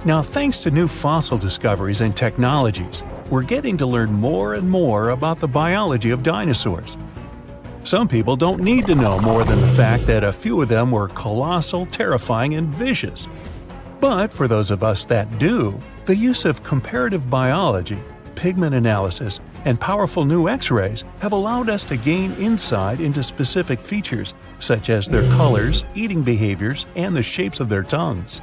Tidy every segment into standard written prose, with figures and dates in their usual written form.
Now, thanks to new fossil discoveries and technologies, we're getting to learn more and more about the biology of dinosaurs. Some people don't need to know more than the fact that a few of them were colossal, terrifying, and vicious. But for those of us that do, the use of comparative biology, pigment analysis, and powerful new X-rays have allowed us to gain insight into specific features, such as their colors, eating behaviors, and the shapes of their tongues.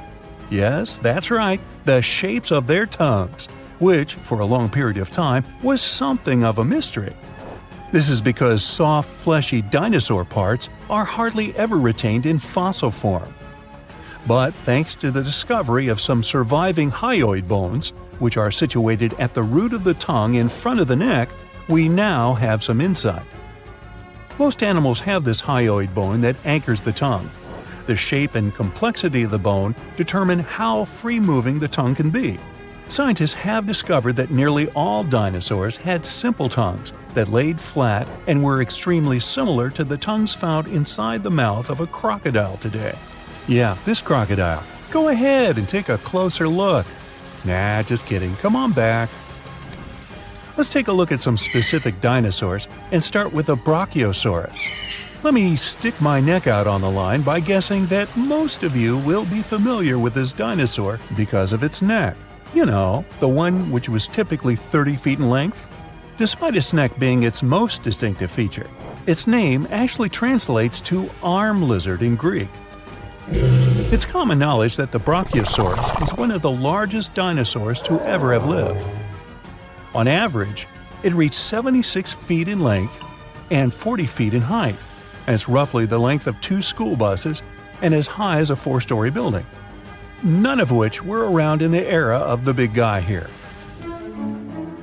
Yes, that's right, the shapes of their tongues, which, for a long period of time, was something of a mystery. This is because soft, fleshy dinosaur parts are hardly ever retained in fossil form. But thanks to the discovery of some surviving hyoid bones, which are situated at the root of the tongue in front of the neck, we now have some insight. Most animals have this hyoid bone that anchors the tongue. The shape and complexity of the bone determine how free-moving the tongue can be. Scientists have discovered that nearly all dinosaurs had simple tongues that laid flat and were extremely similar to the tongues found inside the mouth of a crocodile today. Yeah, this crocodile. Go ahead and take a closer look. Nah, just kidding. Come on back. Let's take a look at some specific dinosaurs and start with the Brachiosaurus. Let me stick my neck out on the line by guessing that most of you will be familiar with this dinosaur because of its neck. You know, the one which was typically 30 feet in length. Despite its neck being its most distinctive feature, its name actually translates to arm lizard in Greek. It's common knowledge that the Brachiosaurus is one of the largest dinosaurs to ever have lived. On average, it reached 76 feet in length and 40 feet in height. It's roughly the length of 2 school buses and as high as a 4-story building. None of which were around in the era of the big guy here.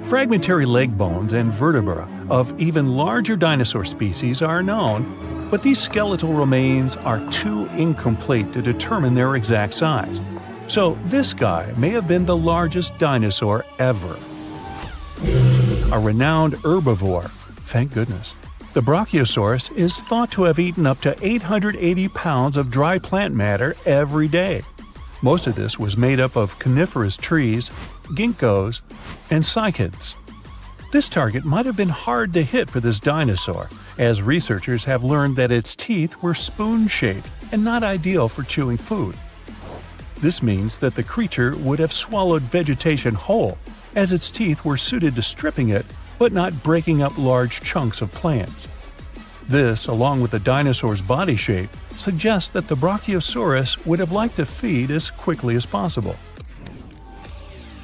Fragmentary leg bones and vertebra of even larger dinosaur species are known, but these skeletal remains are too incomplete to determine their exact size. So this guy may have been the largest dinosaur ever. A renowned herbivore, thank goodness. The Brachiosaurus is thought to have eaten up to 880 pounds of dry plant matter every day. Most of this was made up of coniferous trees, ginkgos, and cycads. This target might have been hard to hit for this dinosaur, as researchers have learned that its teeth were spoon-shaped and not ideal for chewing food. This means that the creature would have swallowed vegetation whole, as its teeth were suited to stripping it but not breaking up large chunks of plants. This, along with the dinosaur's body shape, suggests that the Brachiosaurus would have liked to feed as quickly as possible.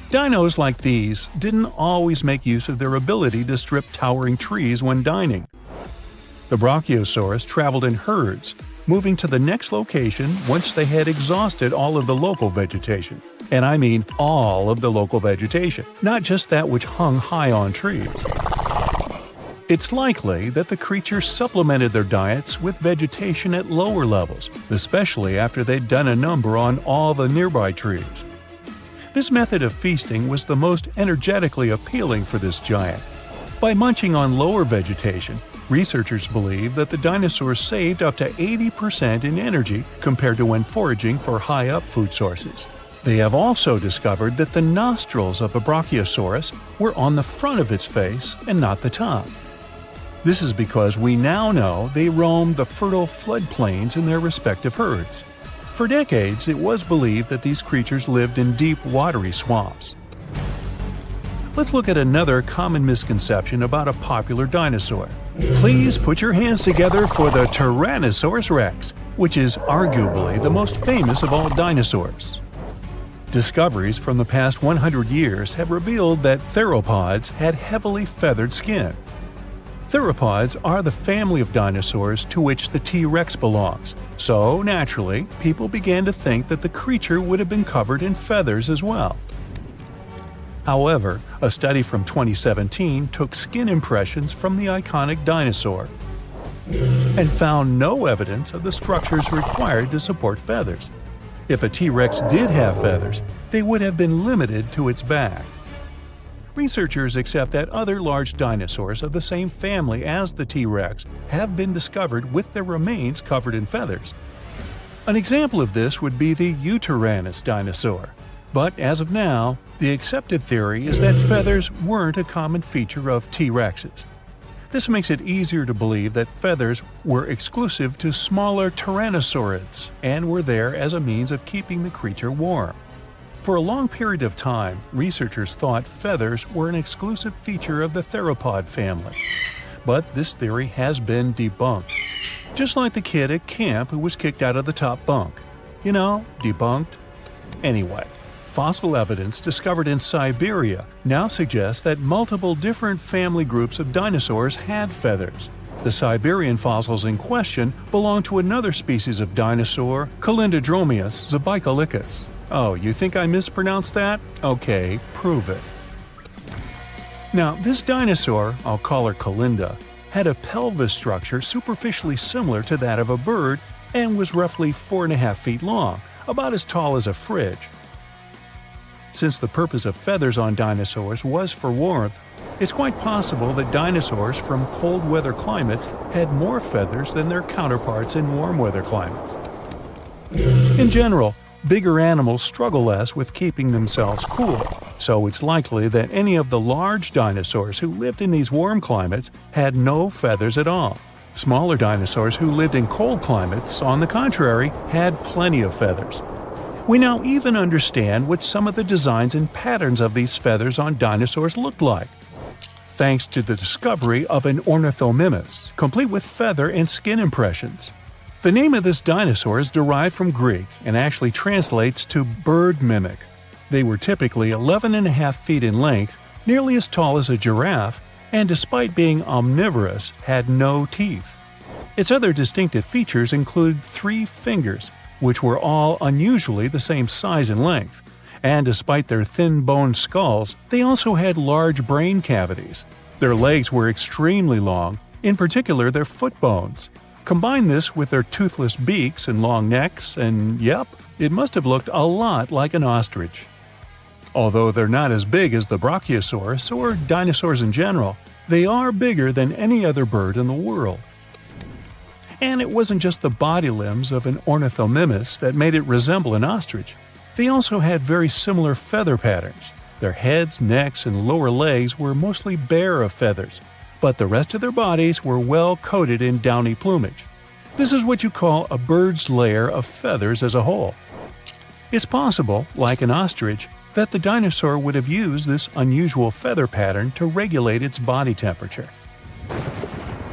Dinos like these didn't always make use of their ability to strip towering trees when dining. The Brachiosaurus traveled in herds, moving to the next location once they had exhausted all of the local vegetation. And I mean all of the local vegetation, not just that which hung high on trees. It's likely that the creatures supplemented their diets with vegetation at lower levels, especially after they'd done a number on all the nearby trees. This method of feasting was the most energetically appealing for this giant. By munching on lower vegetation, researchers believe that the dinosaurs saved up to 80% in energy compared to when foraging for high-up food sources. They have also discovered that the nostrils of a Brachiosaurus were on the front of its face and not the top. This is because we now know they roamed the fertile floodplains in their respective herds. For decades, it was believed that these creatures lived in deep, watery swamps. Let's look at another common misconception about a popular dinosaur. Please put your hands together for the Tyrannosaurus rex, which is arguably the most famous of all dinosaurs. Discoveries from the past 100 years have revealed that theropods had heavily feathered skin. Theropods are the family of dinosaurs to which the T-Rex belongs, so naturally, people began to think that the creature would have been covered in feathers as well. However, a study from 2017 took skin impressions from the iconic dinosaur and found no evidence of the structures required to support feathers. If a T-Rex did have feathers, they would have been limited to its back. Researchers accept that other large dinosaurs of the same family as the T-Rex have been discovered with their remains covered in feathers. An example of this would be the Eutyrannus dinosaur. But as of now, the accepted theory is that feathers weren't a common feature of T-Rexes. This makes it easier to believe that feathers were exclusive to smaller tyrannosaurids and were there as a means of keeping the creature warm. For a long period of time, researchers thought feathers were an exclusive feature of the theropod family. But this theory has been debunked. Just like the kid at camp who was kicked out of the top bunk. You know, debunked. Anyway, fossil evidence discovered in Siberia now suggests that multiple different family groups of dinosaurs had feathers. The Siberian fossils in question belong to another species of dinosaur, Calindrodromeus zebucolicus. Oh, you think I mispronounced that? Okay, prove it. Now, this dinosaur, I'll call her Calinda, had a pelvis structure superficially similar to that of a bird and was roughly 4.5 feet long, about as tall as a fridge. Since the purpose of feathers on dinosaurs was for warmth, it's quite possible that dinosaurs from cold weather climates had more feathers than their counterparts in warm weather climates. In general, bigger animals struggle less with keeping themselves cool, so it's likely that any of the large dinosaurs who lived in these warm climates had no feathers at all. Smaller dinosaurs who lived in cold climates, on the contrary, had plenty of feathers. We now even understand what some of the designs and patterns of these feathers on dinosaurs looked like, thanks to the discovery of an ornithomimus, complete with feather and skin impressions. The name of this dinosaur is derived from Greek and actually translates to bird mimic. They were typically 11.5 feet in length, nearly as tall as a giraffe, and despite being omnivorous, had no teeth. Its other distinctive features include 3 fingers, which were all unusually the same size and length, and despite their thin boned skulls, they also had large brain cavities. Their legs were extremely long, in particular their foot bones. Combine this with their toothless beaks and long necks, and yep, it must have looked a lot like an ostrich. Although they're not as big as the Brachiosaurus or dinosaurs in general, they are bigger than any other bird in the world. And it wasn't just the body limbs of an ornithomimus that made it resemble an ostrich. They also had very similar feather patterns. Their heads, necks, and lower legs were mostly bare of feathers, but the rest of their bodies were well coated in downy plumage. This is what you call a bird's layer of feathers as a whole. It's possible, like an ostrich, that the dinosaur would have used this unusual feather pattern to regulate its body temperature.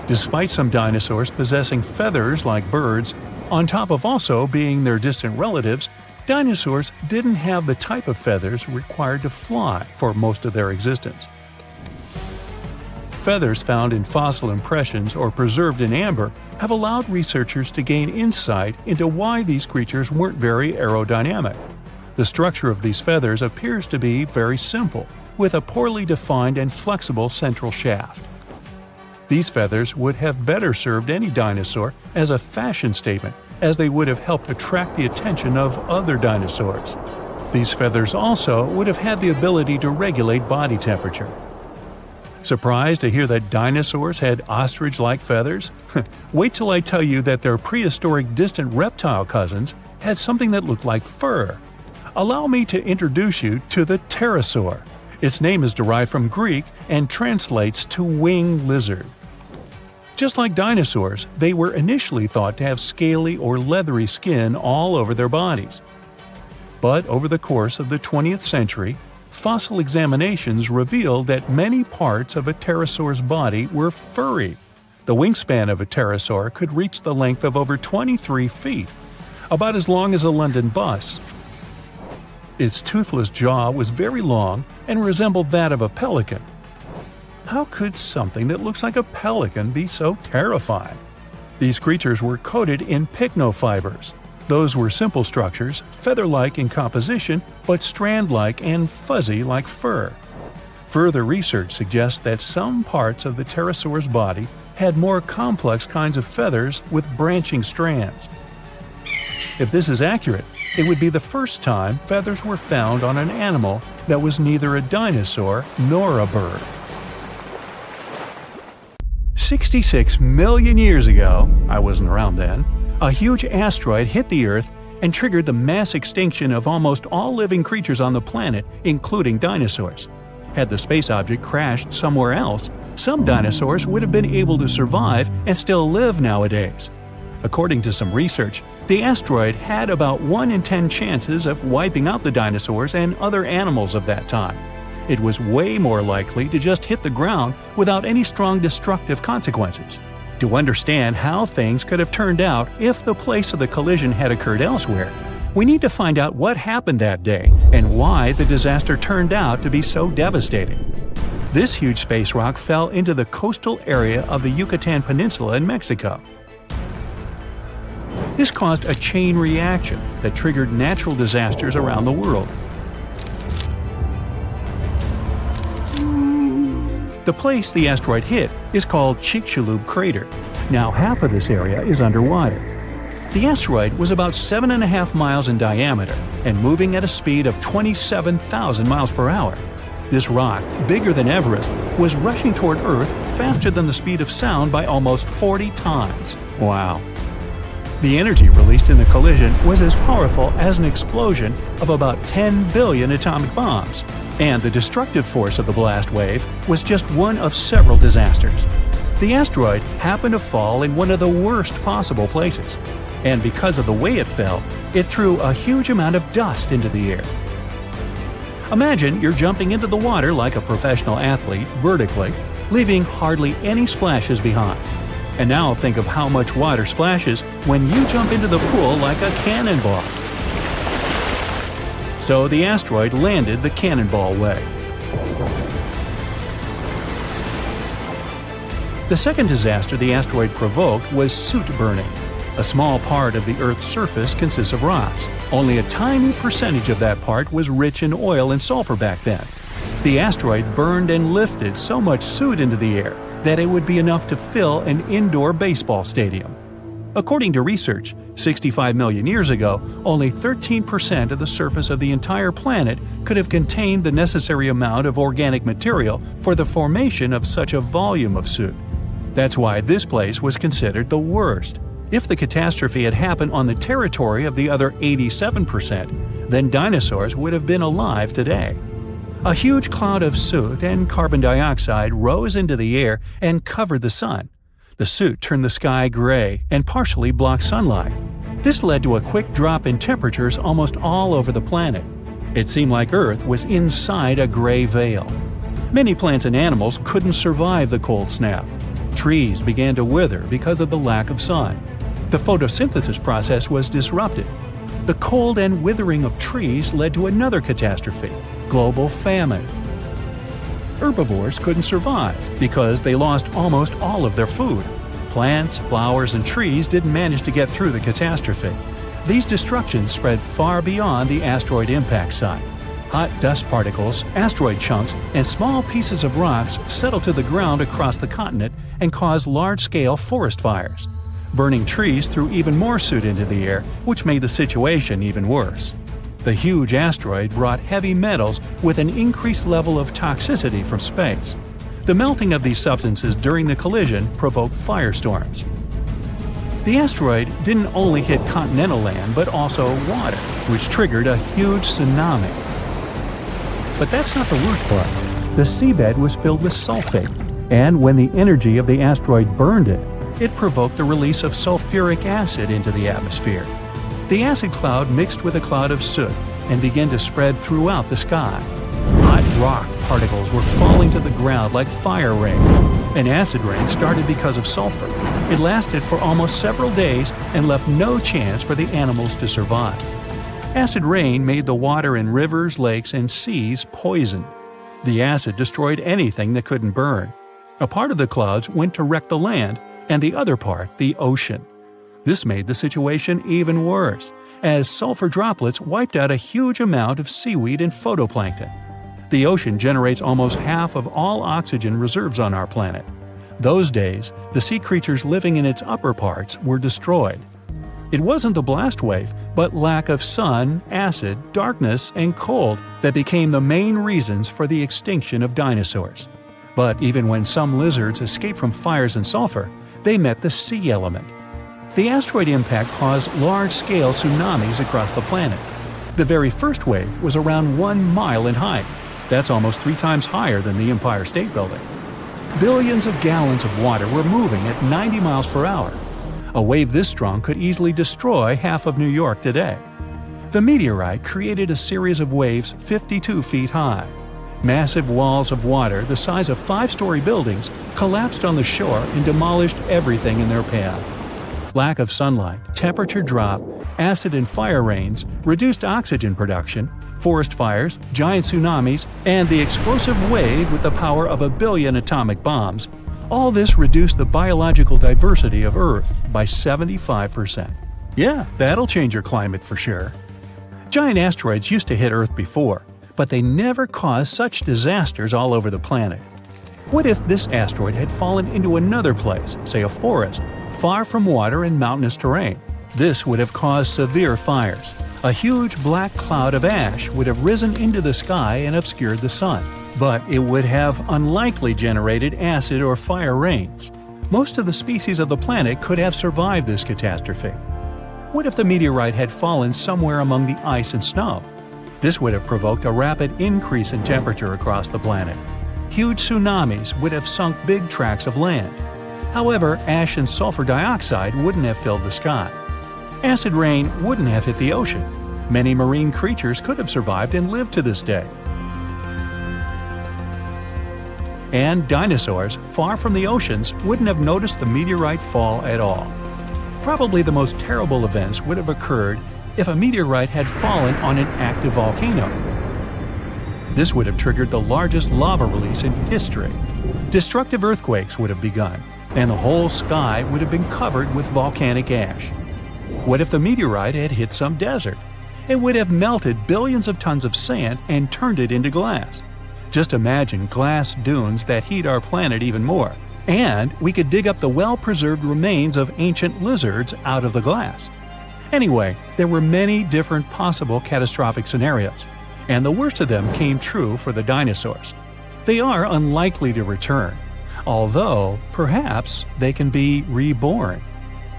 Despite some dinosaurs possessing feathers like birds, on top of also being their distant relatives, dinosaurs didn't have the type of feathers required to fly for most of their existence. Feathers found in fossil impressions or preserved in amber have allowed researchers to gain insight into why these creatures weren't very aerodynamic. The structure of these feathers appears to be very simple, with a poorly defined and flexible central shaft. These feathers would have better served any dinosaur as a fashion statement, as they would have helped attract the attention of other dinosaurs. These feathers also would have had the ability to regulate body temperature. Surprised to hear that dinosaurs had ostrich-like feathers? Wait till I tell you that their prehistoric distant reptile cousins had something that looked like fur. Allow me to introduce you to the pterosaur. Its name is derived from Greek and translates to winged lizard. Just like dinosaurs, they were initially thought to have scaly or leathery skin all over their bodies. But over the course of the 20th century, fossil examinations revealed that many parts of a pterosaur's body were furry. The wingspan of a pterosaur could reach the length of over 23 feet, about as long as a London bus. Its toothless jaw was very long and resembled that of a pelican. How could something that looks like a pelican be so terrifying? These creatures were coated in pycnofibers. Those were simple structures, feather-like in composition, but strand-like and fuzzy like fur. Further research suggests that some parts of the pterosaur's body had more complex kinds of feathers with branching strands. If this is accurate, it would be the first time feathers were found on an animal that was neither a dinosaur nor a bird. 66 million years ago, I wasn't around then, a huge asteroid hit the Earth and triggered the mass extinction of almost all living creatures on the planet, including dinosaurs. Had the space object crashed somewhere else, some dinosaurs would have been able to survive and still live nowadays. According to some research, the asteroid had about 1 in 10 chances of wiping out the dinosaurs and other animals of that time. It was way more likely to just hit the ground without any strong destructive consequences. To understand how things could have turned out if the place of the collision had occurred elsewhere, we need to find out what happened that day and why the disaster turned out to be so devastating. This huge space rock fell into the coastal area of the Yucatan Peninsula in Mexico. This caused a chain reaction that triggered natural disasters around the world. The place the asteroid hit is called Chicxulub crater. Now half of this area is underwater. The asteroid was about 7.5 miles in diameter and moving at a speed of 27,000 miles per hour. This rock, bigger than Everest, was rushing toward Earth faster than the speed of sound by almost 40 times. Wow. The energy released in the collision was as powerful as an explosion of about 10 billion atomic bombs, and the destructive force of the blast wave was just one of several disasters. The asteroid happened to fall in one of the worst possible places, and because of the way it fell, it threw a huge amount of dust into the air. Imagine you're jumping into the water like a professional athlete vertically, leaving hardly any splashes behind. And now think of how much water splashes when you jump into the pool like a cannonball. So the asteroid landed the cannonball way. The second disaster the asteroid provoked was soot burning. A small part of the Earth's surface consists of rocks. Only a tiny percentage of that part was rich in oil and sulfur back then. The asteroid burned and lifted so much soot into the air that it would be enough to fill an indoor baseball stadium. According to research, 65 million years ago, only 13% of the surface of the entire planet could have contained the necessary amount of organic material for the formation of such a volume of soot. That's why this place was considered the worst. If the catastrophe had happened on the territory of the other 87%, then dinosaurs would have been alive today. A huge cloud of soot and carbon dioxide rose into the air and covered the sun. The soot turned the sky gray and partially blocked sunlight. This led to a quick drop in temperatures almost all over the planet. It seemed like Earth was inside a gray veil. Many plants and animals couldn't survive the cold snap. Trees began to wither because of the lack of sun. The photosynthesis process was disrupted. The cold and withering of trees led to another catastrophe: global famine. Herbivores couldn't survive because they lost almost all of their food. Plants, flowers, and trees didn't manage to get through the catastrophe. These destructions spread far beyond the asteroid impact site. Hot dust particles, asteroid chunks, and small pieces of rocks settled to the ground across the continent and caused large-scale forest fires. Burning trees threw even more soot into the air, which made the situation even worse. The huge asteroid brought heavy metals with an increased level of toxicity from space. The melting of these substances during the collision provoked firestorms. The asteroid didn't only hit continental land but also water, which triggered a huge tsunami. But that's not the worst part. The seabed was filled with sulfate, and when the energy of the asteroid burned it, it provoked the release of sulfuric acid into the atmosphere. The acid cloud mixed with a cloud of soot and began to spread throughout the sky. Hot rock particles were falling to the ground like fire rain. An acid rain started because of sulfur. It lasted for almost several days and left no chance for the animals to survive. Acid rain made the water in rivers, lakes, and seas poisoned. The acid destroyed anything that couldn't burn. A part of the clouds went to wreck the land, and the other part, the ocean. This made the situation even worse, as sulfur droplets wiped out a huge amount of seaweed and phytoplankton. The ocean generates almost half of all oxygen reserves on our planet. Those days, the sea creatures living in its upper parts were destroyed. It wasn't the blast wave, but lack of sun, acid, darkness, and cold that became the main reasons for the extinction of dinosaurs. But even when some lizards escaped from fires and sulfur, they met the sea element. The asteroid impact caused large-scale tsunamis across the planet. The very first wave was around 1 mile in height. That's almost 3 times higher than the Empire State Building. Billions of gallons of water were moving at 90 miles per hour. A wave this strong could easily destroy half of New York today. The meteorite created a series of waves 52 feet high. Massive walls of water the size of 5-story buildings collapsed on the shore and demolished everything in their path. Lack of sunlight, temperature drop, acid and fire rains, reduced oxygen production, forest fires, giant tsunamis, and the explosive wave with the power of 1 billion atomic bombs — all this reduced the biological diversity of Earth by 75%. Yeah, that'll change your climate for sure. Giant asteroids used to hit Earth before, but they never caused such disasters all over the planet. What if this asteroid had fallen into another place, say a forest, far from water and mountainous terrain? This would have caused severe fires. A huge black cloud of ash would have risen into the sky and obscured the sun. But it would have unlikely generated acid or fire rains. Most of the species of the planet could have survived this catastrophe. What if the meteorite had fallen somewhere among the ice and snow? This would have provoked a rapid increase in temperature across the planet. Huge tsunamis would have sunk big tracts of land. However, ash and sulfur dioxide wouldn't have filled the sky. Acid rain wouldn't have hit the ocean. Many marine creatures could have survived and lived to this day. And dinosaurs, far from the oceans, wouldn't have noticed the meteorite fall at all. Probably the most terrible events would have occurred if a meteorite had fallen on an active volcano. This would have triggered the largest lava release in history. Destructive earthquakes would have begun, and the whole sky would have been covered with volcanic ash. What if the meteorite had hit some desert? It would have melted billions of tons of sand and turned it into glass. Just imagine glass dunes that heat our planet even more. And we could dig up the well-preserved remains of ancient lizards out of the glass. Anyway, there were many different possible catastrophic scenarios, and the worst of them came true for the dinosaurs. They are unlikely to return, although perhaps they can be reborn.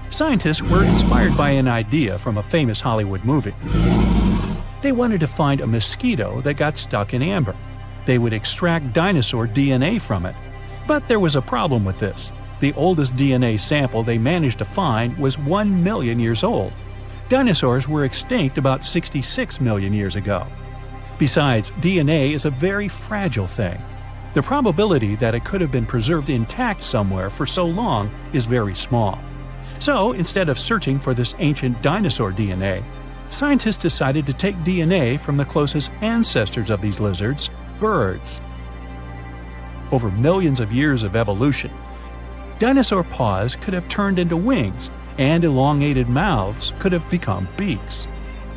Scientists were inspired by an idea from a famous Hollywood movie. They wanted to find a mosquito that got stuck in amber. They would extract dinosaur DNA from it. But there was a problem with this. The oldest DNA sample they managed to find was 1 million years old. Dinosaurs were extinct about 66 million years ago. Besides, DNA is a very fragile thing. The probability that it could have been preserved intact somewhere for so long is very small. So, instead of searching for this ancient dinosaur DNA, scientists decided to take DNA from the closest ancestors of these lizards, birds. Over millions of years of evolution, dinosaur paws could have turned into wings, and elongated mouths could have become beaks.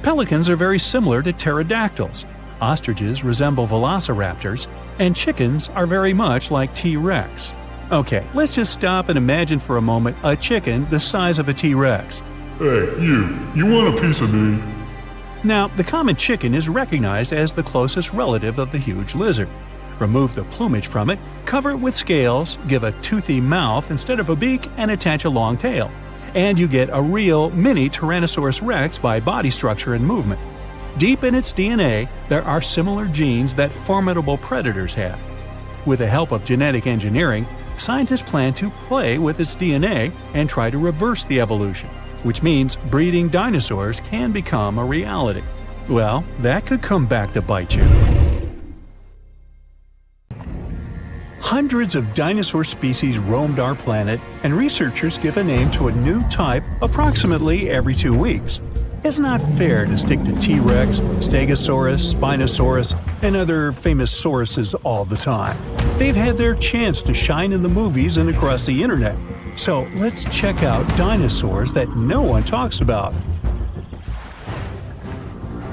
Pelicans are very similar to pterodactyls, ostriches resemble velociraptors, and chickens are very much like T-Rex. Okay, let's just stop and imagine for a moment a chicken the size of a T-Rex. Hey, you want a piece of me? Now, the common chicken is recognized as the closest relative of the huge lizard. Remove the plumage from it, cover it with scales, give a toothy mouth instead of a beak, and attach a long tail. And you get a real mini Tyrannosaurus rex by body structure and movement. Deep in its DNA, there are similar genes that formidable predators have. With the help of genetic engineering, scientists plan to play with its DNA and try to reverse the evolution, which means breeding dinosaurs can become a reality. Well, that could come back to bite you. Hundreds of dinosaur species roamed our planet, and researchers give a name to a new type approximately every 2 weeks. It's not fair to stick to T-Rex, Stegosaurus, Spinosaurus, and other famous sauruses all the time. They've had their chance to shine in the movies and across the internet. So let's check out dinosaurs that no one talks about.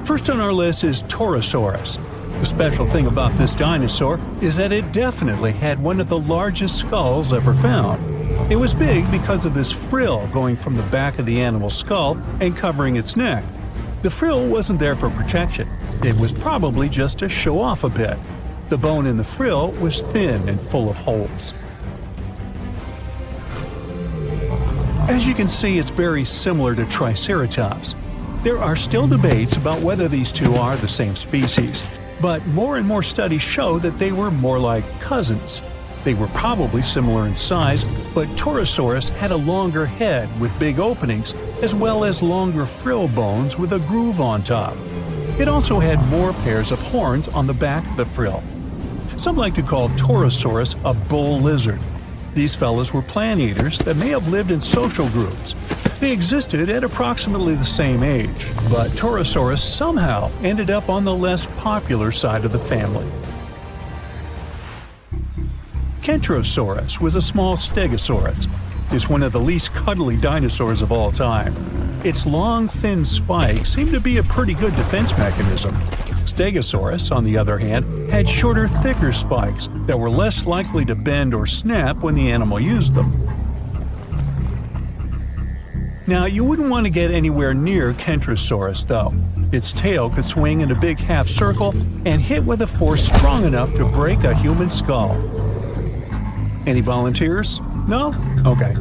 First on our list is Torosaurus. The special thing about this dinosaur is that it definitely had one of the largest skulls ever found. It was big because of this frill going from the back of the animal's skull and covering its neck. The frill wasn't there for protection. It was probably just to show off a bit. The bone in the frill was thin and full of holes. As you can see, it's very similar to Triceratops. There are still debates about whether these two are the same species, but more and more studies show that they were more like cousins. They were probably similar in size, but Torosaurus had a longer head with big openings, as well as longer frill bones with a groove on top. It also had more pairs of horns on the back of the frill. Some like to call Torosaurus a bull lizard. These fellows were plant eaters that may have lived in social groups. They existed at approximately the same age, but Torosaurus somehow ended up on the less popular side of the family. Kentrosaurus was a small stegosaurus. It's one of the least cuddly dinosaurs of all time. Its long, thin spikes seem to be a pretty good defense mechanism. Stegosaurus, on the other hand, had shorter, thicker spikes that were less likely to bend or snap when the animal used them. Now, you wouldn't want to get anywhere near Kentrosaurus, though. Its tail could swing in a big half circle and hit with a force strong enough to break a human skull. Any volunteers? No? Okay.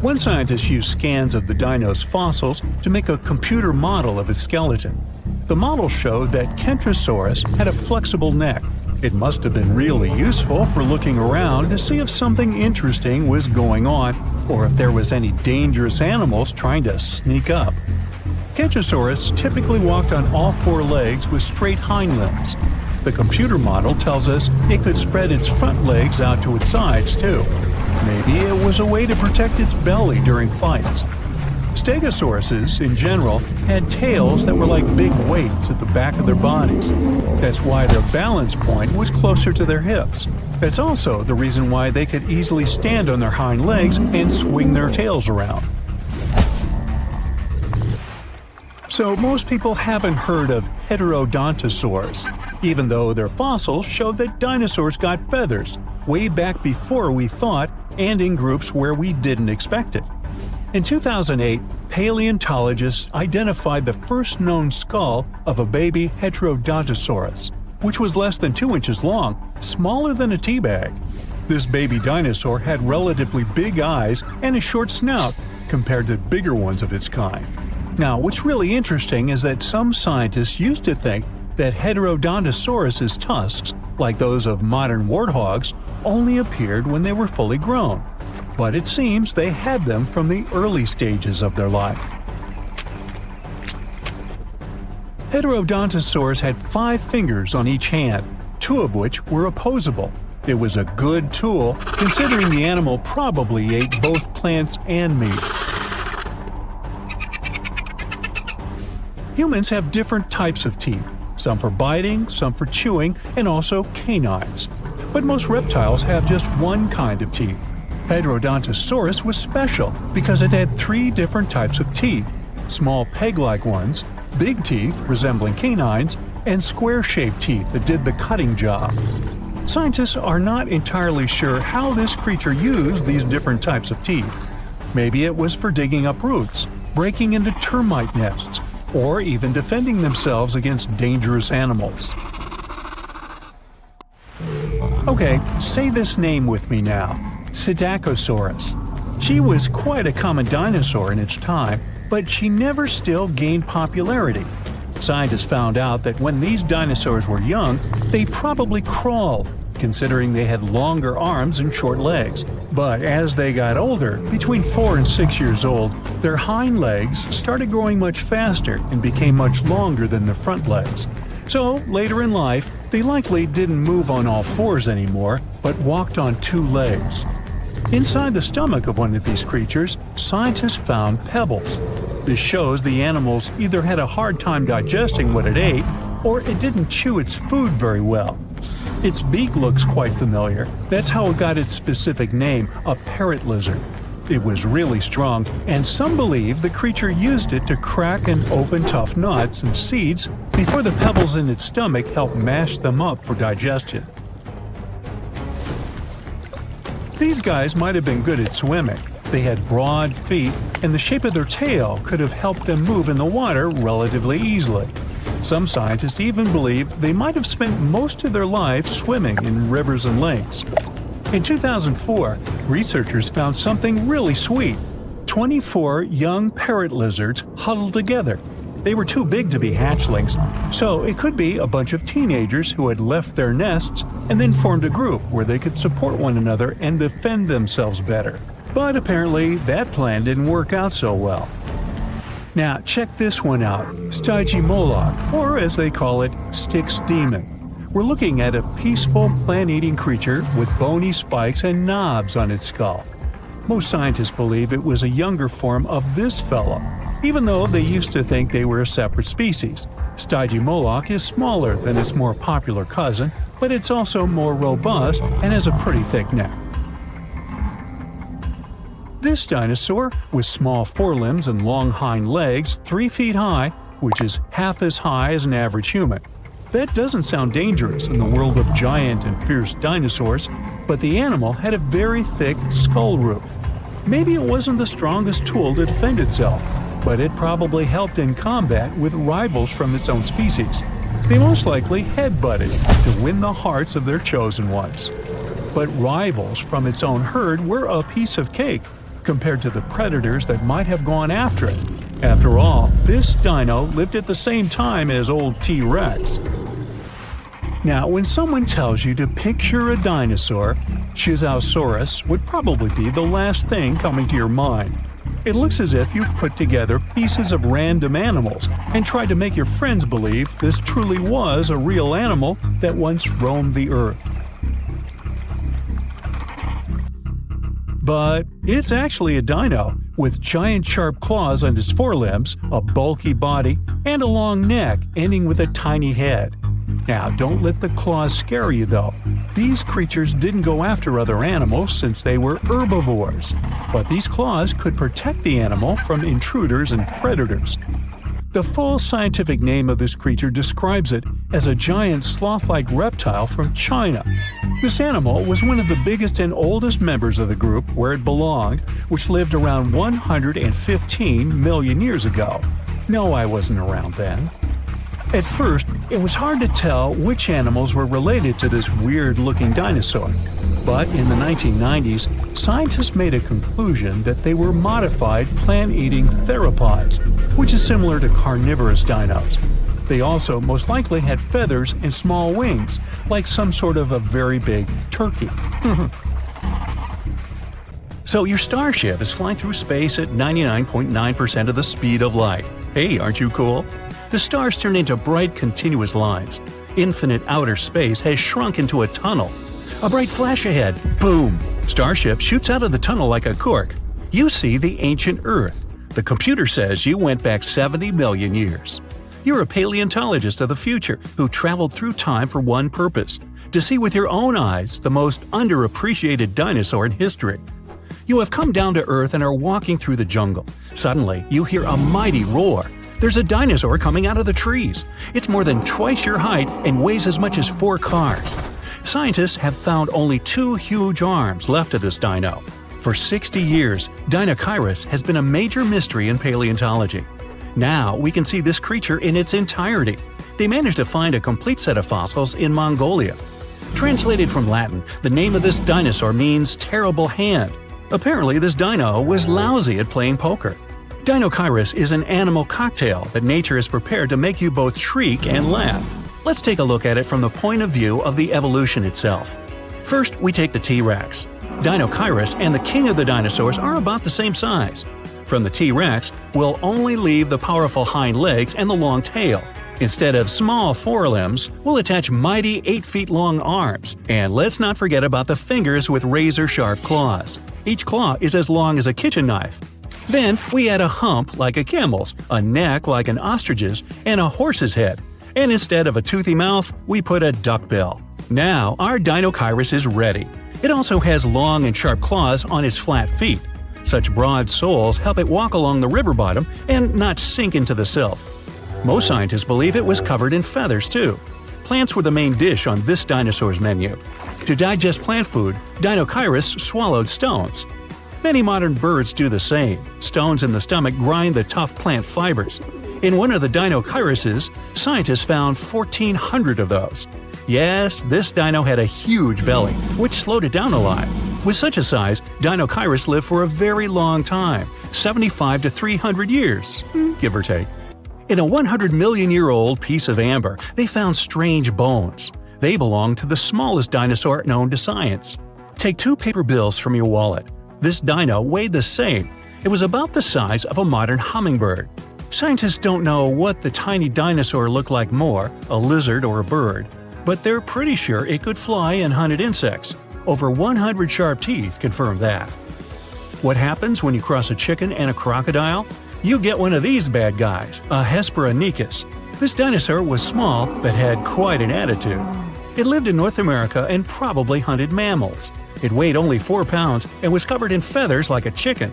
One scientist used scans of the dino's fossils to make a computer model of its skeleton. The model showed that Kentrosaurus had a flexible neck. It must have been really useful for looking around to see if something interesting was going on or if there was any dangerous animals trying to sneak up. Kentrosaurus typically walked on all four legs with straight hind limbs. The computer model tells us it could spread its front legs out to its sides, too. Maybe it was a way to protect its belly during fights. Stegosauruses, in general, had tails that were like big weights at the back of their bodies. That's why their balance point was closer to their hips. That's also the reason why they could easily stand on their hind legs and swing their tails around. So most people haven't heard of heterodontosaurs, even though their fossils show that dinosaurs got feathers way back before we thought and in groups where we didn't expect it. In 2008, paleontologists identified the first known skull of a baby Heterodontosaurus, which was less than 2 inches long, smaller than a tea bag. This baby dinosaur had relatively big eyes and a short snout compared to bigger ones of its kind. Now, what's really interesting is that some scientists used to think that Heterodontosaurus's tusks, like those of modern warthogs, only appeared when they were fully grown. But it seems they had them from the early stages of their life. Heterodontosaurs had 5 fingers on each hand, 2 of which were opposable. It was a good tool, considering the animal probably ate both plants and meat. Humans have different types of teeth, some for biting, some for chewing, and also canines. But most reptiles have just one kind of teeth. Heterodontosaurus was special because it had 3 different types of teeth: small peg-like ones, big teeth resembling canines, and square-shaped teeth that did the cutting job. Scientists are not entirely sure how this creature used these different types of teeth. Maybe it was for digging up roots, breaking into termite nests, or even defending themselves against dangerous animals. Okay, say this name with me now: Psittacosaurus. She was quite a common dinosaur in its time, but she never still gained popularity. Scientists found out that when these dinosaurs were young, they probably crawled, considering they had longer arms and short legs. But as they got older, between 4 and 6 years old, their hind legs started growing much faster and became much longer than their front legs. So, later in life, they likely didn't move on all 4s anymore, but walked on 2 legs. Inside the stomach of one of these creatures, scientists found pebbles. This shows the animals either had a hard time digesting what it ate, or it didn't chew its food very well. Its beak looks quite familiar. That's how it got its specific name, a parrot lizard. It was really strong, and some believe the creature used it to crack and open tough nuts and seeds before the pebbles in its stomach helped mash them up for digestion. These guys might have been good at swimming. They had broad feet, and the shape of their tail could have helped them move in the water relatively easily. Some scientists even believe they might have spent most of their lives swimming in rivers and lakes. In 2004, researchers found something really sweet: 24 young parrot lizards huddled together. They were too big to be hatchlings, so it could be a bunch of teenagers who had left their nests and then formed a group where they could support one another and defend themselves better. But apparently, that plan didn't work out so well. Now, check this one out, Stygimoloch, or as they call it, Styx demon. We're looking at a peaceful plant-eating creature with bony spikes and knobs on its skull. Most scientists believe it was a younger form of this fellow, even though they used to think they were a separate species. Stygimoloch is smaller than its more popular cousin, but it's also more robust and has a pretty thick neck. This dinosaur, with small forelimbs and long hind legs 3 feet high, which is half as high as an average human. That doesn't sound dangerous in the world of giant and fierce dinosaurs, but the animal had a very thick skull roof. Maybe it wasn't the strongest tool to defend itself, but it probably helped in combat with rivals from its own species. They most likely headbutted to win the hearts of their chosen ones. But rivals from its own herd were a piece of cake compared to the predators that might have gone after it. After all, this dino lived at the same time as old T-Rex. Now, when someone tells you to picture a dinosaur, Chicxulub would probably be the last thing coming to your mind. It looks as if you've put together pieces of random animals and tried to make your friends believe this truly was a real animal that once roamed the earth. But it's actually a dino, with giant sharp claws on its forelimbs, a bulky body, and a long neck ending with a tiny head. Now, don't let the claws scare you though. These creatures didn't go after other animals since they were herbivores, but these claws could protect the animal from intruders and predators. The full scientific name of this creature describes it as a giant sloth-like reptile from China. This animal was one of the biggest and oldest members of the group where it belonged, which lived around 115 million years ago. No, I wasn't around then. At first, it was hard to tell which animals were related to this weird-looking dinosaur. But in the 1990s, scientists made a conclusion that they were modified plant-eating theropods, which is similar to carnivorous dinos. They also most likely had feathers and small wings, like some sort of a very big turkey. So your starship is flying through space at 99.9% of the speed of light. Hey, aren't you cool? The stars turn into bright, continuous lines. Infinite outer space has shrunk into a tunnel. A bright flash ahead. Boom! Starship shoots out of the tunnel like a cork. You see the ancient Earth. The computer says you went back 70 million years. You're a paleontologist of the future who traveled through time for one purpose: to see with your own eyes the most underappreciated dinosaur in history. You have come down to Earth and are walking through the jungle. Suddenly, you hear a mighty roar. There's a dinosaur coming out of the trees. It's more than twice your height and weighs as much as 4 cars. Scientists have found only 2 huge arms left of this dino. For 60 years, Deinocheirus has been a major mystery in paleontology. Now we can see this creature in its entirety. They managed to find a complete set of fossils in Mongolia. Translated from Latin, the name of this dinosaur means terrible hand. Apparently, this dino was lousy at playing poker. Deinocheirus is an animal cocktail that nature has prepared to make you both shriek and laugh. Let's take a look at it from the point of view of the evolution itself. First, we take the T-Rex. Deinocheirus and the king of the dinosaurs are about the same size. From the T-Rex, we'll only leave the powerful hind legs and the long tail. Instead of small forelimbs, we'll attach mighty 8-feet-long arms. And let's not forget about the fingers with razor-sharp claws. Each claw is as long as a kitchen knife. Then we add a hump like a camel's, a neck like an ostrich's, and a horse's head. And instead of a toothy mouth, we put a duckbill. Now our Deinocheirus is ready. It also has long and sharp claws on its flat feet. Such broad soles help it walk along the river bottom and not sink into the silt. Most scientists believe it was covered in feathers too. Plants were the main dish on this dinosaur's menu. To digest plant food, Deinocheirus swallowed stones. Many modern birds do the same. Stones in the stomach grind the tough plant fibers. In one of the Deinocheiruses, scientists found 1,400 of those. Yes, this dino had a huge belly, which slowed it down a lot. With such a size, Deinocheirus lived for a very long time, 75 to 300 years, give or take. In a 100-million-year-old piece of amber, they found strange bones. They belong to the smallest dinosaur known to science. Take 2 paper bills from your wallet. This dino weighed the same. It was about the size of a modern hummingbird. Scientists don't know what the tiny dinosaur looked like more, a lizard or a bird, but they're pretty sure it could fly and hunted insects. Over 100 sharp teeth confirm that. What happens when you cross a chicken and a crocodile? You get one of these bad guys, a Hesperonychus. This dinosaur was small but had quite an attitude. It lived in North America and probably hunted mammals. It weighed only 4 pounds and was covered in feathers like a chicken.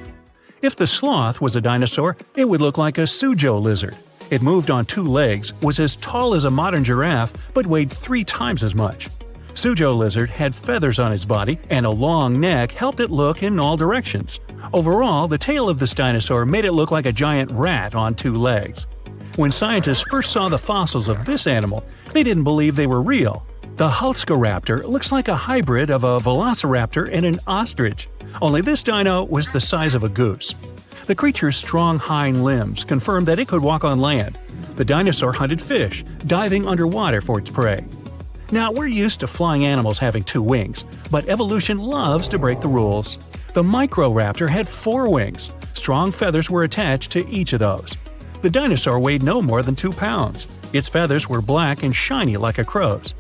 If the sloth was a dinosaur, it would look like a Suzhou lizard. It moved on 2 legs, was as tall as a modern giraffe, but weighed 3 times as much. Suzhou lizard had feathers on its body, and a long neck helped it look in all directions. Overall, the tail of this dinosaur made it look like a giant rat on 2 legs. When scientists first saw the fossils of this animal, they didn't believe they were real. The Hulscaraptor looks like a hybrid of a velociraptor and an ostrich, only this dino was the size of a goose. The creature's strong hind limbs confirmed that it could walk on land. The dinosaur hunted fish, diving underwater for its prey. Now, we're used to flying animals having 2 wings, but evolution loves to break the rules. The Microraptor had 4 wings. Strong feathers were attached to each of those. The dinosaur weighed no more than 2 pounds. Its feathers were black and shiny like a crow's.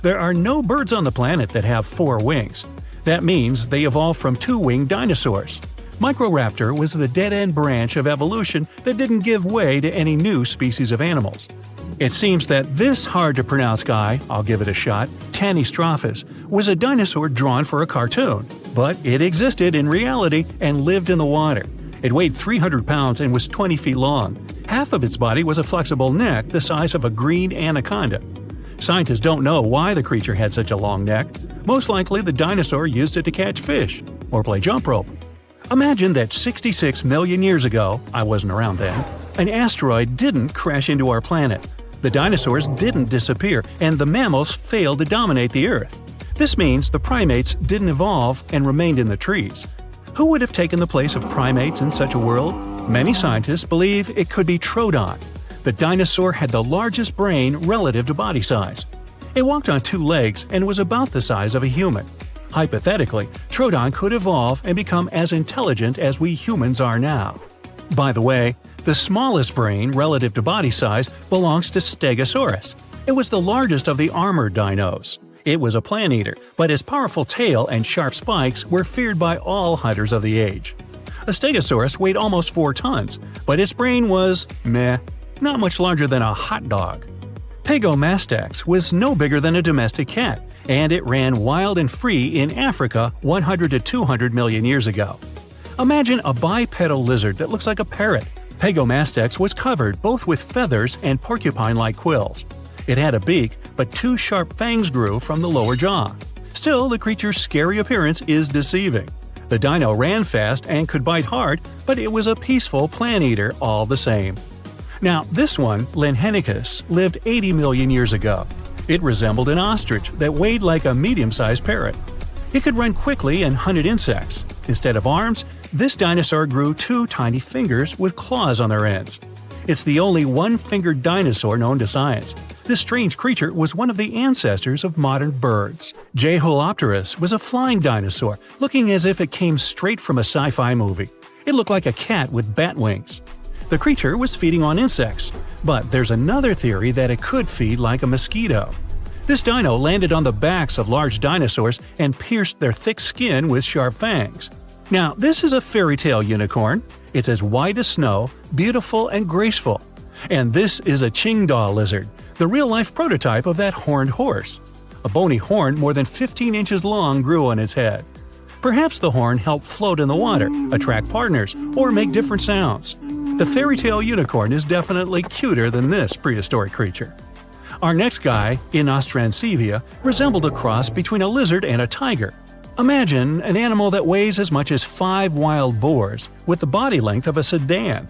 There are no birds on the planet that have 4 wings. That means they evolved from 2-winged dinosaurs. Microraptor was the dead-end branch of evolution that didn't give way to any new species of animals. It seems that this hard-to-pronounce guy, I'll give it a shot, Deinocheirus, was a dinosaur drawn for a cartoon, but it existed in reality and lived in the water. It weighed 300 pounds and was 20 feet long. Half of its body was a flexible neck the size of a green anaconda. Scientists don't know why the creature had such a long neck. Most likely the dinosaur used it to catch fish or play jump rope. Imagine that 66 million years ago, I wasn't around then, an asteroid didn't crash into our planet. The dinosaurs didn't disappear, and the mammals failed to dominate the Earth. This means the primates didn't evolve and remained in the trees. Who would have taken the place of primates in such a world? Many scientists believe it could be Troodon. The dinosaur had the largest brain relative to body size. It walked on 2 legs and was about the size of a human. Hypothetically, Troodon could evolve and become as intelligent as we humans are now. By the way, the smallest brain relative to body size belongs to Stegosaurus. It was the largest of the armored dinos. It was a plant eater, but its powerful tail and sharp spikes were feared by all hunters of the age. A Stegosaurus weighed almost 4 tons, but its brain was meh, not much larger than a hot dog. Pagomastax was no bigger than a domestic cat, and it ran wild and free in Africa 100 to 200 million years ago. Imagine a bipedal lizard that looks like a parrot. Pagomastax was covered both with feathers and porcupine-like quills. It had a beak, but 2 sharp fangs grew from the lower jaw. Still, the creature's scary appearance is deceiving. The dino ran fast and could bite hard, but it was a peaceful plant eater all the same. Now, this one, Linhenicus, lived 80 million years ago. It resembled an ostrich that weighed like a medium-sized parrot. It could run quickly and hunted insects. Instead of arms, this dinosaur grew 2 tiny fingers with claws on their ends. It's the only one-fingered dinosaur known to science. This strange creature was one of the ancestors of modern birds. Chicxulub was a flying dinosaur, looking as if it came straight from a sci-fi movie. It looked like a cat with bat wings. The creature was feeding on insects, but there's another theory that it could feed like a mosquito. This dino landed on the backs of large dinosaurs and pierced their thick skin with sharp fangs. Now, this is a fairy tale unicorn. It's as white as snow, beautiful and graceful. And this is a Qingdao lizard, the real-life prototype of that horned horse. A bony horn more than 15 inches long grew on its head. Perhaps the horn helped float in the water, attract partners, or make different sounds. The fairy tale unicorn is definitely cuter than this prehistoric creature. Our next guy, Inostrancevia, resembled a cross between a lizard and a tiger. Imagine an animal that weighs as much as 5 wild boars, with the body length of a sedan.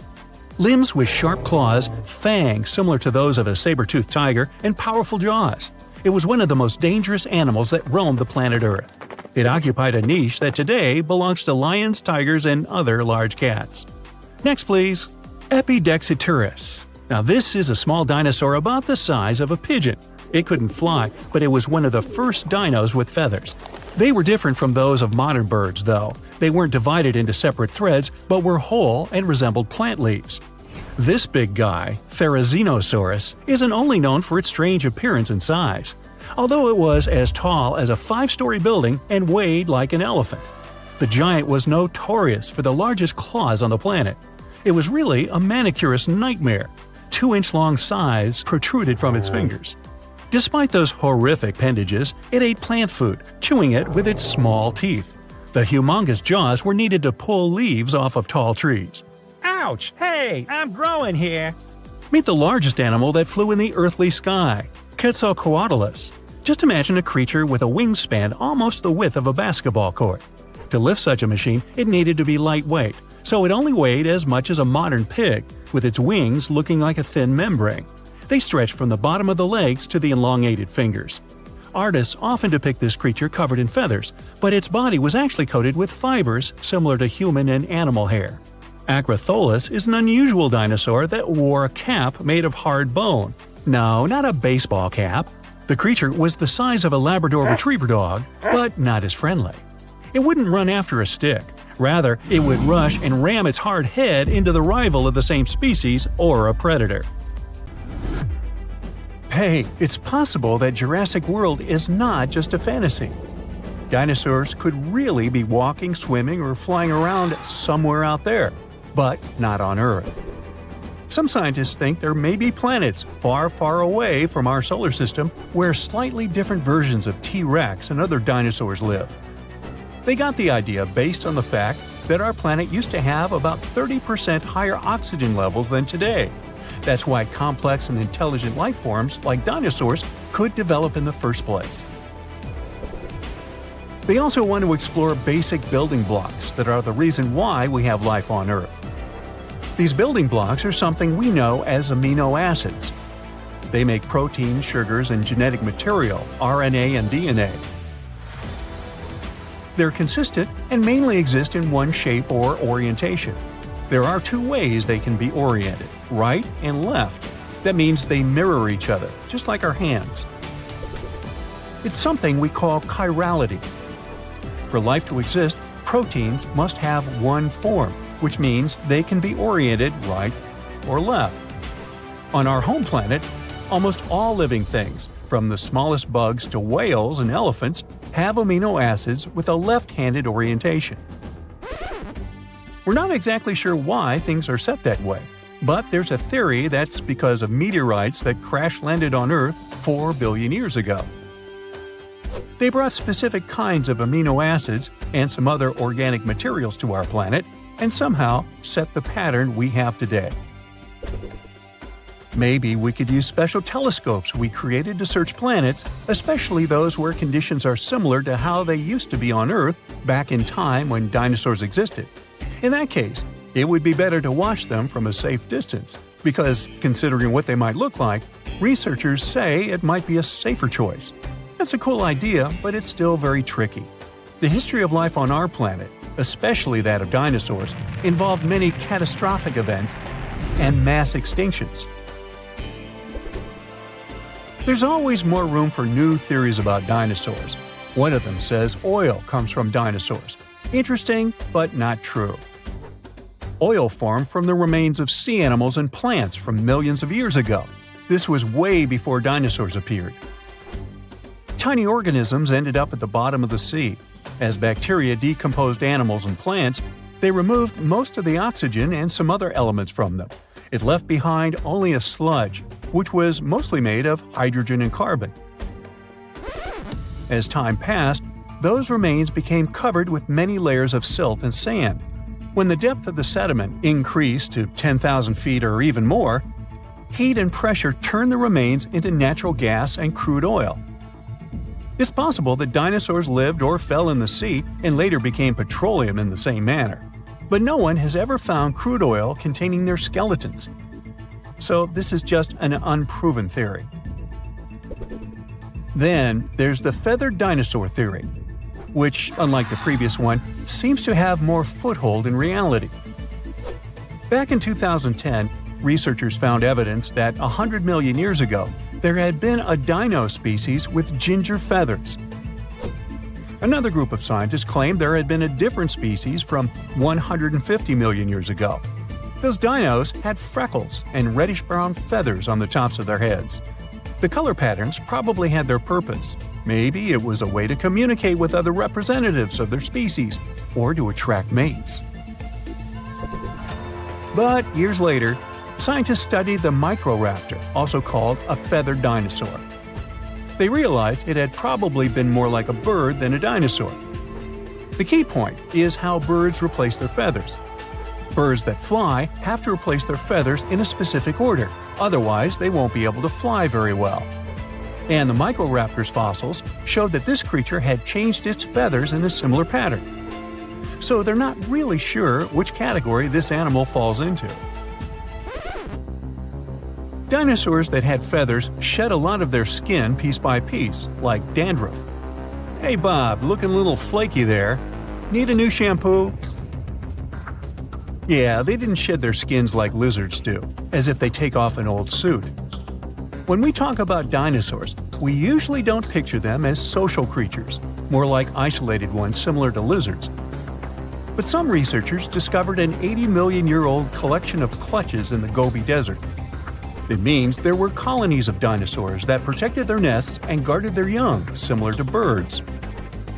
Limbs with sharp claws, fangs similar to those of a saber-toothed tiger, and powerful jaws. It was one of the most dangerous animals that roamed the planet Earth. It occupied a niche that today belongs to lions, tigers, and other large cats. Next please. Deinocheirus. Now this is a small dinosaur about the size of a pigeon. It couldn't fly, but it was one of the first dinos with feathers. They were different from those of modern birds, though. They weren't divided into separate threads, but were whole and resembled plant leaves. This big guy, Dinosaurus, isn't only known for its strange appearance and size, although it was as tall as a 5-story building and weighed like an elephant. The giant was notorious for the largest claws on the planet. It was really a manicurist's nightmare. 2-inch-long scythes protruded from its fingers. Despite those horrific appendages, it ate plant food, chewing it with its small teeth. The humongous jaws were needed to pull leaves off of tall trees. Ouch! Hey, I'm growing here! Meet the largest animal that flew in the earthly sky, Quetzalcoatlus. Just imagine a creature with a wingspan almost the width of a basketball court. To lift such a machine, it needed to be lightweight, so it only weighed as much as a modern pig, with its wings looking like a thin membrane. They stretched from the bottom of the legs to the elongated fingers. Artists often depict this creature covered in feathers, but its body was actually coated with fibers similar to human and animal hair. Acrotholus is an unusual dinosaur that wore a cap made of hard bone. No, not a baseball cap. The creature was the size of a Labrador retriever dog, but not as friendly. It wouldn't run after a stick. Rather, it would rush and ram its hard head into the rival of the same species or a predator. Hey, it's possible that Jurassic World is not just a fantasy. Dinosaurs could really be walking, swimming, or flying around somewhere out there, but not on Earth. Some scientists think there may be planets far, far away from our solar system where slightly different versions of T-Rex and other dinosaurs live. They got the idea based on the fact that our planet used to have about 30% higher oxygen levels than today. That's why complex and intelligent life forms like dinosaurs could develop in the first place. They also want to explore basic building blocks that are the reason why we have life on Earth. These building blocks are something we know as amino acids. They make proteins, sugars, and genetic material, RNA and DNA. They're consistent and mainly exist in one shape or orientation. There are 2 ways they can be oriented, right and left. That means they mirror each other, just like our hands. It's something we call chirality. For life to exist, proteins must have one form, which means they can be oriented right or left. On our home planet, almost all living things, from the smallest bugs to whales and elephants, have amino acids with a left-handed orientation. We're not exactly sure why things are set that way, but there's a theory that's because of meteorites that crash-landed on Earth 4 billion years ago. They brought specific kinds of amino acids and some other organic materials to our planet, and somehow set the pattern we have today. Maybe we could use special telescopes we created to search planets, especially those where conditions are similar to how they used to be on Earth back in time when dinosaurs existed. In that case, it would be better to watch them from a safe distance, because considering what they might look like, researchers say it might be a safer choice. That's a cool idea, but it's still very tricky. The history of life on our planet, especially that of dinosaurs, involved many catastrophic events and mass extinctions. There's always more room for new theories about dinosaurs. One of them says oil comes from dinosaurs. Interesting, but not true. Oil formed from the remains of sea animals and plants from millions of years ago. This was way before dinosaurs appeared. Tiny organisms ended up at the bottom of the sea. As bacteria decomposed animals and plants, they removed most of the oxygen and some other elements from them. It left behind only a sludge, which was mostly made of hydrogen and carbon. As time passed, those remains became covered with many layers of silt and sand. When the depth of the sediment increased to 10,000 feet or even more, heat and pressure turned the remains into natural gas and crude oil. It's possible that dinosaurs lived or fell in the sea and later became petroleum in the same manner. But no one has ever found crude oil containing their skeletons. So this is just an unproven theory. Then there's the feathered dinosaur theory, which, unlike the previous one, seems to have more foothold in reality. Back in 2010, researchers found evidence that 100 million years ago, there had been a dino species with ginger feathers. Another group of scientists claimed there had been a different species from 150 million years ago. Those dinos had freckles and reddish-brown feathers on the tops of their heads. The color patterns probably had their purpose. Maybe it was a way to communicate with other representatives of their species or to attract mates. But years later, scientists studied the Microraptor, also called a feathered dinosaur. They realized it had probably been more like a bird than a dinosaur. The key point is how birds replace their feathers. Birds that fly have to replace their feathers in a specific order, otherwise they won't be able to fly very well. And the Microraptor's fossils showed that this creature had changed its feathers in a similar pattern. So they're not really sure which category this animal falls into. Dinosaurs that had feathers shed a lot of their skin piece by piece, like dandruff. Hey Bob, looking a little flaky there. Need a new shampoo? Yeah, they didn't shed their skins like lizards do, as if they take off an old suit. When we talk about dinosaurs, we usually don't picture them as social creatures, more like isolated ones similar to lizards. But some researchers discovered an 80-million-year-old collection of clutches in the Gobi Desert. It means there were colonies of dinosaurs that protected their nests and guarded their young, similar to birds.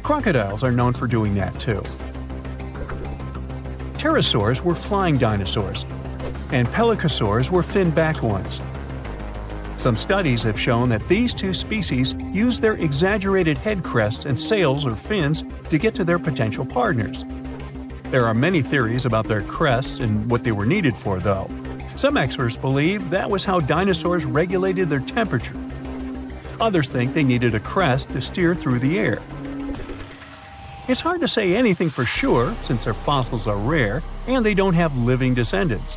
Crocodiles are known for doing that too. Pterosaurs were flying dinosaurs, and pelycosaurs were fin-backed ones. Some studies have shown that these two species used their exaggerated head crests and sails or fins to get to their potential partners. There are many theories about their crests and what they were needed for, though. Some experts believe that was how dinosaurs regulated their temperature. Others think they needed a crest to steer through the air. It's hard to say anything for sure since their fossils are rare and they don't have living descendants.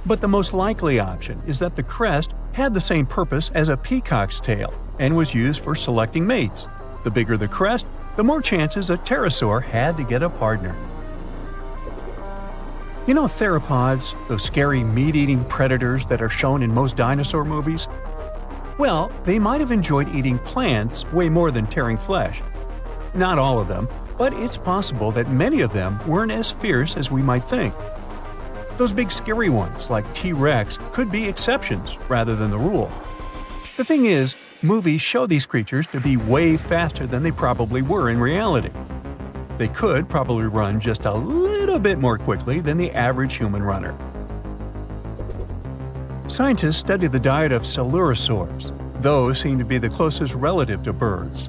But the most likely option is that the crest had the same purpose as a peacock's tail and was used for selecting mates. The bigger the crest, the more chances a pterosaur had to get a partner. You know theropods, those scary meat-eating predators that are shown in most dinosaur movies? Well, they might have enjoyed eating plants way more than tearing flesh. Not all of them, but it's possible that many of them weren't as fierce as we might think. Those big scary ones, like T-Rex, could be exceptions rather than the rule. The thing is, movies show these creatures to be way faster than they probably were in reality. They could probably run just a little bit more quickly than the average human runner. Scientists study the diet of coelurosaurs. Those seem to be the closest relative to birds.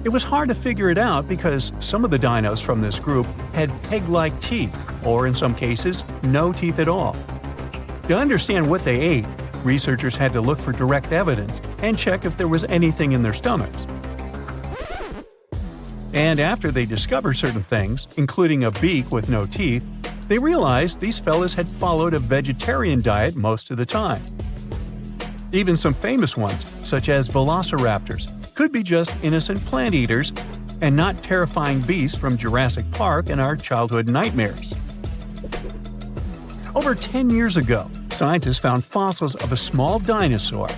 It was hard to figure it out because some of the dinos from this group had peg-like teeth, or in some cases, no teeth at all. To understand what they ate, researchers had to look for direct evidence and check if there was anything in their stomachs. And after they discovered certain things, including a beak with no teeth, they realized these fellas had followed a vegetarian diet most of the time. Even some famous ones, such as velociraptors, could be just innocent plant eaters and not terrifying beasts from Jurassic Park and our childhood nightmares. Over 10 years ago, scientists found fossils of a small dinosaur.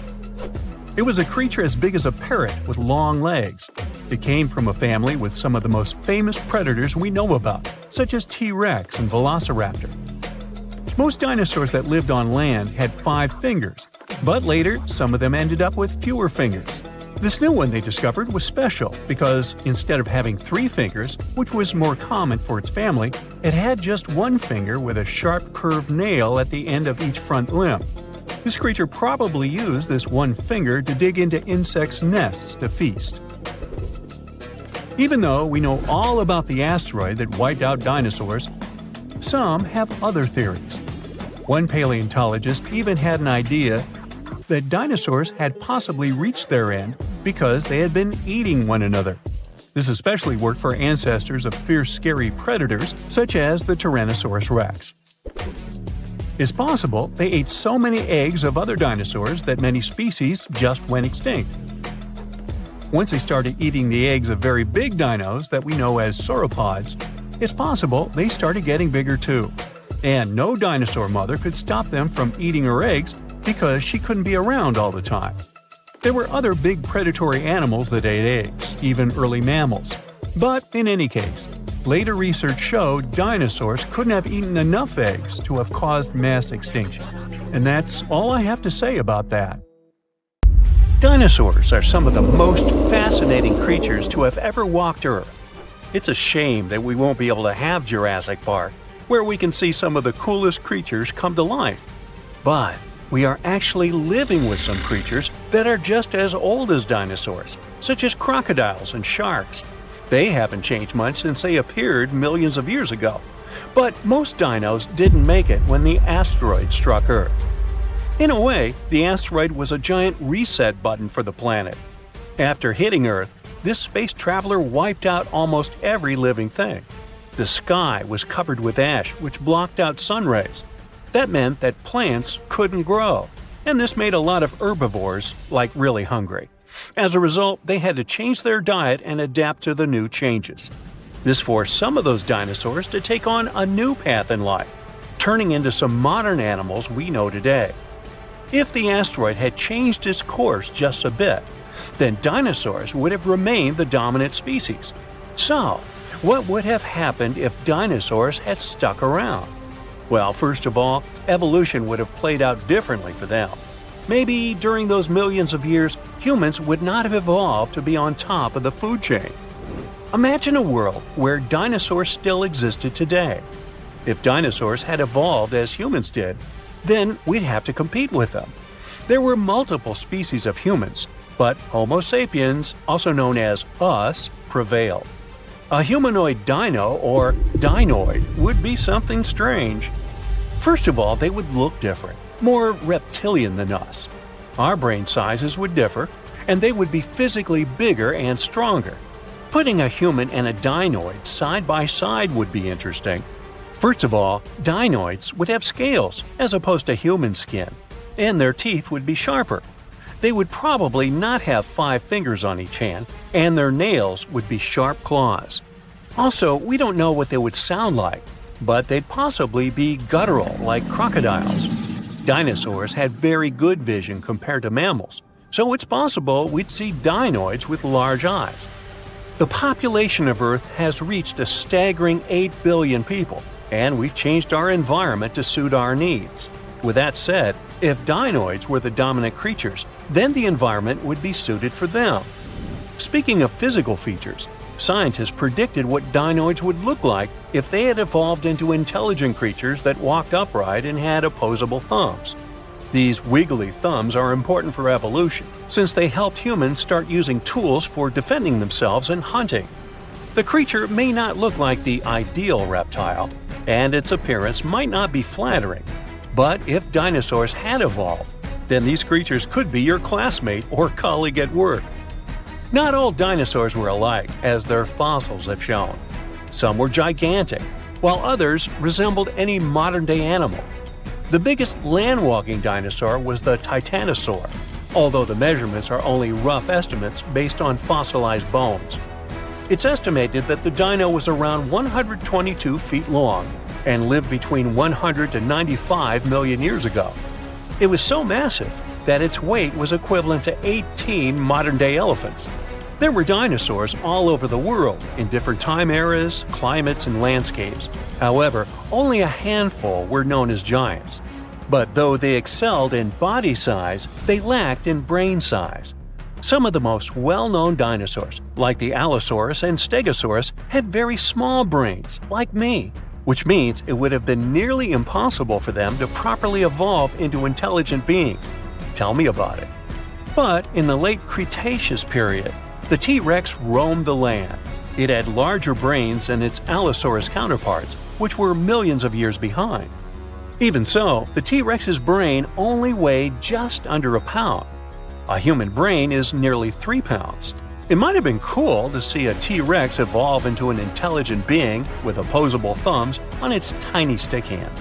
It was a creature as big as a parrot with long legs. It came from a family with some of the most famous predators we know about, such as T-Rex and Velociraptor. Most dinosaurs that lived on land had 5 fingers, but later some of them ended up with fewer fingers. This new one they discovered was special because instead of having 3 fingers, which was more common for its family, it had just 1 finger with a sharp curved nail at the end of each front limb. This creature probably used this 1 finger to dig into insects' nests to feast. Even though we know all about the asteroid that wiped out dinosaurs, some have other theories. One paleontologist even had an idea that dinosaurs had possibly reached their end because they had been eating one another. This especially worked for ancestors of fierce, scary predators such as the Tyrannosaurus rex. It's possible they ate so many eggs of other dinosaurs that many species just went extinct. Once they started eating the eggs of very big dinos that we know as sauropods, it's possible they started getting bigger too. And no dinosaur mother could stop them from eating her eggs because she couldn't be around all the time. There were other big predatory animals that ate eggs, even early mammals. But in any case, later research showed dinosaurs couldn't have eaten enough eggs to have caused mass extinction. And that's all I have to say about that. Dinosaurs are some of the most fascinating creatures to have ever walked Earth. It's a shame that we won't be able to have Jurassic Park, where we can see some of the coolest creatures come to life. But we are actually living with some creatures that are just as old as dinosaurs, such as crocodiles and sharks. They haven't changed much since they appeared millions of years ago. But most dinos didn't make it when the asteroid struck Earth. In a way, the asteroid was a giant reset button for the planet. After hitting Earth, this space traveler wiped out almost every living thing. The sky was covered with ash, which blocked out sun rays. That meant that plants couldn't grow, and this made a lot of herbivores, really hungry. As a result, they had to change their diet and adapt to the new changes. This forced some of those dinosaurs to take on a new path in life, turning into some modern animals we know today. If the asteroid had changed its course just a bit, then dinosaurs would have remained the dominant species. So, what would have happened if dinosaurs had stuck around? Well, first of all, evolution would have played out differently for them. Maybe during those millions of years, humans would not have evolved to be on top of the food chain. Imagine a world where dinosaurs still existed today. If dinosaurs had evolved as humans did, then we'd have to compete with them. There were multiple species of humans, but Homo sapiens, also known as us, prevailed. A humanoid dino, or dinoid, would be something strange. First of all, they would look different, more reptilian than us. Our brain sizes would differ, and they would be physically bigger and stronger. Putting a human and a dinoid side by side would be interesting. First of all, dinoids would have scales as opposed to human skin, and their teeth would be sharper. They would probably not have 5 fingers on each hand, and their nails would be sharp claws. Also, we don't know what they would sound like, but they'd possibly be guttural like crocodiles. Dinosaurs had very good vision compared to mammals, so it's possible we'd see dinoids with large eyes. The population of Earth has reached a staggering 8 billion people, and we've changed our environment to suit our needs. With that said, if dinoids were the dominant creatures, then the environment would be suited for them. Speaking of physical features, scientists predicted what dinoids would look like if they had evolved into intelligent creatures that walked upright and had opposable thumbs. These wiggly thumbs are important for evolution, since they helped humans start using tools for defending themselves and hunting. The creature may not look like the ideal reptile, and its appearance might not be flattering. But if dinosaurs had evolved, then these creatures could be your classmate or colleague at work. Not all dinosaurs were alike, as their fossils have shown. Some were gigantic, while others resembled any modern-day animal. The biggest land-walking dinosaur was the Titanosaur, although the measurements are only rough estimates based on fossilized bones. It's estimated that the dino was around 122 feet long and lived between 100 to 95 million years ago. It was so massive that its weight was equivalent to 18 modern-day elephants. There were dinosaurs all over the world, in different time eras, climates, and landscapes. However, only a handful were known as giants. But though they excelled in body size, they lacked in brain size. Some of the most well-known dinosaurs, like the Allosaurus and Stegosaurus, had very small brains, like me, which means it would have been nearly impossible for them to properly evolve into intelligent beings. Tell me about it. But in the late Cretaceous period, the T-Rex roamed the land. It had larger brains than its Allosaurus counterparts, which were millions of years behind. Even so, the T-Rex's brain only weighed just under a pound. A human brain is nearly 3 pounds. It might have been cool to see a T-Rex evolve into an intelligent being with opposable thumbs on its tiny stick hands.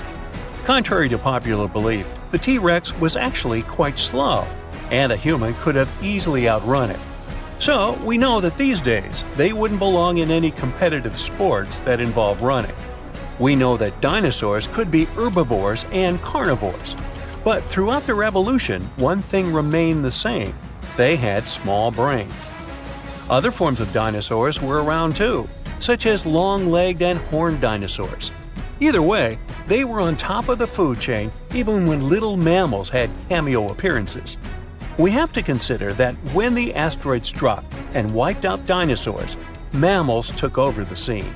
Contrary to popular belief, the T-Rex was actually quite slow, and a human could have easily outrun it. So, we know that these days, they wouldn't belong in any competitive sports that involve running. We know that dinosaurs could be herbivores and carnivores. But throughout their evolution, one thing remained the same: they had small brains. Other forms of dinosaurs were around too, such as long-legged and horned dinosaurs. Either way, they were on top of the food chain even when little mammals had cameo appearances. We have to consider that when the asteroid struck and wiped out dinosaurs, mammals took over the scene.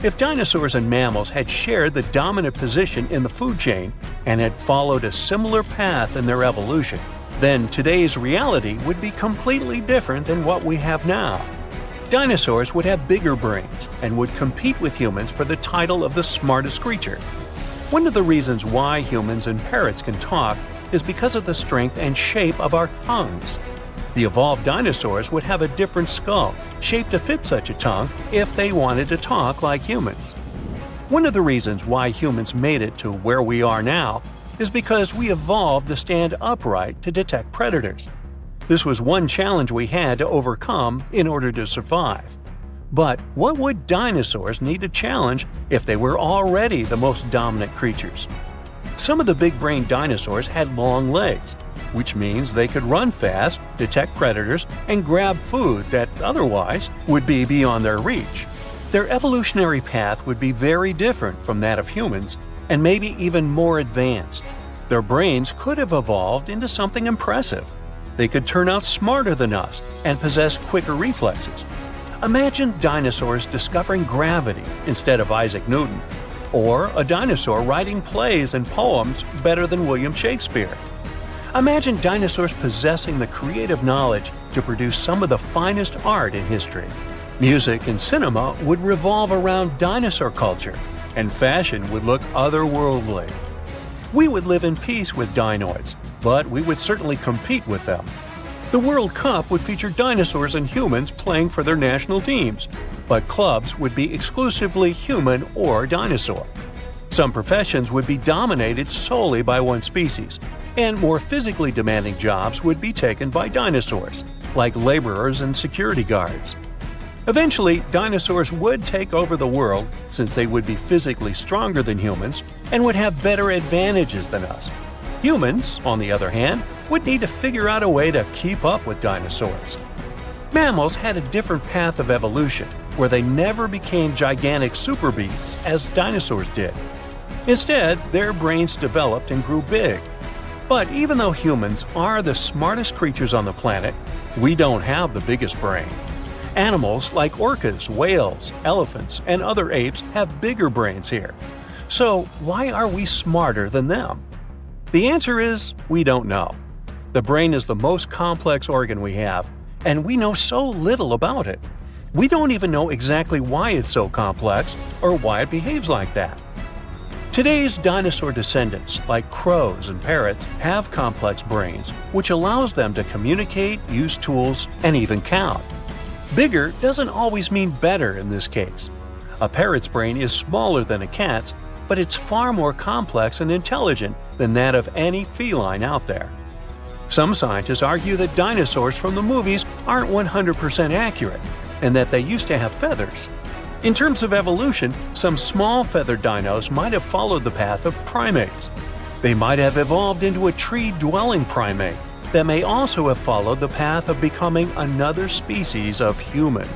If dinosaurs and mammals had shared the dominant position in the food chain and had followed a similar path in their evolution, then today's reality would be completely different than what we have now. Dinosaurs would have bigger brains and would compete with humans for the title of the smartest creature. One of the reasons why humans and parrots can talk is because of the strength and shape of our tongues. The evolved dinosaurs would have a different skull, shaped to fit such a tongue if they wanted to talk like humans. One of the reasons why humans made it to where we are now is because we evolved to stand upright to detect predators. This was one challenge we had to overcome in order to survive. But what would dinosaurs need to challenge if they were already the most dominant creatures? Some of the big-brained dinosaurs had long legs, which means they could run fast, detect predators, and grab food that otherwise would be beyond their reach. Their evolutionary path would be very different from that of humans, and maybe even more advanced. Their brains could have evolved into something impressive. They could turn out smarter than us and possess quicker reflexes. Imagine dinosaurs discovering gravity instead of Isaac Newton, or a dinosaur writing plays and poems better than William Shakespeare. Imagine dinosaurs possessing the creative knowledge to produce some of the finest art in history. Music and cinema would revolve around dinosaur culture, and fashion would look otherworldly. We would live in peace with dinoids, but we would certainly compete with them. The World Cup would feature dinosaurs and humans playing for their national teams, but clubs would be exclusively human or dinosaur. Some professions would be dominated solely by one species, and more physically demanding jobs would be taken by dinosaurs, like laborers and security guards. Eventually, dinosaurs would take over the world since they would be physically stronger than humans and would have better advantages than us. Humans, on the other hand, would need to figure out a way to keep up with dinosaurs. Mammals had a different path of evolution, where they never became gigantic super beasts as dinosaurs did. Instead, their brains developed and grew big. But even though humans are the smartest creatures on the planet, we don't have the biggest brain. Animals like orcas, whales, elephants, and other apes have bigger brains here. So why are we smarter than them? The answer is we don't know. The brain is the most complex organ we have, and we know so little about it. We don't even know exactly why it's so complex or why it behaves like that. Today's dinosaur descendants, like crows and parrots, have complex brains, which allows them to communicate, use tools, and even count. Bigger doesn't always mean better in this case. A parrot's brain is smaller than a cat's, but it's far more complex and intelligent than that of any feline out there. Some scientists argue that dinosaurs from the movies aren't 100% accurate, and that they used to have feathers. In terms of evolution, some small feathered dinos might have followed the path of primates. They might have evolved into a tree-dwelling primate that may also have followed the path of becoming another species of human.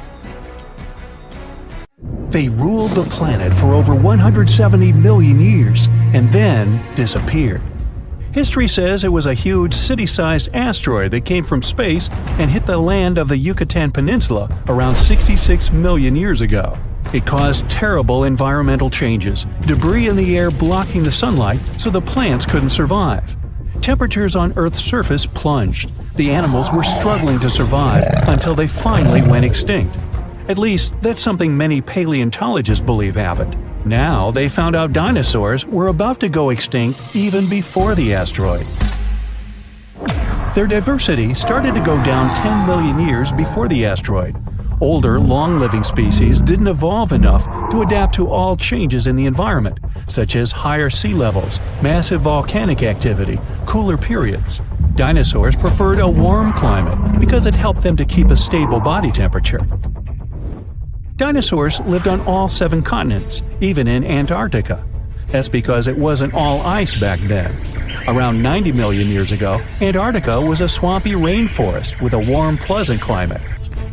They ruled the planet for over 170 million years and then disappeared. History says it was a huge city-sized asteroid that came from space and hit the land of the Yucatan Peninsula around 66 million years ago. It caused terrible environmental changes, debris in the air blocking the sunlight so the plants couldn't survive. Temperatures on Earth's surface plunged. The animals were struggling to survive until they finally went extinct. At least, that's something many paleontologists believe happened. Now, they found out dinosaurs were about to go extinct even before the asteroid. Their diversity started to go down 10 million years before the asteroid. Older, long-living species didn't evolve enough to adapt to all changes in the environment, such as higher sea levels, massive volcanic activity, cooler periods. Dinosaurs preferred a warm climate because it helped them to keep a stable body temperature. Dinosaurs lived on all 7 continents, even in Antarctica. That's because it wasn't all ice back then. Around 90 million years ago, Antarctica was a swampy rainforest with a warm, pleasant climate.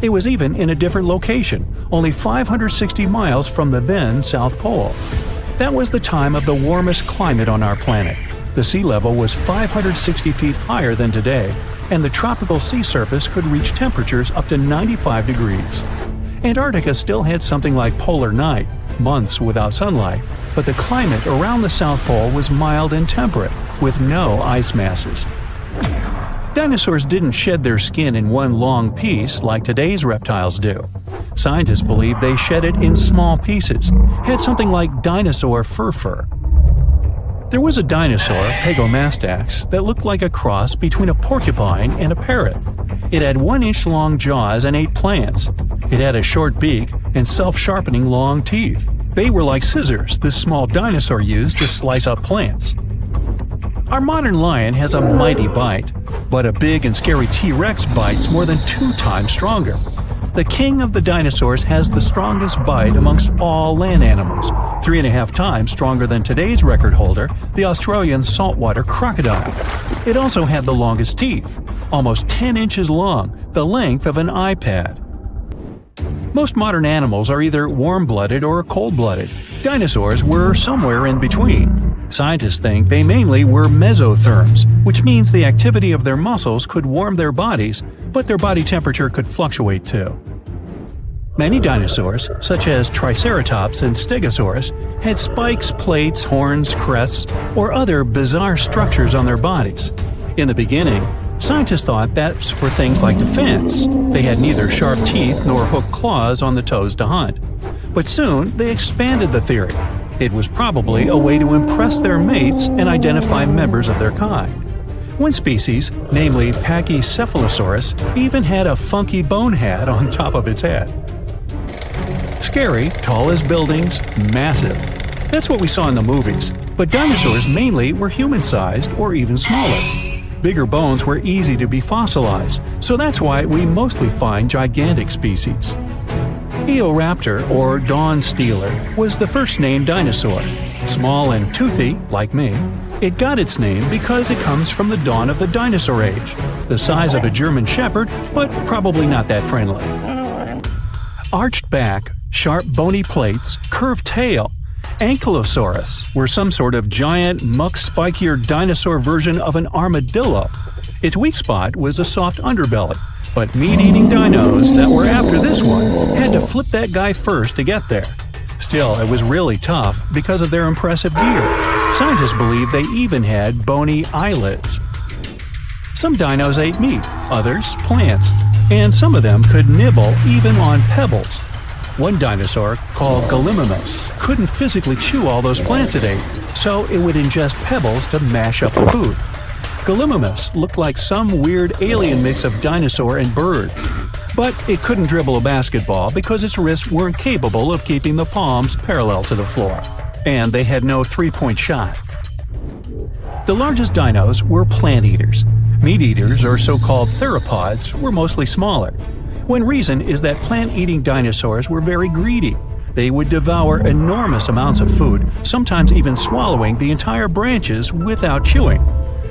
It was even in a different location, only 560 miles from the then South Pole. That was the time of the warmest climate on our planet. The sea level was 560 feet higher than today, and the tropical sea surface could reach temperatures up to 95 degrees. Antarctica still had something like polar night, months without sunlight, but the climate around the South Pole was mild and temperate, with no ice masses. Dinosaurs didn't shed their skin in one long piece like today's reptiles do. Scientists believe they shed it in small pieces, had something like dinosaur fur. There was a dinosaur, Pagomastax, that looked like a cross between a porcupine and a parrot. It had 1-inch long jaws and ate plants. It had a short beak and self-sharpening long teeth. They were like scissors this small dinosaur used to slice up plants. Our modern lion has a mighty bite, but a big and scary T-Rex bites more than 2 times stronger. The king of the dinosaurs has the strongest bite amongst all land animals, 3.5 times stronger than today's record holder, the Australian saltwater crocodile. It also had the longest teeth, almost 10 inches long, the length of an iPad. Most modern animals are either warm-blooded or cold-blooded. Dinosaurs were somewhere in between. Scientists think they mainly were mesotherms, which means the activity of their muscles could warm their bodies, but their body temperature could fluctuate too. Many dinosaurs, such as Triceratops and Stegosaurus, had spikes, plates, horns, crests, or other bizarre structures on their bodies. In the beginning, scientists thought that's for things like defense. They had neither sharp teeth nor hooked claws on the toes to hunt. But soon, they expanded the theory. It was probably a way to impress their mates and identify members of their kind. One species, namely Pachycephalosaurus, even had a funky bone hat on top of its head. Scary, tall as buildings, massive. That's what we saw in the movies, but dinosaurs mainly were human-sized or even smaller. Bigger bones were easy to be fossilized, so that's why we mostly find gigantic species. Eoraptor, or dawn stealer, was the first named dinosaur. Small and toothy, like me, it got its name because it comes from the dawn of the dinosaur age, the size of a German shepherd, but probably not that friendly. Arched back, sharp bony plates, curved tail. Ankylosaurus were some sort of giant, muck-spikier dinosaur version of an armadillo. Its weak spot was a soft underbelly, but meat-eating dinos that were after this one had to flip that guy first to get there. Still, it was really tough because of their impressive gear. Scientists believe they even had bony eyelids. Some dinos ate meat, others plants, and some of them could nibble even on pebbles. One dinosaur, called Gallimimus, couldn't physically chew all those plants it ate, so it would ingest pebbles to mash up the food. Gallimimus looked like some weird alien mix of dinosaur and bird. But it couldn't dribble a basketball because its wrists weren't capable of keeping the palms parallel to the floor. And they had no three-point shot. The largest dinos were plant eaters. Meat eaters, or so-called theropods, were mostly smaller. One reason is that plant-eating dinosaurs were very greedy. They would devour enormous amounts of food, sometimes even swallowing the entire branches without chewing.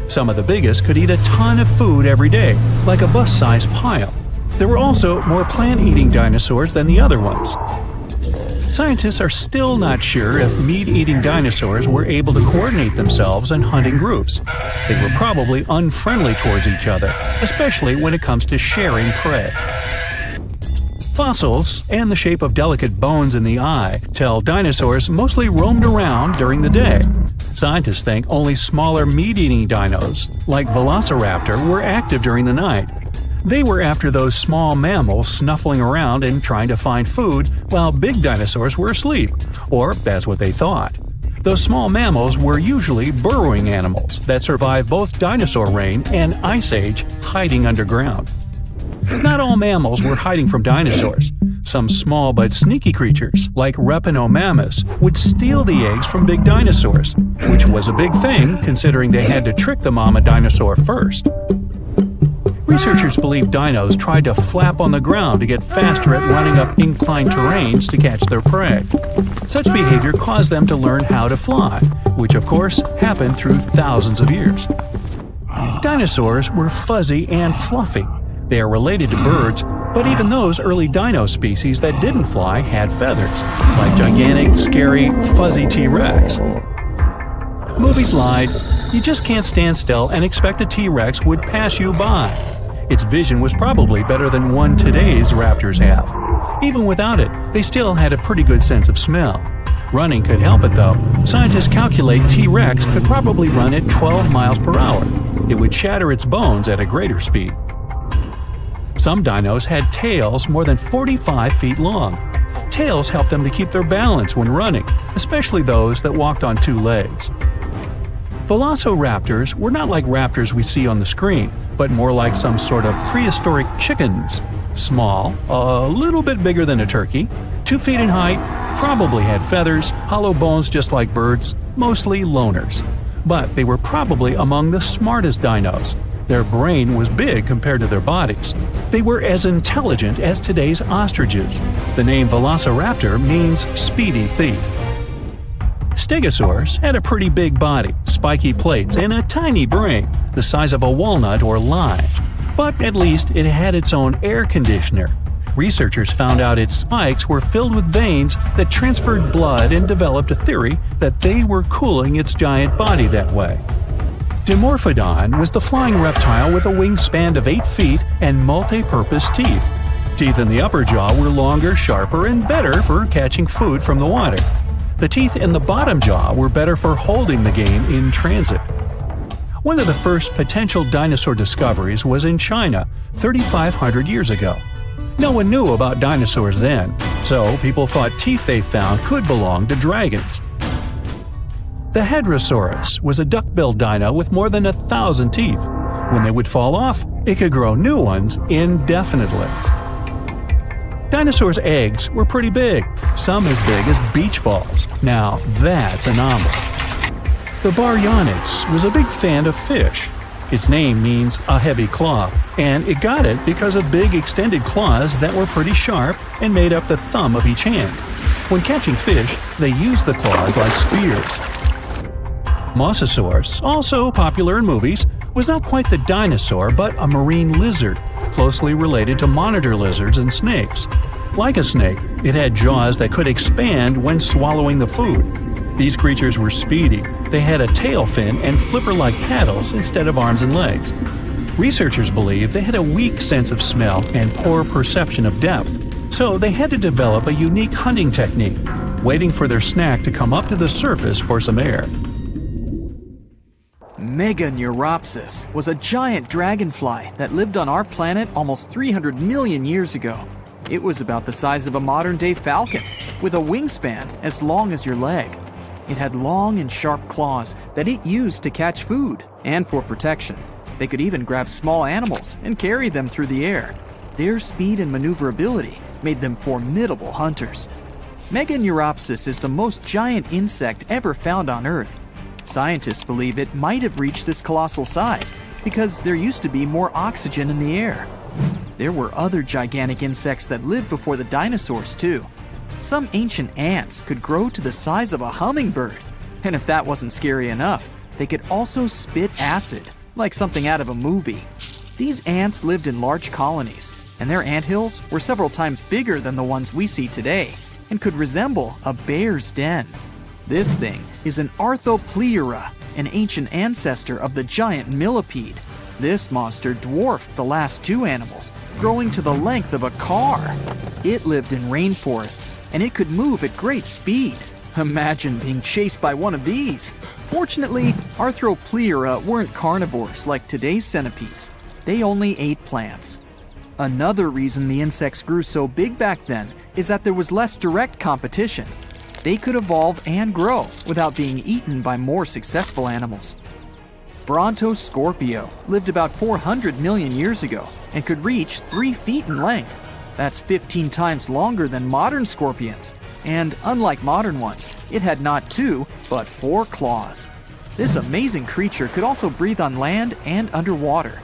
Some of the biggest could eat a ton of food every day, like a bus-sized pile. There were also more plant-eating dinosaurs than the other ones. Scientists are still not sure if meat-eating dinosaurs were able to coordinate themselves in hunting groups. They were probably unfriendly towards each other, especially when it comes to sharing prey. Fossils, and the shape of delicate bones in the eye, tell dinosaurs mostly roamed around during the day. Scientists think only smaller meat-eating dinos, like Velociraptor, were active during the night. They were after those small mammals snuffling around and trying to find food while big dinosaurs were asleep, or that's what they thought. Those small mammals were usually burrowing animals that survived both dinosaur reign and ice age hiding underground. Not all mammals were hiding from dinosaurs. Some small but sneaky creatures, like Reptinomammus, would steal the eggs from big dinosaurs, which was a big thing considering they had to trick the mama dinosaur first. Researchers believe dinos tried to flap on the ground to get faster at running up inclined terrains to catch their prey. Such behavior caused them to learn how to fly, which of course happened through thousands of years. Dinosaurs were fuzzy and fluffy. They are related to birds, but even those early dino species that didn't fly had feathers, like gigantic, scary, fuzzy T-Rex. Movies lied. You just can't stand still and expect a T-Rex would pass you by. Its vision was probably better than one today's raptors have. Even without it, they still had a pretty good sense of smell. Running could help it though. Scientists calculate T-Rex could probably run at 12 miles per hour. It would shatter its bones at a greater speed. Some dinos had tails more than 45 feet long. Tails helped them to keep their balance when running, especially those that walked on two legs. Velociraptors were not like raptors we see on the screen, but more like some sort of prehistoric chickens. Small, a little bit bigger than a turkey, 2 feet in height, probably had feathers, hollow bones just like birds, mostly loners. But they were probably among the smartest dinos. Their brain was big compared to their bodies. They were as intelligent as today's ostriches. The name Velociraptor means speedy thief. Stegosaurus had a pretty big body, spiky plates, and a tiny brain, the size of a walnut or lime. But at least it had its own air conditioner. Researchers found out its spikes were filled with veins that transferred blood and developed a theory that they were cooling its giant body that way. Dimorphodon was the flying reptile with a wingspan of 8 feet and multi-purpose teeth. Teeth in the upper jaw were longer, sharper, and better for catching food from the water. The teeth in the bottom jaw were better for holding the game in transit. One of the first potential dinosaur discoveries was in China 3,500 years ago. No one knew about dinosaurs then, so people thought teeth they found could belong to dragons. The Hadrosaurus was a duck-billed dino with more than 1,000 teeth. When they would fall off, it could grow new ones indefinitely. Dinosaurs' eggs were pretty big, some as big as beach balls. Now that's a number. The Baryonyx was a big fan of fish. Its name means a heavy claw, and it got it because of big extended claws that were pretty sharp and made up the thumb of each hand. When catching fish, they used the claws like spears. Mosasaurus, also popular in movies, was not quite the dinosaur but a marine lizard, closely related to monitor lizards and snakes. Like a snake, it had jaws that could expand when swallowing the food. These creatures were speedy. They had a tail fin and flipper-like paddles instead of arms and legs. Researchers believe they had a weak sense of smell and poor perception of depth, so they had to develop a unique hunting technique, waiting for their snack to come up to the surface for some air. Meganeuropsis was a giant dragonfly that lived on our planet almost 300 million years ago. It was about the size of a modern-day falcon, with a wingspan as long as your leg. It had long and sharp claws that it used to catch food and for protection. They could even grab small animals and carry them through the air. Their speed and maneuverability made them formidable hunters. Meganeuropsis is the most giant insect ever found on Earth. Scientists believe it might have reached this colossal size because there used to be more oxygen in the air. There were other gigantic insects that lived before the dinosaurs too. Some ancient ants could grow to the size of a hummingbird. And if that wasn't scary enough, they could also spit acid, like something out of a movie. These ants lived in large colonies, and their anthills were several times bigger than the ones we see today, and could resemble a bear's den. This thing is an Arthropleura, an ancient ancestor of the giant millipede. This monster dwarfed the last two animals, growing to the length of a car. It lived in rainforests, and it could move at great speed. Imagine being chased by one of these. Fortunately, Arthropleura weren't carnivores like today's centipedes. They only ate plants. Another reason the insects grew so big back then is that there was less direct competition. They could evolve and grow without being eaten by more successful animals. Brontoscorpio lived about 400 million years ago and could reach 3 feet in length. That's 15 times longer than modern scorpions. And unlike modern ones, it had not 2, but 4 claws. This amazing creature could also breathe on land and underwater.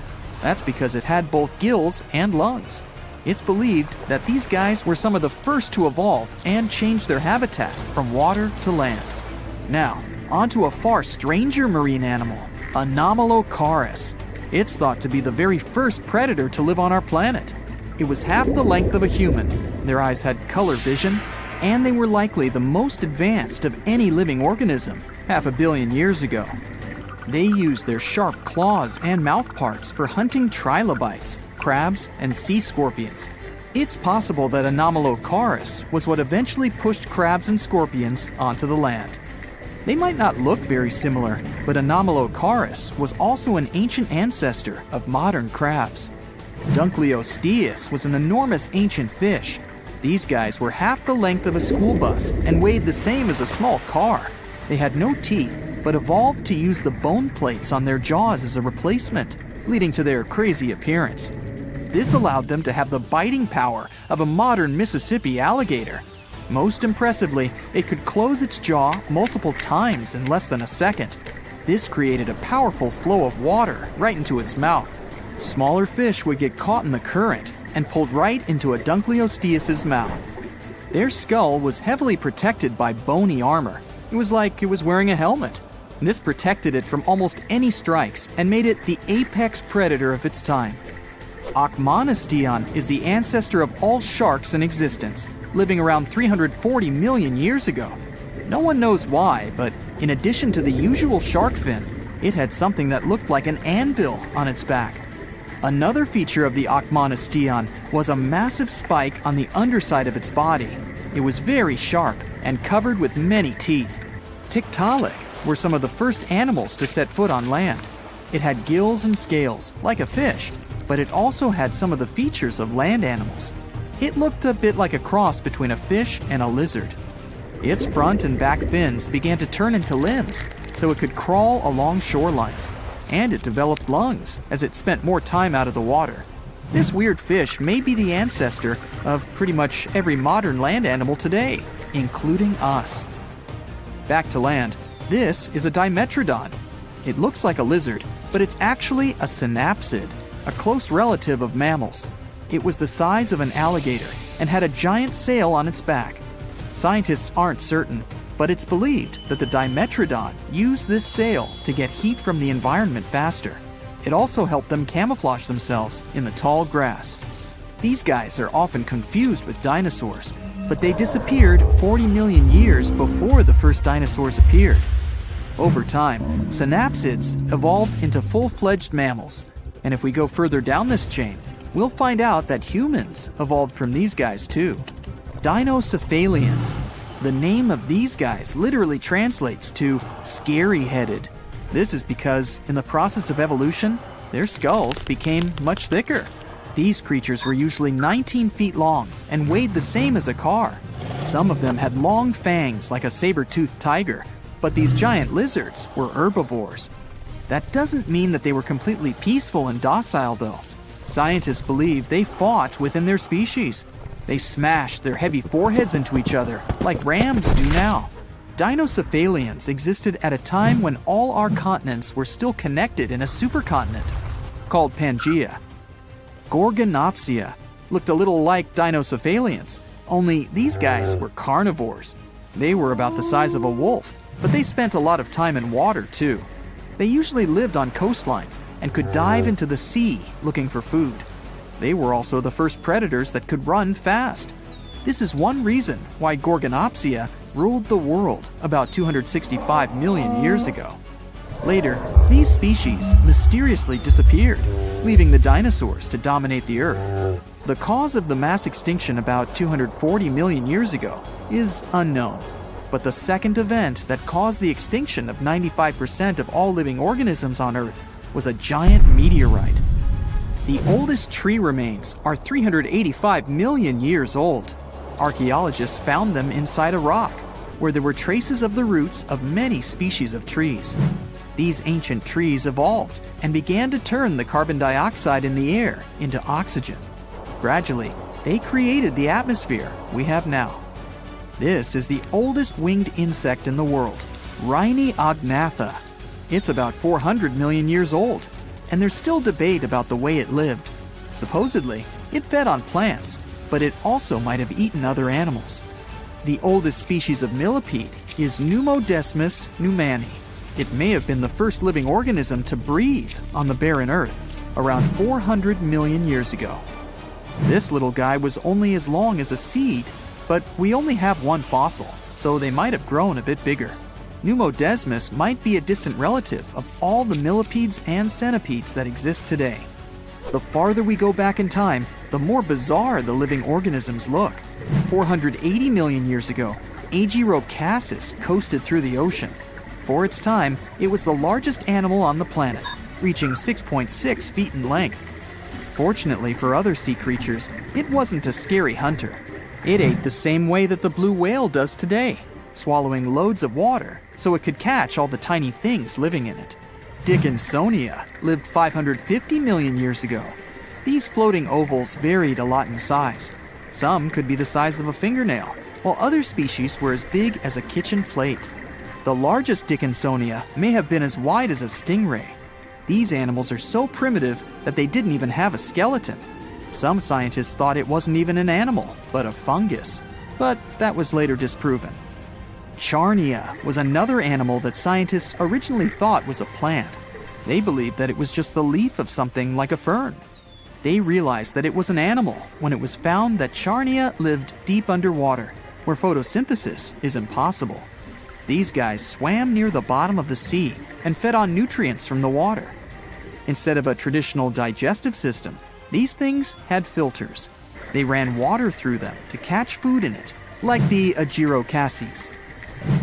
That's because it had both gills and lungs. It's believed that these guys were some of the first to evolve and change their habitat from water to land. Now, onto a far stranger marine animal, Anomalocaris. It's thought to be the very first predator to live on our planet. It was half the length of a human, their eyes had color vision, and they were likely the most advanced of any living organism 500 million years ago. They used their sharp claws and mouth parts for hunting trilobites, crabs, and sea scorpions. It's possible that Anomalocaris was what eventually pushed crabs and scorpions onto the land. They might not look very similar, but Anomalocaris was also an ancient ancestor of modern crabs. Dunkleosteus was an enormous ancient fish. These guys were half the length of a school bus and weighed the same as a small car. They had no teeth, but evolved to use the bone plates on their jaws as a replacement, leading to their crazy appearance. This allowed them to have the biting power of a modern Mississippi alligator. Most impressively, it could close its jaw multiple times in less than a second. This created a powerful flow of water right into its mouth. Smaller fish would get caught in the current and pulled right into a Dunkleosteus's mouth. Their skull was heavily protected by bony armor. It was like it was wearing a helmet. This protected it from almost any strikes and made it the apex predator of its time. Achmonistion is the ancestor of all sharks in existence, living around 340 million years ago. No one knows why, but in addition to the usual shark fin, it had something that looked like an anvil on its back. Another feature of the Achmonistion was a massive spike on the underside of its body. It was very sharp and covered with many teeth. Tiktaalik were some of the first animals to set foot on land. It had gills and scales, like a fish, but it also had some of the features of land animals. It looked a bit like a cross between a fish and a lizard. Its front and back fins began to turn into limbs, so it could crawl along shorelines, and it developed lungs as it spent more time out of the water. This weird fish may be the ancestor of pretty much every modern land animal today, including us. Back to land, this is a Dimetrodon. It looks like a lizard, but it's actually a synapsid, a close relative of mammals. It was the size of an alligator and had a giant sail on its back. Scientists aren't certain, but it's believed that the Dimetrodon used this sail to get heat from the environment faster. It also helped them camouflage themselves in the tall grass. These guys are often confused with dinosaurs, but they disappeared 40 million years before the first dinosaurs appeared. Over time, synapsids evolved into full-fledged mammals, and if we go further down this chain, we'll find out that humans evolved from these guys too. Dinocephalians. The name of these guys literally translates to scary-headed. This is because, in the process of evolution, their skulls became much thicker. These creatures were usually 19 feet long and weighed the same as a car. Some of them had long fangs like a saber-toothed tiger, but these giant lizards were herbivores. That doesn't mean that they were completely peaceful and docile, though. Scientists believe they fought within their species. They smashed their heavy foreheads into each other, like rams do now. Dinocephalians existed at a time when all our continents were still connected in a supercontinent, called Pangaea. Gorgonopsia looked a little like Dinocephalians, only these guys were carnivores. They were about the size of a wolf, but they spent a lot of time in water too. They usually lived on coastlines and could dive into the sea looking for food. They were also the first predators that could run fast. This is one reason why Gorgonopsia ruled the world about 265 million years ago. Later, these species mysteriously disappeared, leaving the dinosaurs to dominate the Earth. The cause of the mass extinction about 240 million years ago is unknown, but the second event that caused the extinction of 95% of all living organisms on Earth was a giant meteorite. The oldest tree remains are 385 million years old. Archaeologists found them inside a rock, where there were traces of the roots of many species of trees. These ancient trees evolved and began to turn the carbon dioxide in the air into oxygen. Gradually, they created the atmosphere we have now. This is the oldest winged insect in the world, Rhyniognathus. It's about 400 million years old. and there's still debate about the way it lived. Supposedly, it fed on plants, but it also might have eaten other animals. The oldest species of millipede is Pneumodesmus neumani. It may have been the first living organism to breathe on the barren Earth around 400 million years ago. This little guy was only as long as a seed, but we only have one fossil, so they might have grown a bit bigger. Pneumodesmus might be a distant relative of all the millipedes and centipedes that exist today. The farther we go back in time, the more bizarre the living organisms look. 480 million years ago, Agirocassus coasted through the ocean. For its time, it was the largest animal on the planet, reaching 6.6 feet in length. Fortunately for other sea creatures, it wasn't a scary hunter. It ate the same way that the blue whale does today, swallowing loads of water so it could catch all the tiny things living in it. Dickinsonia lived 550 million years ago. These floating ovals varied a lot in size. Some could be the size of a fingernail, while other species were as big as a kitchen plate. The largest Dickinsonia may have been as wide as a stingray. These animals are so primitive that they didn't even have a skeleton. Some scientists thought it wasn't even an animal, but a fungus. But that was later disproven. Charnia was another animal that scientists originally thought was a plant. They believed that it was just the leaf of something like a fern. They realized that it was an animal when it was found that Charnia lived deep underwater, where photosynthesis is impossible. These guys swam near the bottom of the sea and fed on nutrients from the water. Instead of a traditional digestive system, these things had filters. They ran water through them to catch food in it, like the Agirocassus.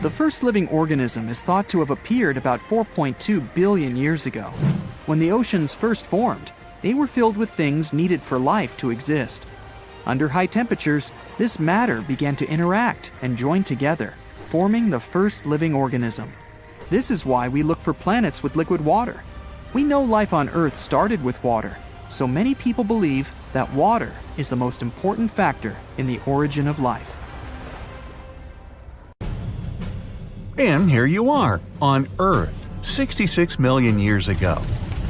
The first living organism is thought to have appeared about 4.2 billion years ago. When the oceans first formed, they were filled with things needed for life to exist. Under high temperatures, this matter began to interact and join together, forming the first living organism. This is why we look for planets with liquid water. We know life on Earth started with water, so many people believe that water is the most important factor in the origin of life. And here you are, on Earth, 66 million years ago.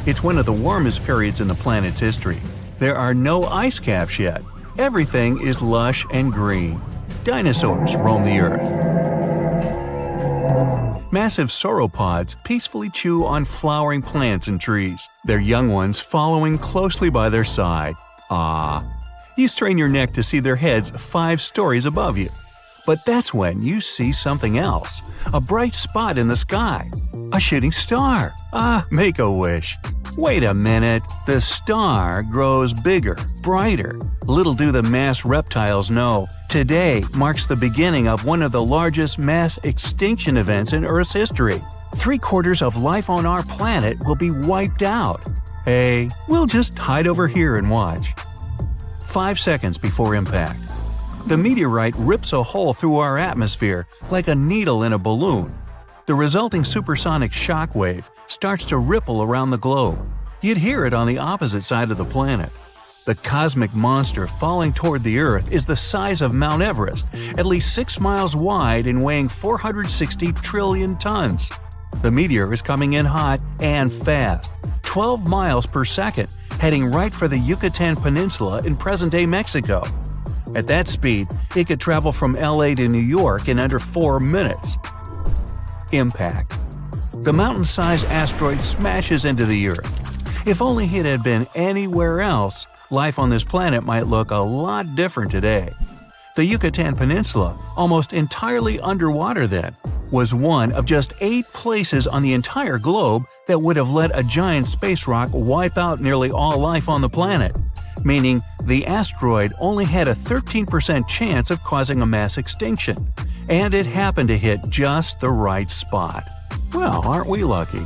It's one of the warmest periods in the planet's history. There are no ice caps yet. Everything is lush and green. Dinosaurs roam the Earth. Massive sauropods peacefully chew on flowering plants and trees, their young ones following closely by their side. You strain your neck to see their heads 5 stories above you. But that's when you see something else. A bright spot in the sky. A shooting star. Make a wish. Wait a minute. The star grows bigger, brighter. Little do the mass reptiles know, today marks the beginning of one of the largest mass extinction events in Earth's history. 3/4 of life on our planet will be wiped out. Hey, we'll just hide over here and watch. 5 seconds before impact. The meteorite rips a hole through our atmosphere like a needle in a balloon. The resulting supersonic shock wave starts to ripple around the globe. You'd hear it on the opposite side of the planet. The cosmic monster falling toward the Earth is the size of Mount Everest, at least 6 miles wide and weighing 460 trillion tons. The meteor is coming in hot and fast, 12 miles per second, heading right for the Yucatan Peninsula in present-day Mexico. At that speed, it could travel from LA to New York in under 4 minutes. Impact. The mountain-sized asteroid smashes into the Earth. If only it had been anywhere else, life on this planet might look a lot different today. The Yucatan Peninsula, almost entirely underwater then, was one of just 8 places on the entire globe that would have let a giant space rock wipe out nearly all life on the planet, meaning the asteroid only had a 13% chance of causing a mass extinction, and it happened to hit just the right spot. Well, aren't we lucky?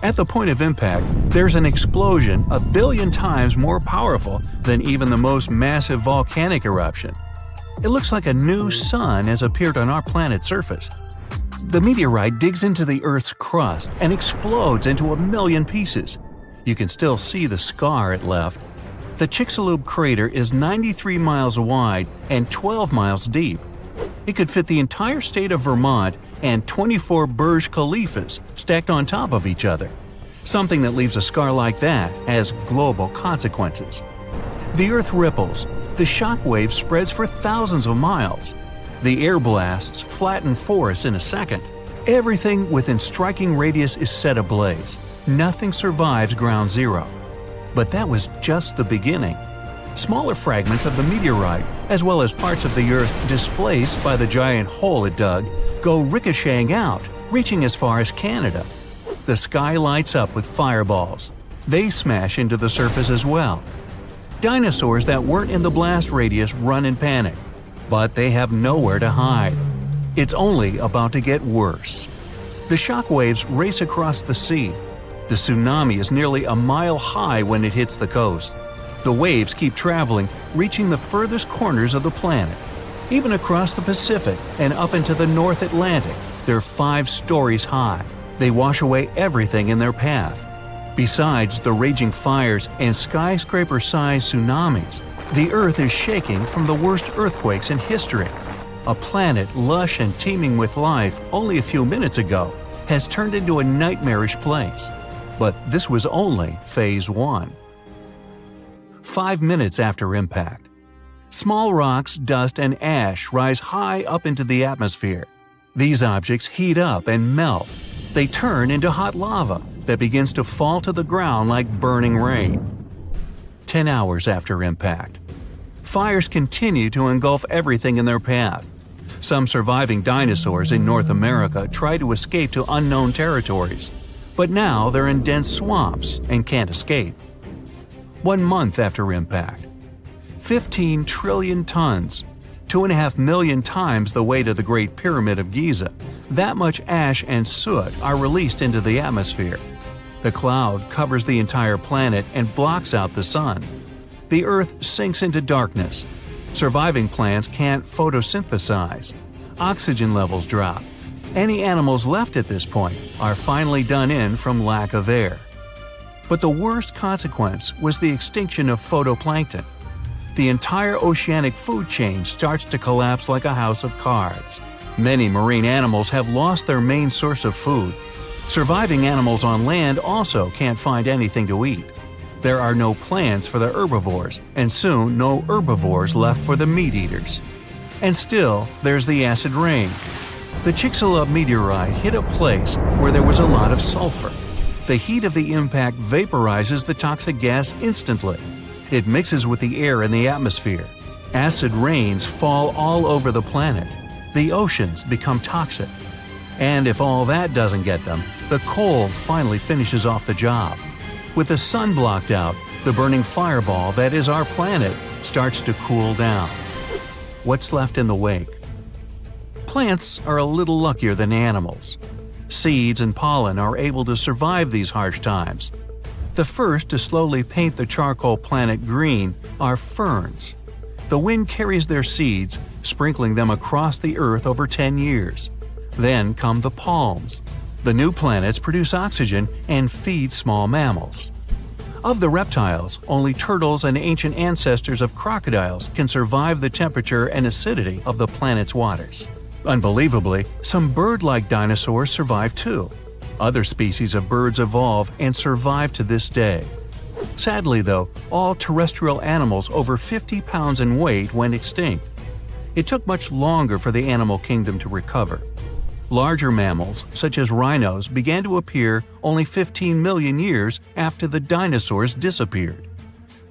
At the point of impact, there's an explosion 1 billion times more powerful than even the most massive volcanic eruption. It looks like a new sun has appeared on our planet's surface. The meteorite digs into the Earth's crust and explodes into 1 million pieces. You can still see the scar it left. The Chicxulub crater is 93 miles wide and 12 miles deep. It could fit the entire state of Vermont and 24 Burj Khalifas stacked on top of each other. Something that leaves a scar like that has global consequences. The Earth ripples, the shock wave spreads for thousands of miles. The air blasts flatten forests in a second. Everything within striking radius is set ablaze. Nothing survives ground zero. But that was just the beginning. Smaller fragments of the meteorite, as well as parts of the Earth displaced by the giant hole it dug, go ricocheting out, reaching as far as Canada. The sky lights up with fireballs. They smash into the surface as well. Dinosaurs that weren't in the blast radius run in panic, but they have nowhere to hide. It's only about to get worse. The shock waves race across the sea. The tsunami is nearly a mile high when it hits the coast. The waves keep traveling, reaching the furthest corners of the planet. Even across the Pacific and up into the North Atlantic, they're 5 stories high. They wash away everything in their path. Besides the raging fires and skyscraper-sized tsunamis, the Earth is shaking from the worst earthquakes in history. A planet lush and teeming with life only a few minutes ago has turned into a nightmarish place. But this was only Phase 1. 5 minutes after impact. Small rocks, dust, and ash rise high up into the atmosphere. These objects heat up and melt. They turn into hot lava that begins to fall to the ground like burning rain. 10 hours after impact. Fires continue to engulf everything in their path. Some surviving dinosaurs in North America try to escape to unknown territories, but now they're in dense swamps and can't escape. 1 month after impact. 15 trillion tons, 2.5 million times the weight of the Great Pyramid of Giza. That much ash and soot are released into the atmosphere. The cloud covers the entire planet and blocks out the sun. The Earth sinks into darkness. Surviving plants can't photosynthesize. Oxygen levels drop. Any animals left at this point are finally done in from lack of air. But the worst consequence was the extinction of phytoplankton. The entire oceanic food chain starts to collapse like a house of cards. Many marine animals have lost their main source of food. Surviving animals on land also can't find anything to eat. There are no plants for the herbivores, and soon no herbivores left for the meat-eaters. And still, there's the acid rain. The Chicxulub meteorite hit a place where there was a lot of sulfur. The heat of the impact vaporizes the toxic gas instantly. It mixes with the air in the atmosphere. Acid rains fall all over the planet. The oceans become toxic. And if all that doesn't get them, the cold finally finishes off the job. With the sun blocked out, the burning fireball that is our planet starts to cool down. What's left in the wake? Plants are a little luckier than animals. Seeds and pollen are able to survive these harsh times. The first to slowly paint the charcoal planet green are ferns. The wind carries their seeds, sprinkling them across the Earth over 10 years. Then come the palms. The new planets produce oxygen and feed small mammals. Of the reptiles, only turtles and ancient ancestors of crocodiles can survive the temperature and acidity of the planet's waters. Unbelievably, some bird-like dinosaurs survive too. Other species of birds evolve and survive to this day. Sadly though, all terrestrial animals over 50 pounds in weight went extinct. It took much longer for the animal kingdom to recover. Larger mammals, such as rhinos, began to appear only 15 million years after the dinosaurs disappeared.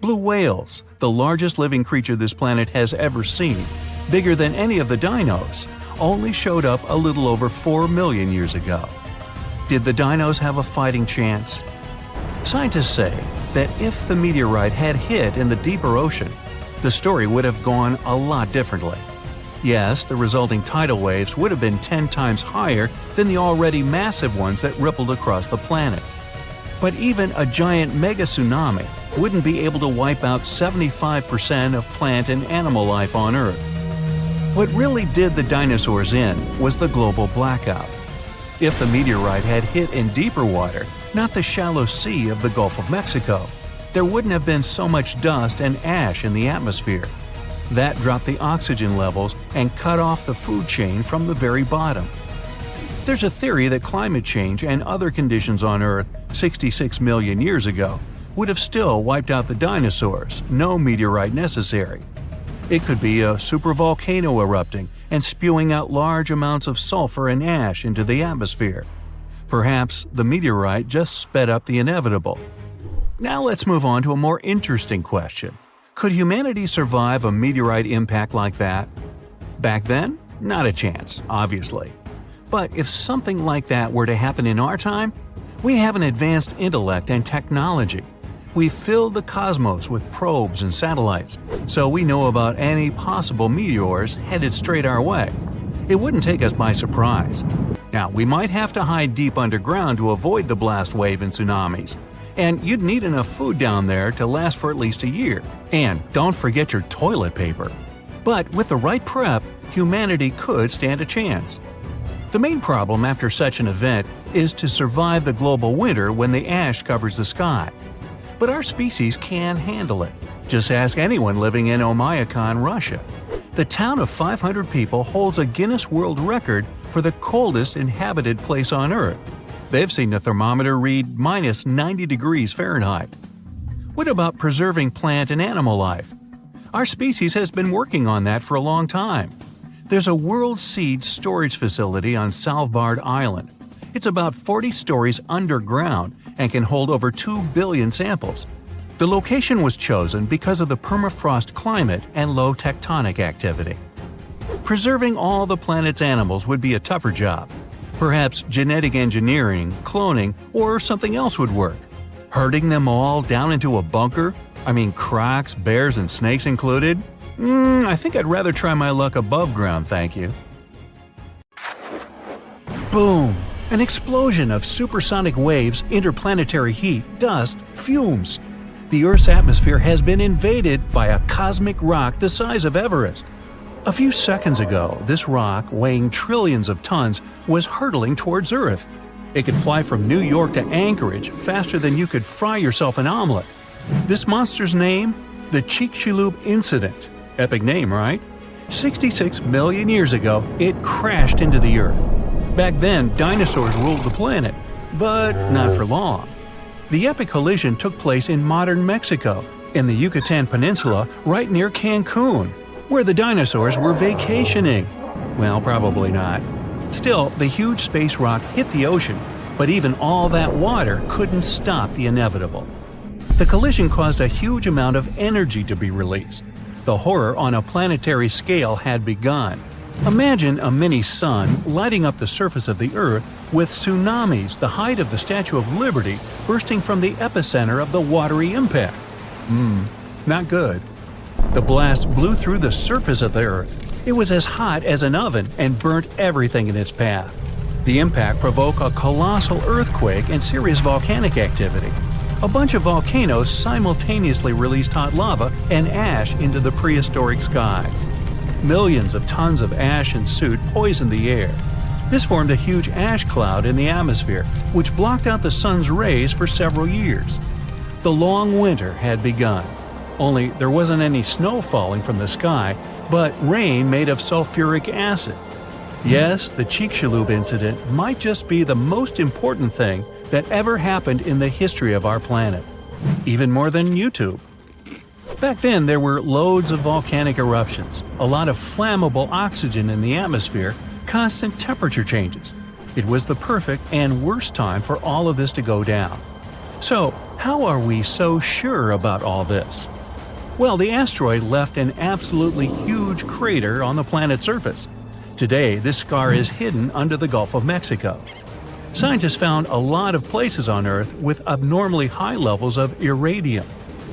Blue whales, the largest living creature this planet has ever seen, bigger than any of the dinos, only showed up a little over 4 million years ago. Did the dinos have a fighting chance? Scientists say that if the meteorite had hit in the deeper ocean, the story would have gone a lot differently. Yes, the resulting tidal waves would have been 10 times higher than the already massive ones that rippled across the planet. But even a giant mega tsunami wouldn't be able to wipe out 75% of plant and animal life on Earth. What really did the dinosaurs in was the global blackout. If the meteorite had hit in deeper water, not the shallow sea of the Gulf of Mexico, there wouldn't have been so much dust and ash in the atmosphere. That dropped the oxygen levels and cut off the food chain from the very bottom. There's a theory that climate change and other conditions on Earth 66 million years ago would have still wiped out the dinosaurs, no meteorite necessary. It could be a supervolcano erupting and spewing out large amounts of sulfur and ash into the atmosphere. Perhaps the meteorite just sped up the inevitable. Now let's move on to a more interesting question. Could humanity survive a meteorite impact like that? Back then, not a chance, obviously. But if something like that were to happen in our time, we have an advanced intellect and technology. We've filled the cosmos with probes and satellites, so we know about any possible meteors headed straight our way. It wouldn't take us by surprise. Now, we might have to hide deep underground to avoid the blast wave and tsunamis, and you'd need enough food down there to last for at least a year. And don't forget your toilet paper. But with the right prep, humanity could stand a chance. The main problem after such an event is to survive the global winter when the ash covers the sky. But our species can handle it. Just ask anyone living in Oymyakon, Russia. The town of 500 people holds a Guinness World Record for the coldest inhabited place on Earth. They've seen the thermometer read minus 90 degrees Fahrenheit. What about preserving plant and animal life? Our species has been working on that for a long time. There's a World Seed storage facility on Svalbard Island. It's about 40 stories underground and can hold over 2 billion samples. The location was chosen because of the permafrost climate and low tectonic activity. Preserving all the planet's animals would be a tougher job. Perhaps genetic engineering, cloning, or something else would work. Herding them all down into a bunker? I mean crocs, bears, and snakes included? I think I'd rather try my luck above ground, thank you. Boom! An explosion of supersonic waves, interplanetary heat, dust, fumes. The Earth's atmosphere has been invaded by a cosmic rock the size of Everest. A few seconds ago, this rock, weighing trillions of tons, was hurtling towards Earth. It could fly from New York to Anchorage faster than you could fry yourself an omelet. This monster's name? The Chicxulub incident. Epic name, right? 66 million years ago, it crashed into the Earth. Back then, dinosaurs ruled the planet, but not for long. The epic collision took place in modern Mexico, in the Yucatan Peninsula, right near Cancun, where the dinosaurs were vacationing. Well, probably not. Still, the huge space rock hit the ocean, but even all that water couldn't stop the inevitable. The collision caused a huge amount of energy to be released. The horror on a planetary scale had begun. Imagine a mini-sun lighting up the surface of the Earth with tsunamis the height of the Statue of Liberty bursting from the epicenter of the watery impact. Not good. The blast blew through the surface of the Earth. It was as hot as an oven and burnt everything in its path. The impact provoked a colossal earthquake and serious volcanic activity. A bunch of volcanoes simultaneously released hot lava and ash into the prehistoric skies. Millions of tons of ash and soot poisoned the air. This formed a huge ash cloud in the atmosphere, which blocked out the sun's rays for several years. The long winter had begun. Only there wasn't any snow falling from the sky, but rain made of sulfuric acid. Yes, the Chicxulub incident might just be the most important thing that ever happened in the history of our planet. Even more than YouTube. Back then, there were loads of volcanic eruptions, a lot of flammable oxygen in the atmosphere, constant temperature changes. It was the perfect and worst time for all of this to go down. So, how are we so sure about all this? Well, the asteroid left an absolutely huge crater on the planet's surface. Today, this scar is hidden under the Gulf of Mexico. Scientists found a lot of places on Earth with abnormally high levels of iridium.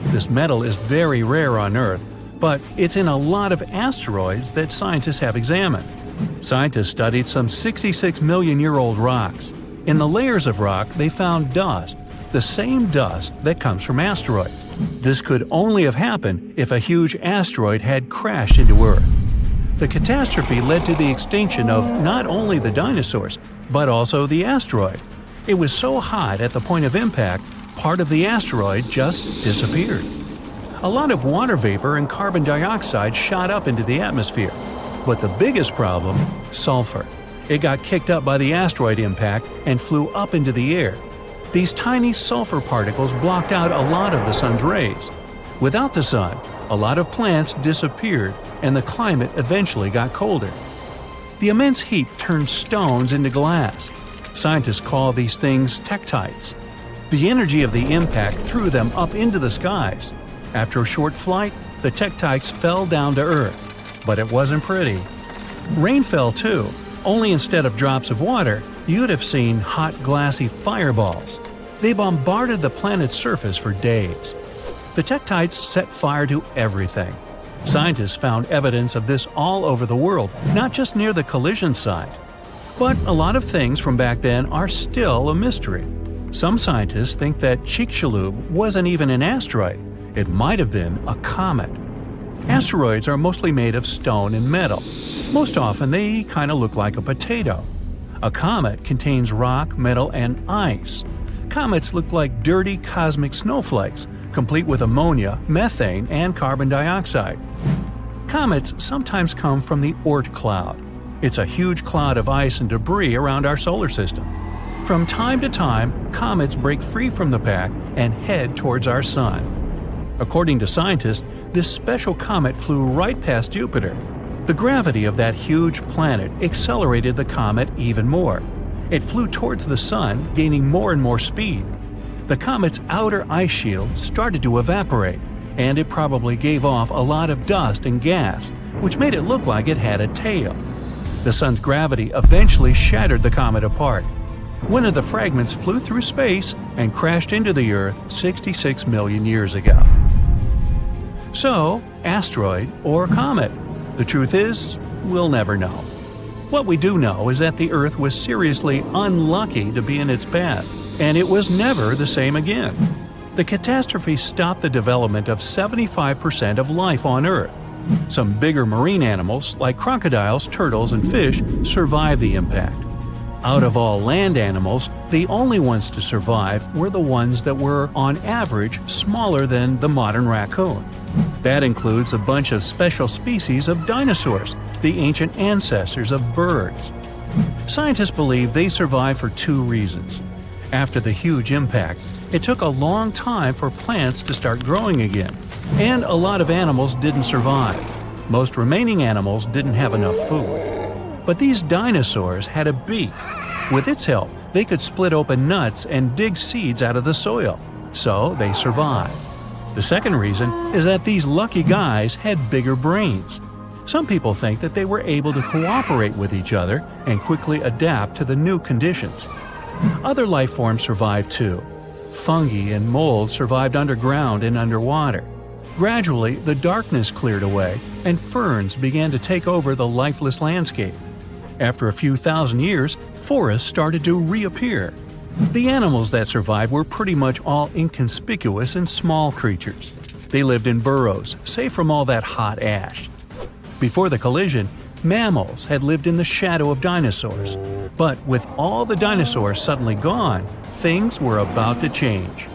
This metal is very rare on Earth, but it's in a lot of asteroids that scientists have examined. Scientists studied some 66 million-year-old rocks. In the layers of rock, they found dust, the same dust that comes from asteroids. This could only have happened if a huge asteroid had crashed into Earth. The catastrophe led to the extinction of not only the dinosaurs, but also the asteroid. It was so hot at the point of impact, part of the asteroid just disappeared. A lot of water vapor and carbon dioxide shot up into the atmosphere. But the biggest problem, sulfur. It got kicked up by the asteroid impact and flew up into the air. These tiny sulfur particles blocked out a lot of the sun's rays. Without the sun, a lot of plants disappeared and the climate eventually got colder. The immense heat turned stones into glass. Scientists call these things tektites. The energy of the impact threw them up into the skies. After a short flight, the tektites fell down to Earth. But it wasn't pretty. Rain fell too, only instead of drops of water, you'd have seen hot glassy fireballs. They bombarded the planet's surface for days. The tektites set fire to everything. Scientists found evidence of this all over the world, not just near the collision site. But a lot of things from back then are still a mystery. Some scientists think that Chicxulub wasn't even an asteroid. It might have been a comet. Asteroids are mostly made of stone and metal. Most often they kind of look like a potato. A comet contains rock, metal, and ice. Comets look like dirty cosmic snowflakes, complete with ammonia, methane, and carbon dioxide. Comets sometimes come from the Oort cloud. It's a huge cloud of ice and debris around our solar system. From time to time, comets break free from the pack and head towards our sun. According to scientists, this special comet flew right past Jupiter. The gravity of that huge planet accelerated the comet even more. It flew towards the sun, gaining more and more speed. The comet's outer ice shield started to evaporate, and it probably gave off a lot of dust and gas, which made it look like it had a tail. The sun's gravity eventually shattered the comet apart. One of the fragments flew through space and crashed into the Earth 66 million years ago. So, asteroid or comet? The truth is, we'll never know. What we do know is that the Earth was seriously unlucky to be in its path, and it was never the same again. The catastrophe stopped the development of 75% of life on Earth. Some bigger marine animals, like crocodiles, turtles, and fish, survived the impact. Out of all land animals, the only ones to survive were the ones that were, on average, smaller than the modern raccoon. That includes a bunch of special species of dinosaurs, the ancient ancestors of birds. Scientists believe they survived for two reasons. After the huge impact, it took a long time for plants to start growing again, and a lot of animals didn't survive. Most remaining animals didn't have enough food. But these dinosaurs had a beak. With its help, they could split open nuts and dig seeds out of the soil, so they survived. The second reason is that these lucky guys had bigger brains. Some people think that they were able to cooperate with each other and quickly adapt to the new conditions. Other life forms survived too. Fungi and mold survived underground and underwater. Gradually, the darkness cleared away and ferns began to take over the lifeless landscape. After a few thousand years, forests started to reappear. The animals that survived were pretty much all inconspicuous and small creatures. They lived in burrows, safe from all that hot ash. Before the collision, mammals had lived in the shadow of dinosaurs. But with all the dinosaurs suddenly gone, things were about to change.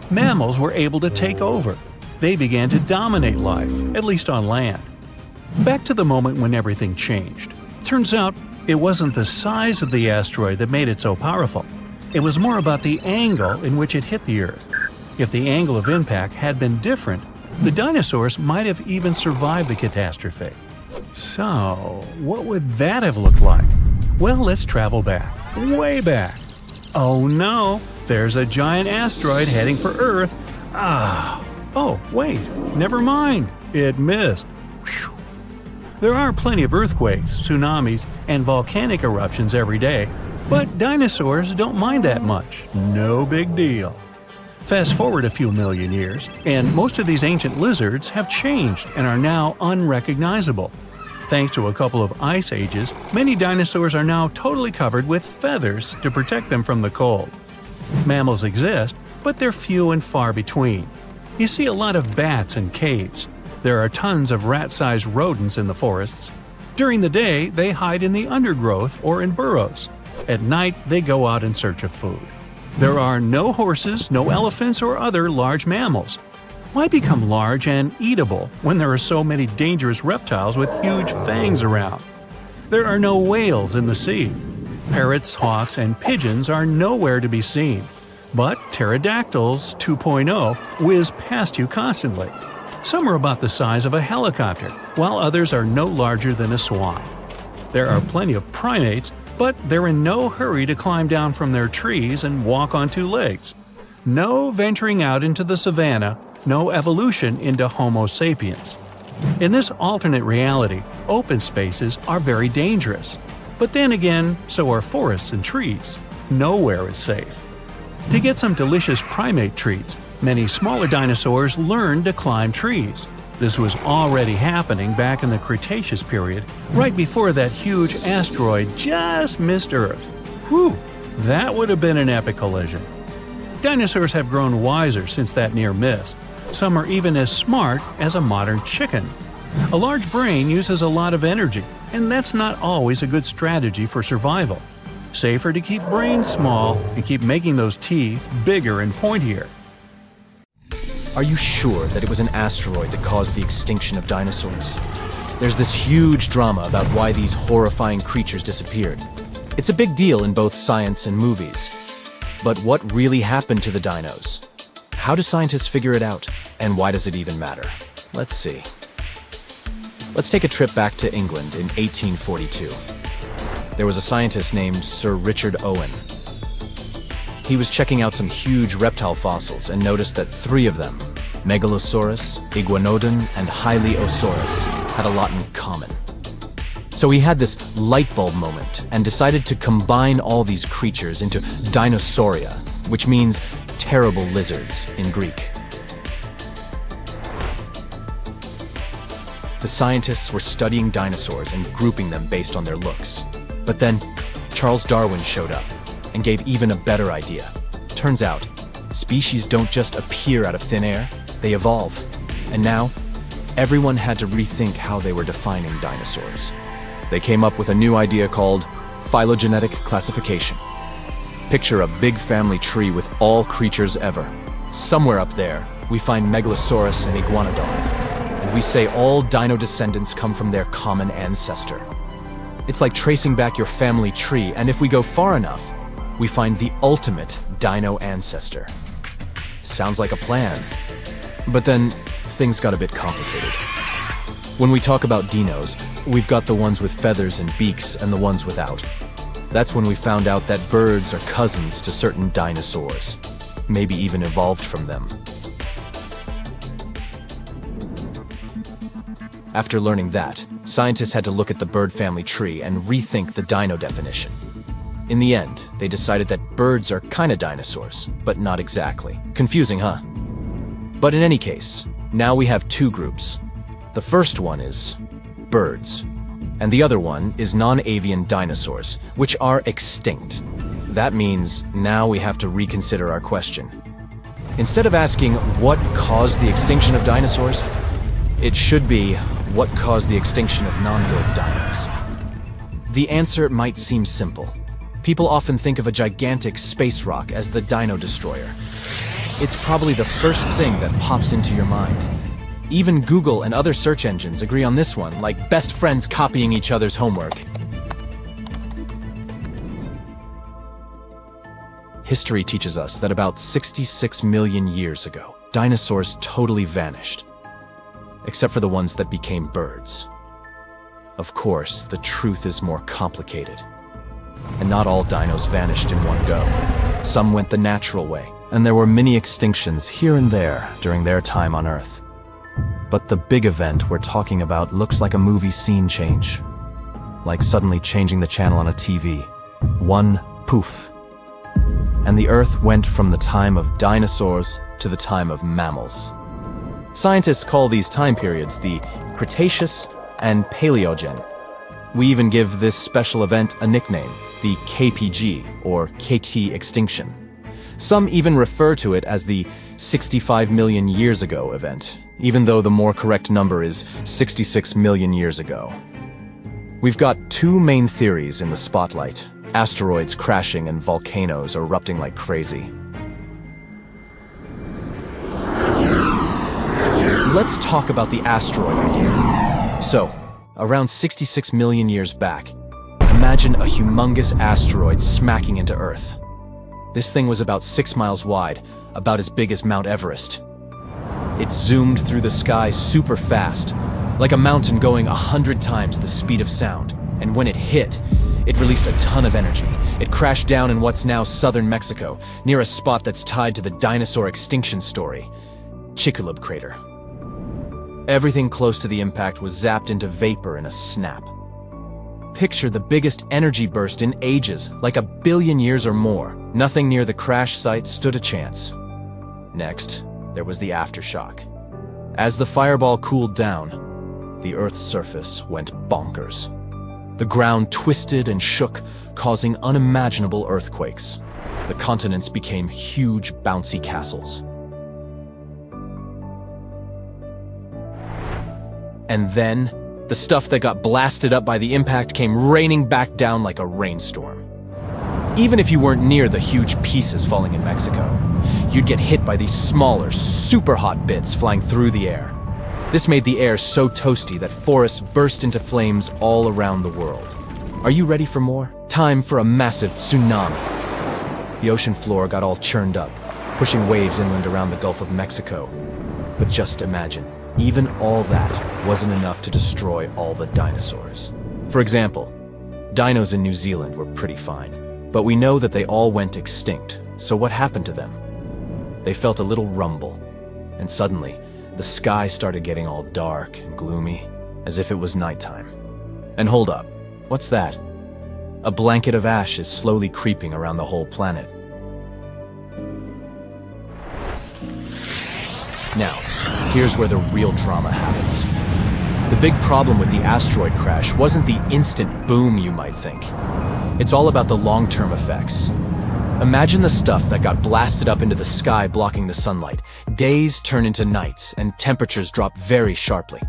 Mammals were able to take over. They began to dominate life, at least on land. Back to the moment when everything changed. Turns out, it wasn't the size of the asteroid that made it so powerful. It was more about the angle in which it hit the Earth. If the angle of impact had been different, the dinosaurs might have even survived the catastrophe. So, what would that have looked like? Well, let's travel back, way back. Oh no, there's a giant asteroid heading for Earth. Oh, wait, never mind, it missed. Whew. There are plenty of earthquakes, tsunamis, and volcanic eruptions every day, but dinosaurs don't mind that much. No big deal. Fast forward a few million years, and most of these ancient lizards have changed and are now unrecognizable. Thanks to a couple of ice ages, many dinosaurs are now totally covered with feathers to protect them from the cold. Mammals exist, but they're few and far between. You see a lot of bats in caves. There are tons of rat-sized rodents in the forests. During the day, they hide in the undergrowth or in burrows. At night, they go out in search of food. There are no horses, no elephants, or other large mammals. Why become large and eatable when there are so many dangerous reptiles with huge fangs around? There are no whales in the sea. Parrots, hawks, and pigeons are nowhere to be seen. But pterodactyls 2.0 whiz past you constantly. Some are about the size of a helicopter, while others are no larger than a swan. There are plenty of primates, but they're in no hurry to climb down from their trees and walk on two legs. No venturing out into the savannah, no evolution into Homo sapiens. In this alternate reality, open spaces are very dangerous. But then again, so are forests and trees. Nowhere is safe. To get some delicious primate treats, many smaller dinosaurs learned to climb trees. This was already happening back in the Cretaceous period, right before that huge asteroid just missed Earth. Whew, that would have been an epic collision. Dinosaurs have grown wiser since that near miss. Some are even as smart as a modern chicken. A large brain uses a lot of energy, and that's not always a good strategy for survival. Safer to keep brains small and keep making those teeth bigger and pointier. Are you sure that it was an asteroid that caused the extinction of dinosaurs? There's this huge drama about why these horrifying creatures disappeared. It's a big deal in both science and movies. But what really happened to the dinos? How do scientists figure it out? And why does it even matter? Let's see. Let's take a trip back to England in 1842. There was a scientist named Sir Richard Owen. He was checking out some huge reptile fossils and noticed that 3 of them, Megalosaurus, Iguanodon, and Hylaeosaurus, had a lot in common. So he had this light bulb moment and decided to combine all these creatures into Dinosauria, which means terrible lizards in Greek. The scientists were studying dinosaurs and grouping them based on their looks. But then, Charles Darwin showed up and gave even a better idea. Turns out, species don't just appear out of thin air, they evolve. And now, everyone had to rethink how they were defining dinosaurs. They came up with a new idea called phylogenetic classification. Picture a big family tree with all creatures ever. Somewhere up there, we find Megalosaurus and Iguanodon, and we say all dino descendants come from their common ancestor. It's like tracing back your family tree, and if we go far enough, we find the ultimate dino ancestor. Sounds like a plan. But then, things got a bit complicated. When we talk about dinos, we've got the ones with feathers and beaks and the ones without. That's when we found out that birds are cousins to certain dinosaurs, maybe even evolved from them. After learning that, scientists had to look at the bird family tree and rethink the dino definition. In the end, they decided that birds are kinda dinosaurs, but not exactly. Confusing, huh? But in any case, now we have 2 groups. The first one is birds, and the other one is non-avian dinosaurs, which are extinct. That means now we have to reconsider our question. Instead of asking what caused the extinction of dinosaurs, it should be what caused the extinction of non-bird dinos. The answer might seem simple. People often think of a gigantic space rock as the dino destroyer. It's probably the first thing that pops into your mind. Even Google and other search engines agree on this one, like best friends copying each other's homework. History teaches us that about 66 million years ago, dinosaurs totally vanished, except for the ones that became birds. Of course, the truth is more complicated. And not all dinos vanished in one go. Some went the natural way, and there were many extinctions here and there during their time on Earth. But the big event we're talking about looks like a movie scene change. Like suddenly changing the channel on a TV. One poof. And the Earth went from the time of dinosaurs to the time of mammals. Scientists call these time periods the Cretaceous and Paleogen. We even give this special event a nickname, the KPG, or KT extinction. Some even refer to it as the 65 million years ago event, even though the more correct number is 66 million years ago. We've got 2 main theories in the spotlight: asteroids crashing and volcanoes erupting like crazy. Let's talk about the asteroid idea. So, around 66 million years back, Imagine a humongous asteroid smacking into Earth. This thing was about 6 miles wide, about as big as Mount Everest. It zoomed through the sky super fast, like a mountain going 100 times the speed of sound. And when it hit, it released a ton of energy. It crashed down in what's now southern Mexico, near a spot that's tied to the dinosaur extinction story, Chicxulub crater. Everything close to the impact was zapped into vapor in a snap. Picture the biggest energy burst in ages, like 1 billion years or more. Nothing near the crash site stood a chance. Next, there was the aftershock. As the fireball cooled down, the Earth's surface went bonkers. The ground twisted and shook, causing unimaginable earthquakes. The continents became huge, bouncy castles. And then, the stuff that got blasted up by the impact came raining back down like a rainstorm. Even if you weren't near the huge pieces falling in Mexico, you'd get hit by these smaller, super hot bits flying through the air. This made the air so toasty that forests burst into flames all around the world. Are you ready for more? Time for a massive tsunami. The ocean floor got all churned up, pushing waves inland around the Gulf of Mexico. But just imagine, even all that wasn't enough to destroy all the dinosaurs. For example, dinos in New Zealand were pretty fine, but we know that they all went extinct. So what happened to them? They felt a little rumble, and suddenly, the sky started getting all dark and gloomy, as if it was nighttime. And hold up, what's that? A blanket of ash is slowly creeping around the whole planet. Now, here's where the real drama happens. The big problem with the asteroid crash wasn't the instant boom you might think. It's all about the long-term effects. Imagine the stuff that got blasted up into the sky blocking the sunlight. Days turn into nights, and temperatures drop very sharply.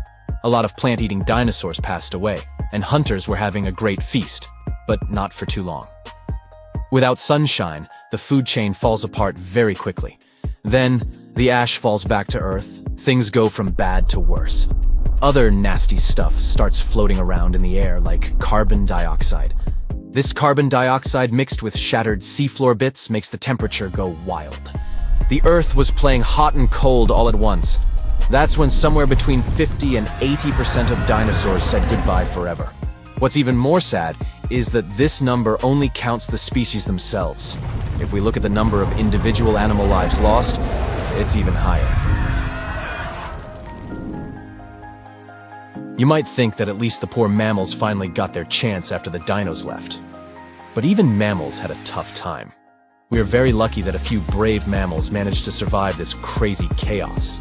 A lot of plant-eating dinosaurs passed away, and hunters were having a great feast, but not for too long. Without sunshine, the food chain falls apart very quickly. Then, the ash falls back to Earth. Things go from bad to worse. Other nasty stuff starts floating around in the air like carbon dioxide. This carbon dioxide mixed with shattered seafloor bits makes the temperature go wild. The Earth was playing hot and cold all at once. That's when somewhere between 50 and 80% of dinosaurs said goodbye forever. What's even more sad is that this number only counts the species themselves. If we look at the number of individual animal lives lost, it's even higher. You might think that at least the poor mammals finally got their chance after the dinos left. But even mammals had a tough time. We are very lucky that a few brave mammals managed to survive this crazy chaos.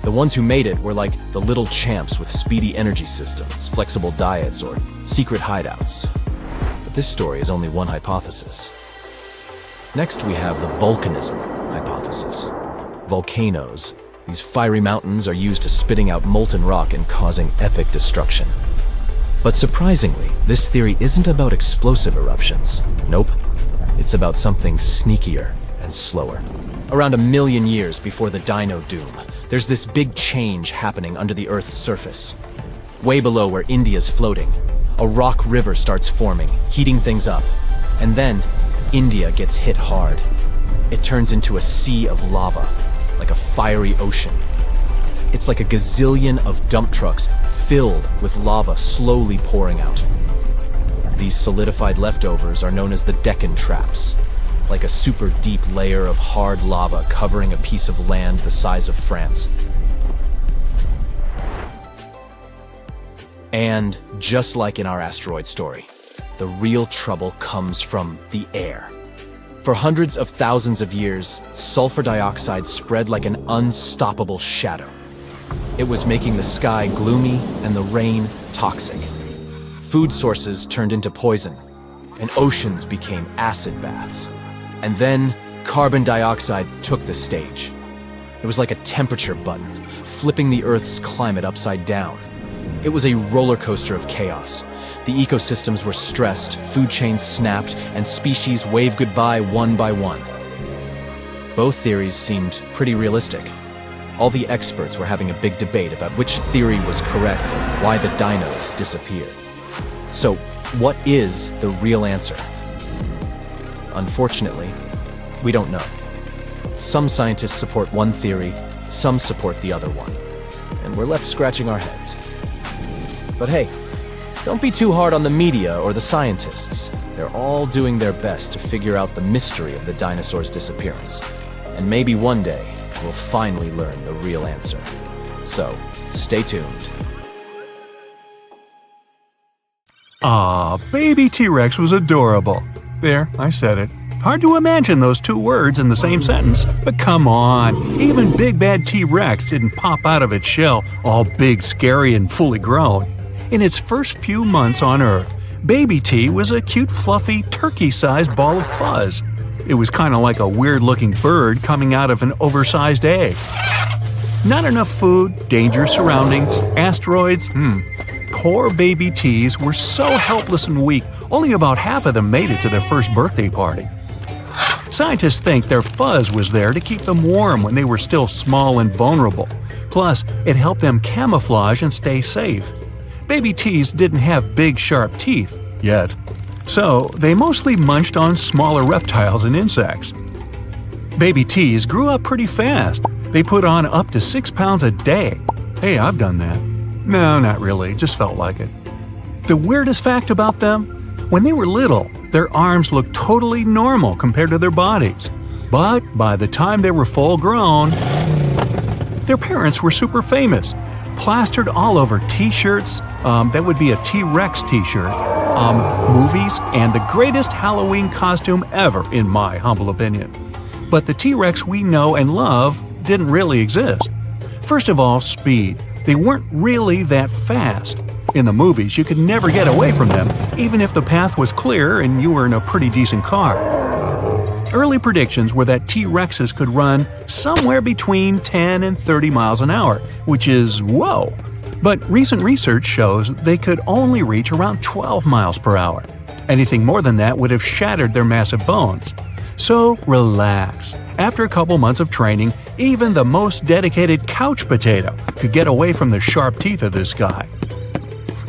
The ones who made it were like the little champs with speedy energy systems, flexible diets, or secret hideouts. But this story is only one hypothesis. Next, we have the volcanism hypothesis. Volcanoes. These fiery mountains are used to spitting out molten rock and causing epic destruction. But surprisingly, this theory isn't about explosive eruptions. Nope. It's about something sneakier and slower. Around 1 million years before the Dino Doom, there's this big change happening under the Earth's surface. Way below where India's floating, a rock river starts forming, heating things up. And then, India gets hit hard. It turns into a sea of lava, like a fiery ocean. It's like a gazillion of dump trucks filled with lava slowly pouring out. These solidified leftovers are known as the Deccan Traps, like a super deep layer of hard lava covering a piece of land the size of France. And just like in our asteroid story, the real trouble comes from the air. For hundreds of thousands of years, sulfur dioxide spread like an unstoppable shadow. It was making the sky gloomy and the rain toxic. Food sources turned into poison, and oceans became acid baths. And then, carbon dioxide took the stage. It was like a temperature button, flipping the Earth's climate upside down. It was a roller coaster of chaos. The ecosystems were stressed, food chains snapped, and species waved goodbye one by one. Both theories seemed pretty realistic. All the experts were having a big debate about which theory was correct and why the dinos disappeared. So, what is the real answer? Unfortunately, we don't know. Some scientists support one theory, some support the other one, and we're left scratching our heads. But hey, don't be too hard on the media or the scientists. They're all doing their best to figure out the mystery of the dinosaurs' disappearance. And maybe one day, we'll finally learn the real answer. So, stay tuned. Baby T-Rex was adorable. There, I said it. Hard to imagine those two words in the same sentence, but come on. Even Big Bad T-Rex didn't pop out of its shell all big, scary, and fully grown. In its first few months on Earth, Baby T was a cute, fluffy, turkey-sized ball of fuzz. It was kind of like a weird-looking bird coming out of an oversized egg. Not enough food, dangerous surroundings, asteroids, Poor baby T's were so helpless and weak, only about half of them made it to their first birthday party. Scientists think their fuzz was there to keep them warm when they were still small and vulnerable. Plus, it helped them camouflage and stay safe. Baby T's didn't have big, sharp teeth yet, so they mostly munched on smaller reptiles and insects. Baby T's grew up pretty fast. They put on up to 6 pounds a day. Hey, I've done that. No, not really, just felt like it. The weirdest fact about them? When they were little, their arms looked totally normal compared to their bodies. But by the time they were full grown, their parents were super famous. Plastered all over t-shirts, that would be a T-Rex t-shirt, movies, and the greatest Halloween costume ever, in my humble opinion. But the T-Rex we know and love didn't really exist. First of all, speed. They weren't really that fast. In the movies, you could never get away from them, even if the path was clear and you were in a pretty decent car. Early predictions were that T-Rexes could run somewhere between 10 and 30 miles an hour, which is whoa. But recent research shows they could only reach around 12 miles per hour. Anything more than that would have shattered their massive bones. So relax. After a couple months of training, even the most dedicated couch potato could get away from the sharp teeth of this guy.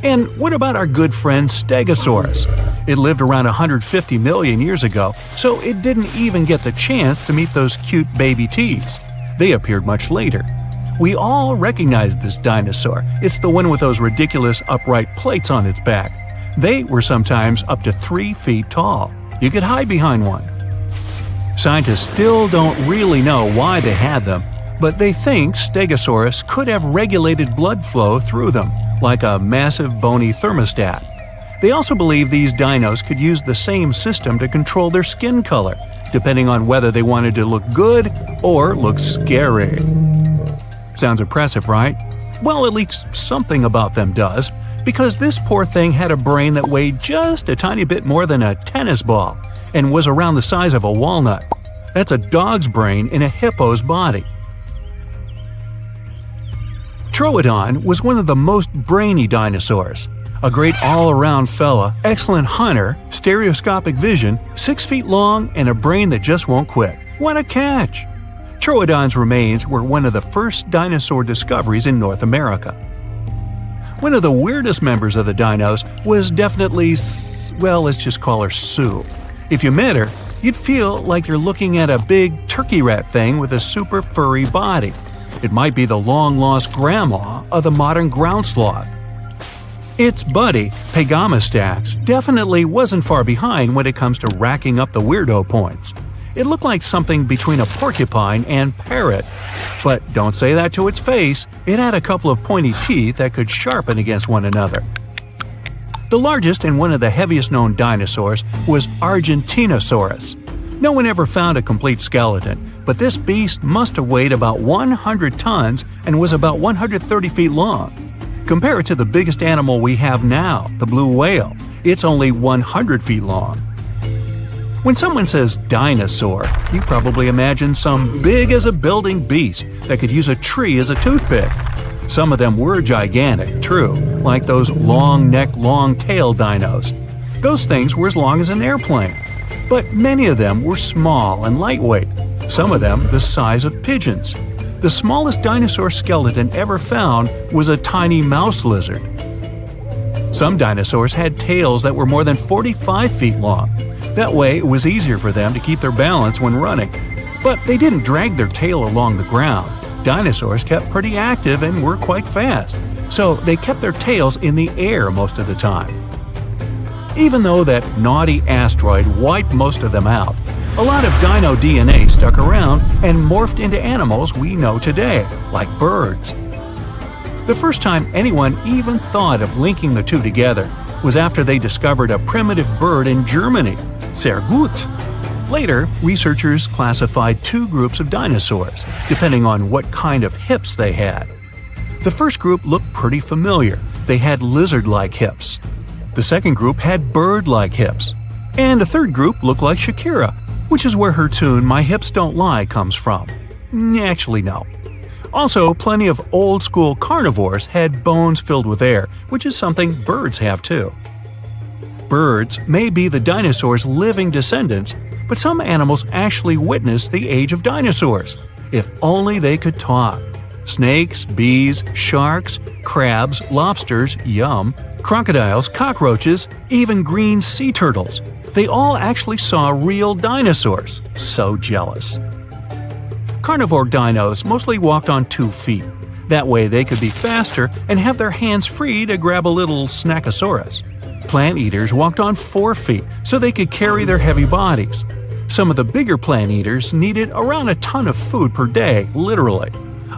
And what about our good friend Stegosaurus? It lived around 150 million years ago, so it didn't even get the chance to meet those cute baby T's. They appeared much later. We all recognize this dinosaur. It's the one with those ridiculous upright plates on its back. They were sometimes up to 3 feet tall. You could hide behind one. Scientists still don't really know why they had them, but they think Stegosaurus could have regulated blood flow through them, like a massive bony thermostat. They also believe these dinos could use the same system to control their skin color, depending on whether they wanted to look good or look scary. Sounds impressive, right? Well, at least something about them does, because this poor thing had a brain that weighed just a tiny bit more than a tennis ball and was around the size of a walnut. That's a dog's brain in a hippo's body. Troodon was one of the most brainy dinosaurs. A great all-around fella, excellent hunter, stereoscopic vision, 6 feet long, and a brain that just won't quit. What a catch! Troodon's remains were one of the first dinosaur discoveries in North America. One of the weirdest members of the dinos was definitely, well, let's just call her Sue. If you met her, you'd feel like you're looking at a big turkey rat thing with a super furry body. It might be the long-lost grandma of the modern ground sloth. Its buddy, Pegamastax, definitely wasn't far behind when it comes to racking up the weirdo points. It looked like something between a porcupine and parrot. But don't say that to its face, it had a couple of pointy teeth that could sharpen against one another. The largest and one of the heaviest known dinosaurs was Argentinosaurus. No one ever found a complete skeleton, but this beast must have weighed about 100 tons and was about 130 feet long. Compare it to the biggest animal we have now, the blue whale. It's only 100 feet long. When someone says dinosaur, you probably imagine some big-as-a-building beast that could use a tree as a toothpick. Some of them were gigantic, true, like those long-neck, long-tail dinos. Those things were as long as an airplane. But many of them were small and lightweight, some of them the size of pigeons. The smallest dinosaur skeleton ever found was a tiny mouse lizard. Some dinosaurs had tails that were more than 45 feet long. That way, it was easier for them to keep their balance when running. But they didn't drag their tail along the ground. Dinosaurs kept pretty active and were quite fast, so they kept their tails in the air most of the time. Even though that naughty asteroid wiped most of them out, a lot of dino DNA stuck around and morphed into animals we know today, like birds. The first time anyone even thought of linking the two together was after they discovered a primitive bird in Germany, sehr gut. Later, researchers classified two groups of dinosaurs, depending on what kind of hips they had. The first group looked pretty familiar. They had lizard-like hips. The second group had bird-like hips. And a third group looked like Shakira, which is where her tune My Hips Don't Lie comes from. Actually, no. Also, plenty of old-school carnivores had bones filled with air, which is something birds have too. Birds may be the dinosaurs' living descendants, but some animals actually witnessed the age of dinosaurs. If only they could talk. Snakes, bees, sharks, crabs, lobsters, yum, crocodiles, cockroaches, even green sea turtles. They all actually saw real dinosaurs. So jealous. Carnivore dinos mostly walked on 2 feet. That way they could be faster and have their hands free to grab a little snackosaurus. Plant eaters walked on 4 feet so they could carry their heavy bodies. Some of the bigger plant eaters needed around a ton of food per day, literally.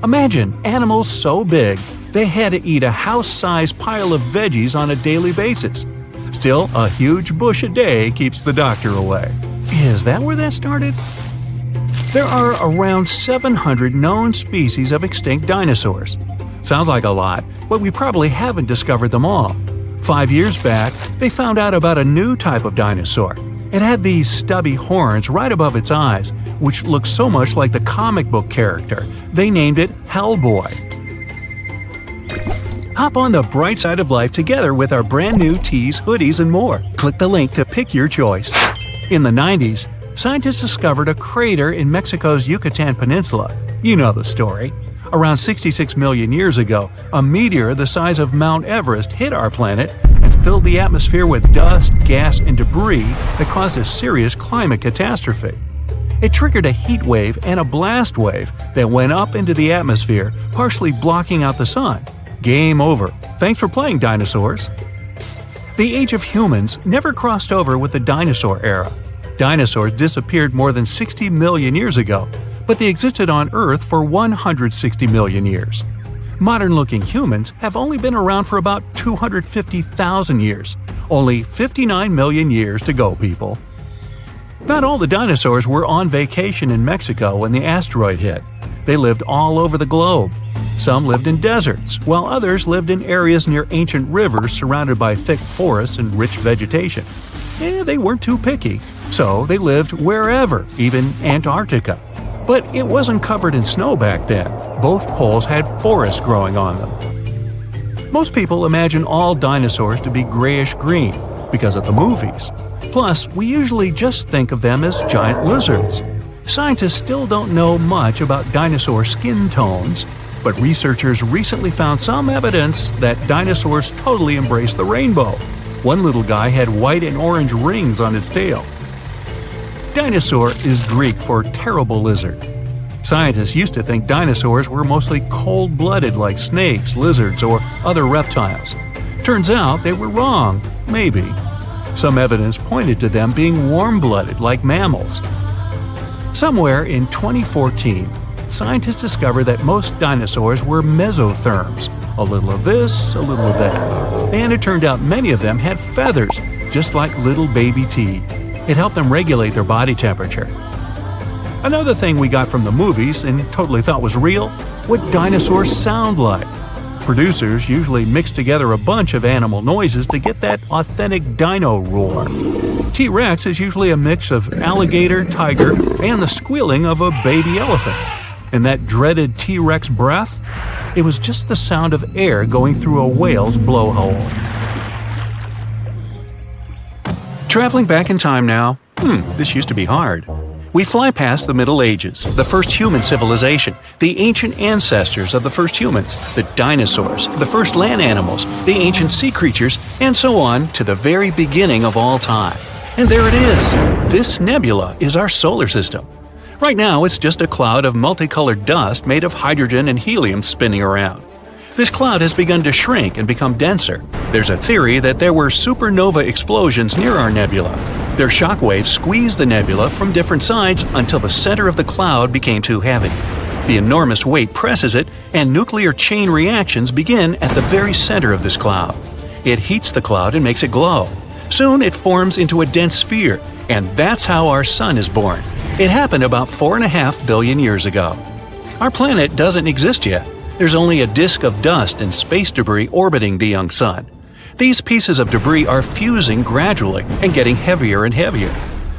Imagine animals so big they had to eat a house-sized pile of veggies on a daily basis. Still, a huge bush a day keeps the doctor away. Is that where that started? There are around 700 known species of extinct dinosaurs. Sounds like a lot, but we probably haven't discovered them all. 5 years back, they found out about a new type of dinosaur. It had these stubby horns right above its eyes, which looked so much like the comic book character. They named it Hellboy. Hop on the bright side of life together with our brand new tees, hoodies, and more. Click the link to pick your choice. In the 90s, scientists discovered a crater in Mexico's Yucatan Peninsula. You know the story. Around 66 million years ago, a meteor the size of Mount Everest hit our planet and filled the atmosphere with dust, gas, and debris that caused a serious climate catastrophe. It triggered a heat wave and a blast wave that went up into the atmosphere, partially blocking out the sun. Game over. Thanks for playing, dinosaurs. The age of humans never crossed over with the dinosaur era. Dinosaurs disappeared more than 60 million years ago, but they existed on Earth for 160 million years. Modern-looking humans have only been around for about 250,000 years. Only 59 million years to go, people. Not all the dinosaurs were on vacation in Mexico when the asteroid hit. They lived all over the globe. Some lived in deserts, while others lived in areas near ancient rivers surrounded by thick forests and rich vegetation. They weren't too picky, so they lived wherever, even Antarctica. But it wasn't covered in snow back then. Both poles had forests growing on them. Most people imagine all dinosaurs to be grayish-green because of the movies. Plus, we usually just think of them as giant lizards. Scientists still don't know much about dinosaur skin tones, but researchers recently found some evidence that dinosaurs totally embraced the rainbow. One little guy had white and orange rings on its tail. Dinosaur is Greek for terrible lizard. Scientists used to think dinosaurs were mostly cold-blooded like snakes, lizards, or other reptiles. Turns out they were wrong, maybe. Some evidence pointed to them being warm-blooded like mammals. Somewhere in 2014, scientists discovered that most dinosaurs were mesotherms, a little of this, a little of that. And it turned out many of them had feathers, just like little baby teeth. It helped them regulate their body temperature. Another thing we got from the movies and totally thought was real, what dinosaurs sound like. Producers usually mix together a bunch of animal noises to get that authentic dino roar. T-Rex is usually a mix of alligator, tiger, and the squealing of a baby elephant. And that dreaded T-Rex breath? It was just the sound of air going through a whale's blowhole. Traveling back in time now, this used to be hard. We fly past the Middle Ages, the first human civilization, the ancient ancestors of the first humans, the dinosaurs, the first land animals, the ancient sea creatures, and so on to the very beginning of all time. And there it is! This nebula is our solar system. Right now, it's just a cloud of multicolored dust made of hydrogen and helium spinning around. This cloud has begun to shrink and become denser. There's a theory that there were supernova explosions near our nebula. Their shockwaves squeezed the nebula from different sides until the center of the cloud became too heavy. The enormous weight presses it, and nuclear chain reactions begin at the very center of this cloud. It heats the cloud and makes it glow. Soon it forms into a dense sphere, and that's how our sun is born. It happened about 4.5 billion years ago. Our planet doesn't exist yet. There's only a disk of dust and space debris orbiting the young sun. These pieces of debris are fusing gradually and getting heavier and heavier.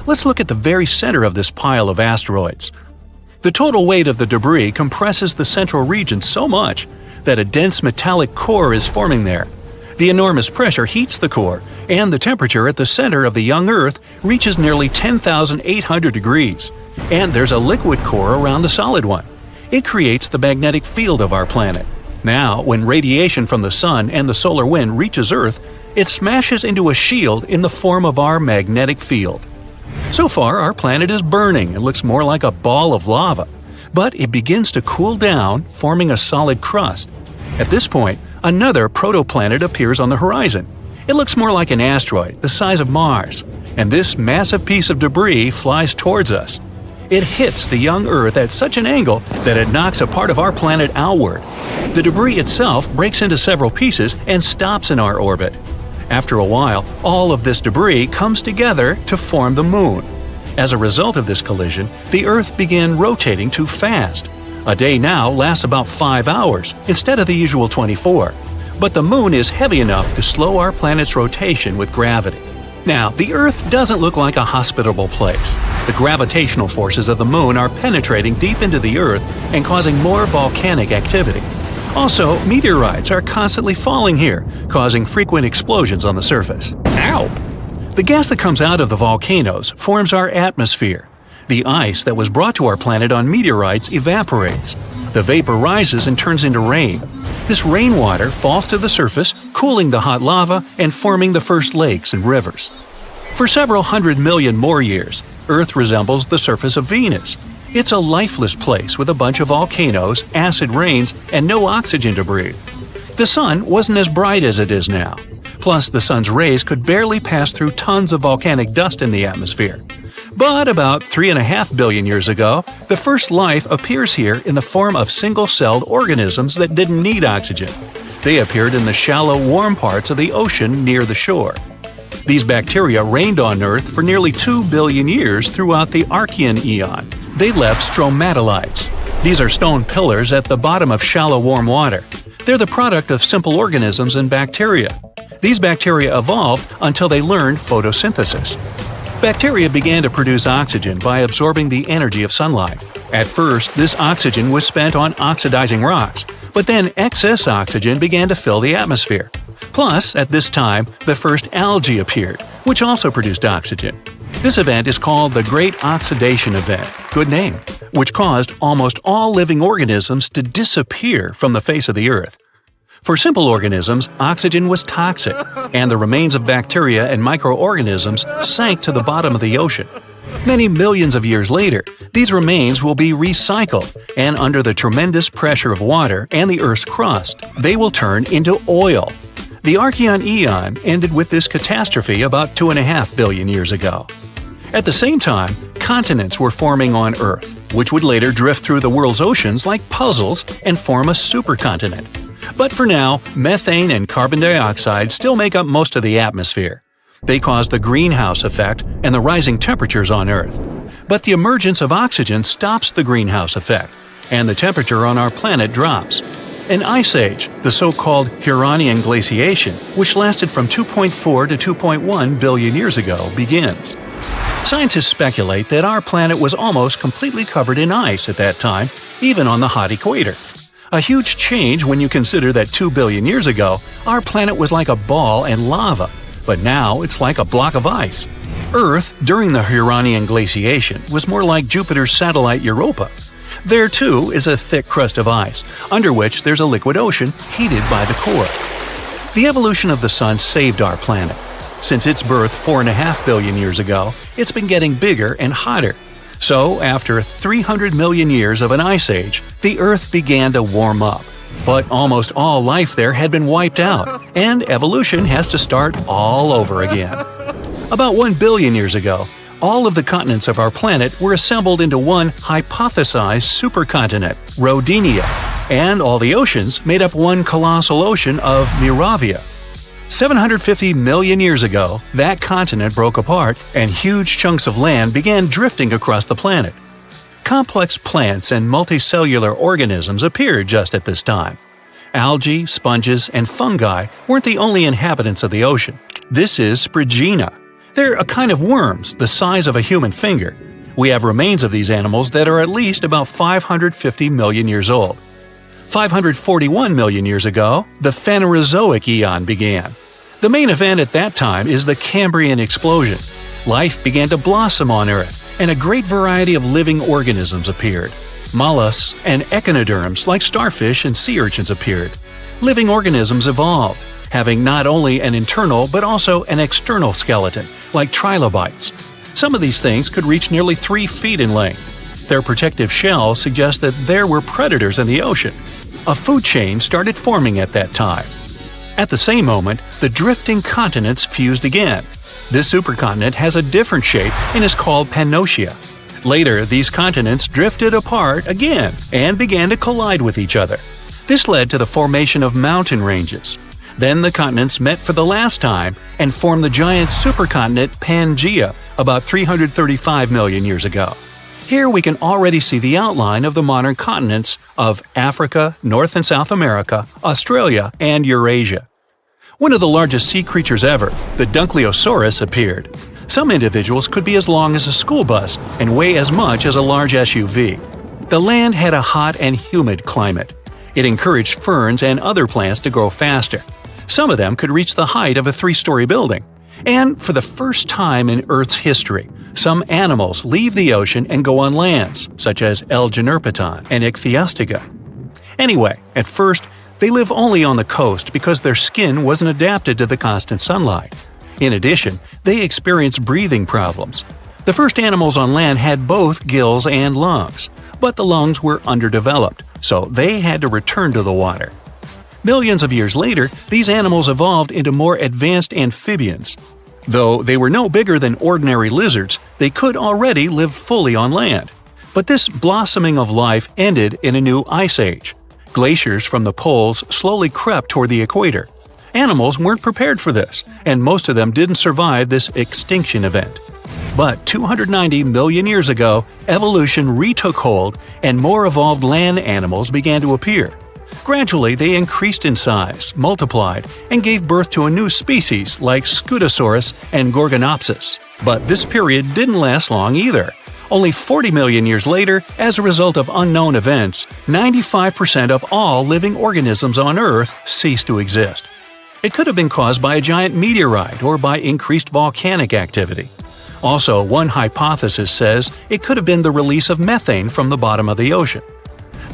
Let's look at the very center of this pile of asteroids. The total weight of the debris compresses the central region so much that a dense metallic core is forming there. The enormous pressure heats the core, and the temperature at the center of the young Earth reaches nearly 10,800 degrees. And there's a liquid core around the solid one. It creates the magnetic field of our planet. Now, when radiation from the sun and the solar wind reaches Earth, it smashes into a shield in the form of our magnetic field. So far, our planet is burning and looks more like a ball of lava. But it begins to cool down, forming a solid crust. At this point, another protoplanet appears on the horizon. It looks more like an asteroid, the size of Mars. And this massive piece of debris flies towards us. It hits the young Earth at such an angle that it knocks a part of our planet outward. The debris itself breaks into several pieces and stops in our orbit. After a while, all of this debris comes together to form the Moon. As a result of this collision, the Earth began rotating too fast. A day now lasts about 5 hours instead of the usual 24. But the Moon is heavy enough to slow our planet's rotation with gravity. Now, the Earth doesn't look like a hospitable place. The gravitational forces of the Moon are penetrating deep into the Earth and causing more volcanic activity. Also, meteorites are constantly falling here, causing frequent explosions on the surface. Ow! The gas that comes out of the volcanoes forms our atmosphere. The ice that was brought to our planet on meteorites evaporates. The vapor rises and turns into rain. This rainwater falls to the surface, cooling the hot lava and forming the first lakes and rivers. For several hundred million more years, Earth resembles the surface of Venus. It's a lifeless place with a bunch of volcanoes, acid rains, and no oxygen to breathe. The sun wasn't as bright as it is now. Plus, the sun's rays could barely pass through tons of volcanic dust in the atmosphere. But about 3.5 billion years ago, the first life appears here in the form of single-celled organisms that didn't need oxygen. They appeared in the shallow, warm parts of the ocean near the shore. These bacteria reigned on Earth for nearly 2 billion years throughout the Archean eon. They left stromatolites. These are stone pillars at the bottom of shallow, warm water. They're the product of simple organisms and bacteria. These bacteria evolved until they learned photosynthesis. Bacteria began to produce oxygen by absorbing the energy of sunlight. At first, this oxygen was spent on oxidizing rocks, but then excess oxygen began to fill the atmosphere. Plus, at this time, the first algae appeared, which also produced oxygen. This event is called the Great Oxidation Event, good name, which caused almost all living organisms to disappear from the face of the Earth. For simple organisms, oxygen was toxic, and the remains of bacteria and microorganisms sank to the bottom of the ocean. Many millions of years later, these remains will be recycled, and under the tremendous pressure of water and the Earth's crust, they will turn into oil. The Archean eon ended with this catastrophe about 2.5 billion years ago. At the same time, continents were forming on Earth, which would later drift through the world's oceans like puzzles and form a supercontinent. But for now, methane and carbon dioxide still make up most of the atmosphere. They cause the greenhouse effect and the rising temperatures on Earth. But the emergence of oxygen stops the greenhouse effect, and the temperature on our planet drops. An ice age, the so-called Huronian glaciation, which lasted from 2.4 to 2.1 billion years ago, begins. Scientists speculate that our planet was almost completely covered in ice at that time, even on the hot equator. A huge change when you consider that 2 billion years ago, our planet was like a ball and lava, but now it's like a block of ice. Earth, during the Huronian glaciation, was more like Jupiter's satellite Europa. There, too, is a thick crust of ice, under which there's a liquid ocean heated by the core. The evolution of the Sun saved our planet. Since its birth 4.5 billion years ago, it's been getting bigger and hotter. So, after 300 million years of an ice age, the Earth began to warm up. But almost all life there had been wiped out, and evolution has to start all over again. About 1 billion years ago, all of the continents of our planet were assembled into one hypothesized supercontinent, Rodinia, and all the oceans made up one colossal ocean of Miravia. 750 million years ago, that continent broke apart and huge chunks of land began drifting across the planet. Complex plants and multicellular organisms appeared just at this time. Algae, sponges, and fungi weren't the only inhabitants of the ocean. This is Sprigina. They're a kind of worms the size of a human finger. We have remains of these animals that are at least about 550 million years old. 541 million years ago, the Phanerozoic Eon began. The main event at that time is the Cambrian explosion. Life began to blossom on Earth, and a great variety of living organisms appeared. Mollusks and echinoderms like starfish and sea urchins appeared. Living organisms evolved, having not only an internal but also an external skeleton, like trilobites. Some of these things could reach nearly 3 feet in length. Their protective shells suggest that there were predators in the ocean. A food chain started forming at that time. At the same moment, the drifting continents fused again. This supercontinent has a different shape and is called Pannotia. Later, these continents drifted apart again and began to collide with each other. This led to the formation of mountain ranges. Then the continents met for the last time and formed the giant supercontinent Pangaea about 335 million years ago. Here we can already see the outline of the modern continents of Africa, North and South America, Australia, and Eurasia. One of the largest sea creatures ever, the Dinocheirus, appeared. Some individuals could be as long as a school bus and weigh as much as a large SUV. The land had a hot and humid climate. It encouraged ferns and other plants to grow faster. Some of them could reach the height of a 3-story building. And for the first time in Earth's history, some animals leave the ocean and go on lands, such as L. generpeton and Ichthyostega. Anyway, at first, they live only on the coast because their skin wasn't adapted to the constant sunlight. In addition, they experience breathing problems. The first animals on land had both gills and lungs, but the lungs were underdeveloped, so they had to return to the water. Millions of years later, these animals evolved into more advanced amphibians. Though they were no bigger than ordinary lizards, they could already live fully on land. But this blossoming of life ended in a new ice age. Glaciers from the poles slowly crept toward the equator. Animals weren't prepared for this, and most of them didn't survive this extinction event. But 290 million years ago, evolution retook hold and more evolved land animals began to appear. Gradually, they increased in size, multiplied, and gave birth to a new species like Scutosaurus and Gorgonopsis. But this period didn't last long either. Only 40 million years later, as a result of unknown events, 95% of all living organisms on Earth ceased to exist. It could have been caused by a giant meteorite or by increased volcanic activity. Also, one hypothesis says it could have been the release of methane from the bottom of the ocean.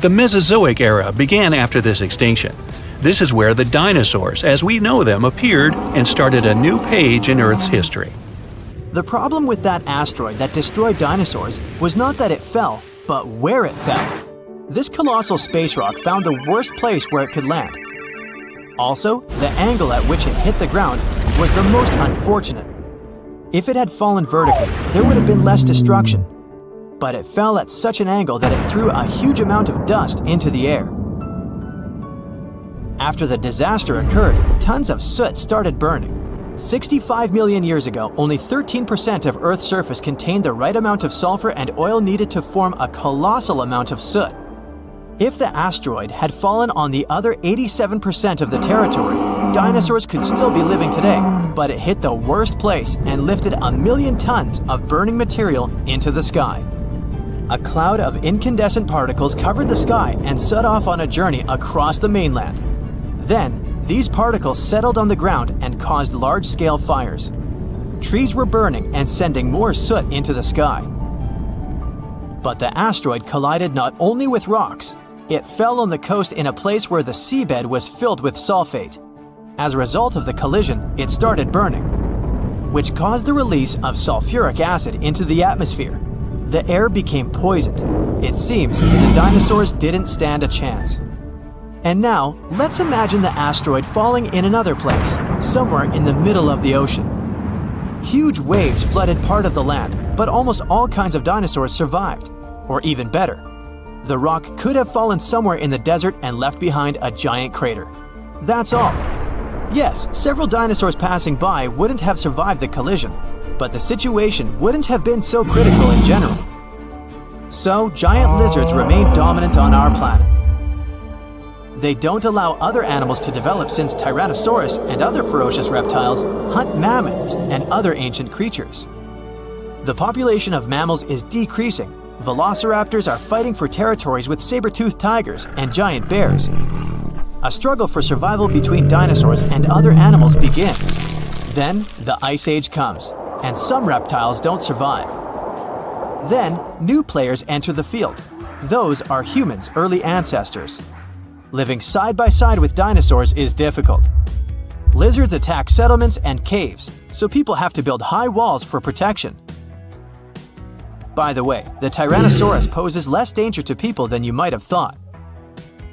The Mesozoic era began after this extinction. This is where the dinosaurs, as we know them, appeared and started a new page in Earth's history. The problem with that asteroid that destroyed dinosaurs was not that it fell, but where it fell. This colossal space rock found the worst place where it could land. Also, the angle at which it hit the ground was the most unfortunate. If it had fallen vertically, there would have been less destruction. But it fell at such an angle that it threw a huge amount of dust into the air. After the disaster occurred, tons of soot started burning. 65 million years ago, only 13% of Earth's surface contained the right amount of sulfur and oil needed to form a colossal amount of soot. If the asteroid had fallen on the other 87% of the territory, dinosaurs could still be living today, but it hit the worst place and lifted 1 million tons of burning material into the sky. A cloud of incandescent particles covered the sky and set off on a journey across the mainland. Then, these particles settled on the ground and caused large-scale fires. Trees were burning and sending more soot into the sky. But the asteroid collided not only with rocks, it fell on the coast in a place where the seabed was filled with sulfate. As a result of the collision, it started burning, which caused the release of sulfuric acid into the atmosphere. The air became poisoned. It seems the dinosaurs didn't stand a chance. And now, let's imagine the asteroid falling in another place, somewhere in the middle of the ocean. Huge waves flooded part of the land, but almost all kinds of dinosaurs survived. Or even better, the rock could have fallen somewhere in the desert and left behind a giant crater. That's all. Yes, several dinosaurs passing by wouldn't have survived the collision, but the situation wouldn't have been so critical in general. So, giant lizards remain dominant on our planet. They don't allow other animals to develop since Tyrannosaurus and other ferocious reptiles hunt mammoths and other ancient creatures. The population of mammals is decreasing. Velociraptors are fighting for territories with saber-toothed tigers and giant bears. A struggle for survival between dinosaurs and other animals begins. Then, the Ice Age comes, and some reptiles don't survive. Then, new players enter the field. Those are humans' early ancestors. Living side by side with dinosaurs is difficult. Lizards attack settlements and caves, so people have to build high walls for protection. By the way, the Tyrannosaurus poses less danger to people than you might have thought.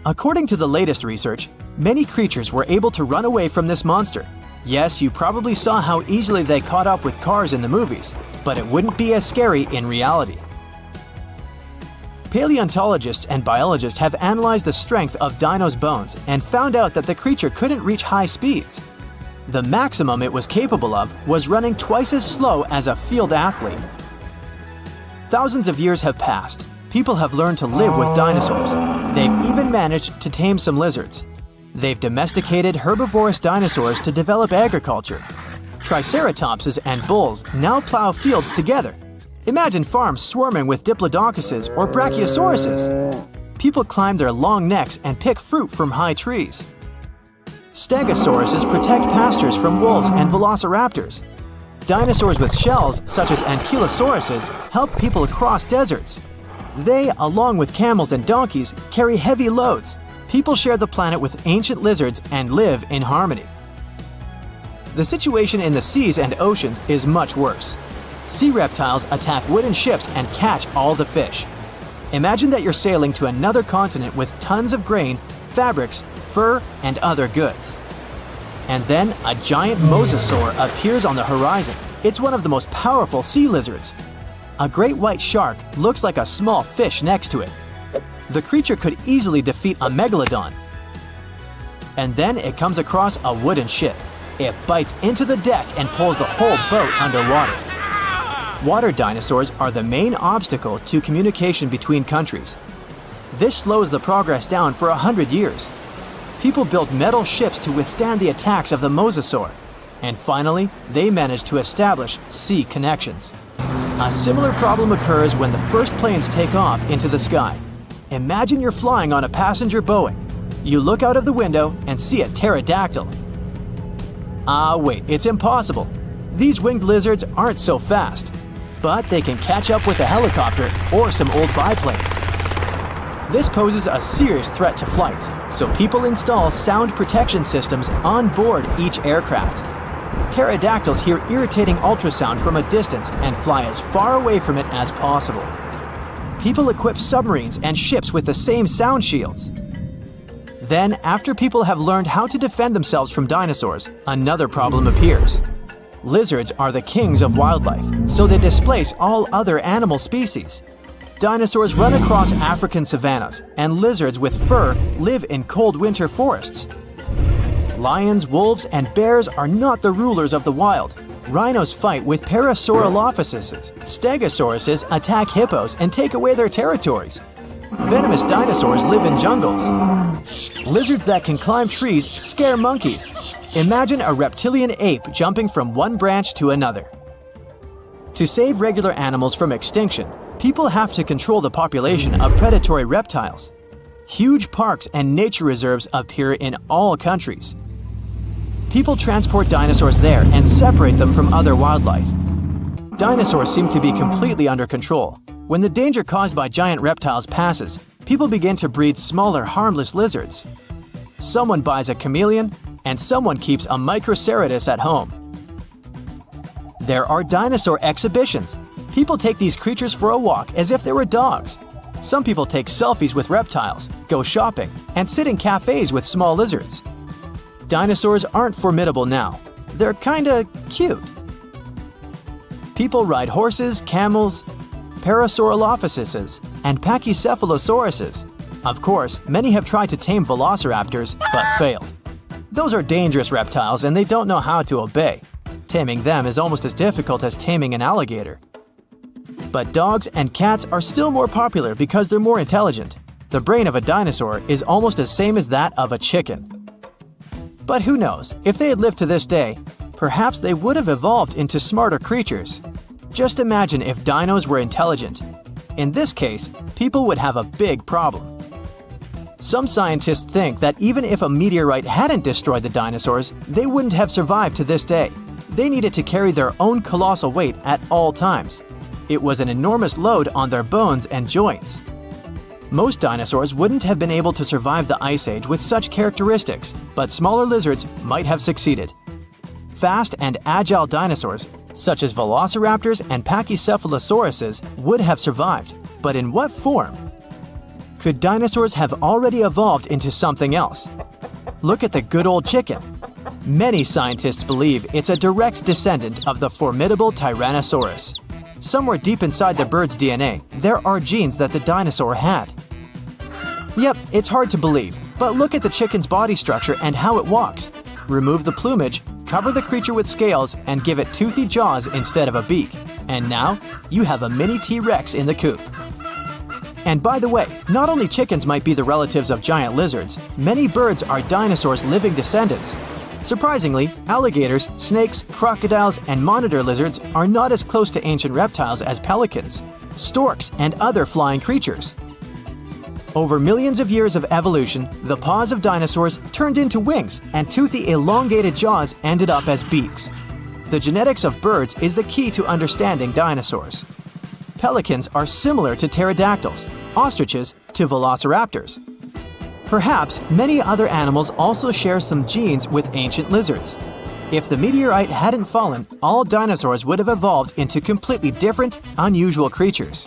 According to the latest research, many creatures were able to run away from this monster. Yes, you probably saw how easily they caught up with cars in the movies, but it wouldn't be as scary in reality. Paleontologists and biologists have analyzed the strength of dino's bones and found out that the creature couldn't reach high speeds. The maximum it was capable of was running twice as slow as a field athlete. Thousands of years have passed. People have learned to live with dinosaurs. They've even managed to tame some lizards. They've domesticated herbivorous dinosaurs to develop agriculture. Triceratopses and bulls now plow fields together. Imagine farms swarming with diplodocuses or brachiosauruses. People climb their long necks and pick fruit from high trees. Stegosauruses protect pastures from wolves and velociraptors. Dinosaurs with shells, such as ankylosauruses, help people across deserts. They, along with camels and donkeys, carry heavy loads. People share the planet with ancient lizards and live in harmony. The situation in the seas and oceans is much worse. Sea reptiles attack wooden ships and catch all the fish. Imagine that you're sailing to another continent with tons of grain, fabrics, fur, and other goods. And then a giant mosasaur appears on the horizon. It's one of the most powerful sea lizards. A great white shark looks like a small fish next to it. The creature could easily defeat a megalodon. And then it comes across a wooden ship. It bites into the deck and pulls the whole boat underwater. Water dinosaurs are the main obstacle to communication between countries. This slows the progress down for 100 years. People built metal ships to withstand the attacks of the mosasaur. And finally, they managed to establish sea connections. A similar problem occurs when the first planes take off into the sky. Imagine you're flying on a passenger Boeing. You look out of the window and see a pterodactyl. Wait, it's impossible. These winged lizards aren't so fast, but they can catch up with a helicopter or some old biplanes. This poses a serious threat to flights, so people install sound protection systems on board each aircraft. Pterodactyls hear irritating ultrasound from a distance and fly as far away from it as possible. People equip submarines and ships with the same sound shields. Then, after people have learned how to defend themselves from dinosaurs, another problem appears. Lizards are the kings of wildlife, so they displace all other animal species. Dinosaurs run across African savannas, and lizards with fur live in cold winter forests. Lions, wolves, and bears are not the rulers of the wild. Rhinos fight with Parasaurolophuses. Stegosauruses attack hippos and take away their territories. Venomous dinosaurs live in jungles. Lizards that can climb trees scare monkeys. Imagine a reptilian ape jumping from one branch to another. To save regular animals from extinction, people have to control the population of predatory reptiles. Huge parks and nature reserves appear in all countries. People transport dinosaurs there and separate them from other wildlife. Dinosaurs seem to be completely under control. When the danger caused by giant reptiles passes, people begin to breed smaller, harmless lizards. Someone buys a chameleon, and someone keeps a Microceratus at home. There are dinosaur exhibitions. People take these creatures for a walk as if they were dogs. Some people take selfies with reptiles, go shopping, and sit in cafes with small lizards. Dinosaurs aren't formidable now. They're kinda cute. People ride horses, camels, Parasaurolophuses, and Pachycephalosauruses. Of course, many have tried to tame velociraptors, but failed. Those are dangerous reptiles and they don't know how to obey. Taming them is almost as difficult as taming an alligator. But dogs and cats are still more popular because they're more intelligent. The brain of a dinosaur is almost the same as that of a chicken. But who knows, if they had lived to this day, perhaps they would have evolved into smarter creatures. Just imagine if dinos were intelligent. In this case, people would have a big problem. Some scientists think that even if a meteorite hadn't destroyed the dinosaurs, they wouldn't have survived to this day. They needed to carry their own colossal weight at all times. It was an enormous load on their bones and joints. Most dinosaurs wouldn't have been able to survive the Ice Age with such characteristics, but smaller lizards might have succeeded. Fast and agile dinosaurs, such as velociraptors and Pachycephalosauruses, would have survived, but in what form? Could dinosaurs have already evolved into something else? Look at the good old chicken. Many scientists believe it's a direct descendant of the formidable Tyrannosaurus. Somewhere deep inside the bird's DNA, there are genes that the dinosaur had. Yep, it's hard to believe, but look at the chicken's body structure and how it walks. Remove the plumage, cover the creature with scales, and give it toothy jaws instead of a beak. And now, you have a mini T-Rex in the coop. And by the way, not only chickens might be the relatives of giant lizards, many birds are dinosaurs' living descendants. Surprisingly, alligators, snakes, crocodiles, and monitor lizards are not as close to ancient reptiles as pelicans, storks, and other flying creatures. Over millions of years of evolution, the paws of dinosaurs turned into wings, and toothy elongated jaws ended up as beaks. The genetics of birds is the key to understanding dinosaurs. Pelicans are similar to pterodactyls, ostriches to velociraptors. Perhaps many other animals also share some genes with ancient lizards. If the meteorite hadn't fallen, all dinosaurs would have evolved into completely different, unusual creatures.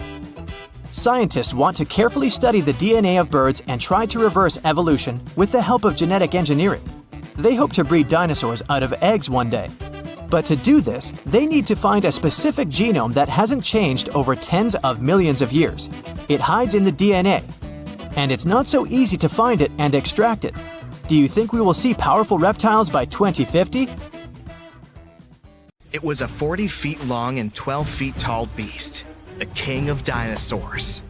Scientists want to carefully study the DNA of birds and try to reverse evolution with the help of genetic engineering. They hope to breed dinosaurs out of eggs one day. But to do this, they need to find a specific genome that hasn't changed over tens of millions of years. It hides in the DNA. And it's not so easy to find it and extract it. Do you think we will see powerful reptiles by 2050? It was a 40 feet long and 12 feet tall beast, the king of dinosaurs.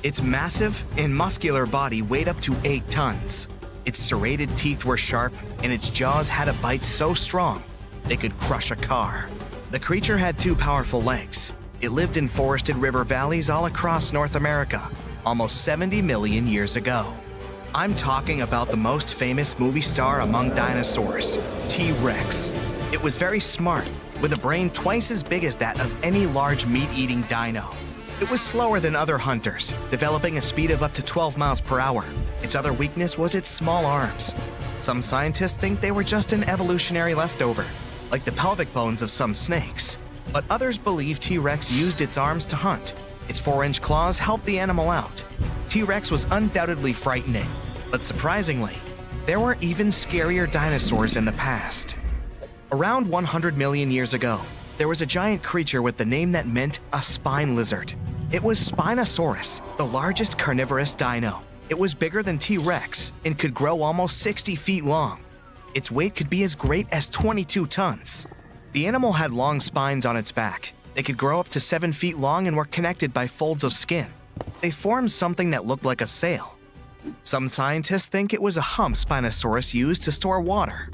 Its massive and muscular body weighed up to 8 tons. Its serrated teeth were sharp, and its jaws had a bite so strong they could crush a car. The creature had 2 powerful legs. It lived in forested river valleys all across North America, almost 70 million years ago. I'm talking about the most famous movie star among dinosaurs, T-Rex. It was very smart, with a brain twice as big as that of any large meat-eating dino. It was slower than other hunters, developing a speed of up to 12 miles per hour. Its other weakness was its small arms. Some scientists think they were just an evolutionary leftover, like the pelvic bones of some snakes. But others believe T-Rex used its arms to hunt. Its 4-inch claws helped the animal out. T-Rex was undoubtedly frightening, but surprisingly, there were even scarier dinosaurs in the past. Around 100 million years ago, there was a giant creature with the name that meant a spine lizard. It was Spinosaurus, the largest carnivorous dino. It was bigger than T-Rex and could grow almost 60 feet long. Its weight could be as great as 22 tons. The animal had long spines on its back. They could grow up to 7 feet long and were connected by folds of skin. They formed something that looked like a sail. Some scientists think it was a hump Spinosaurus used to store water.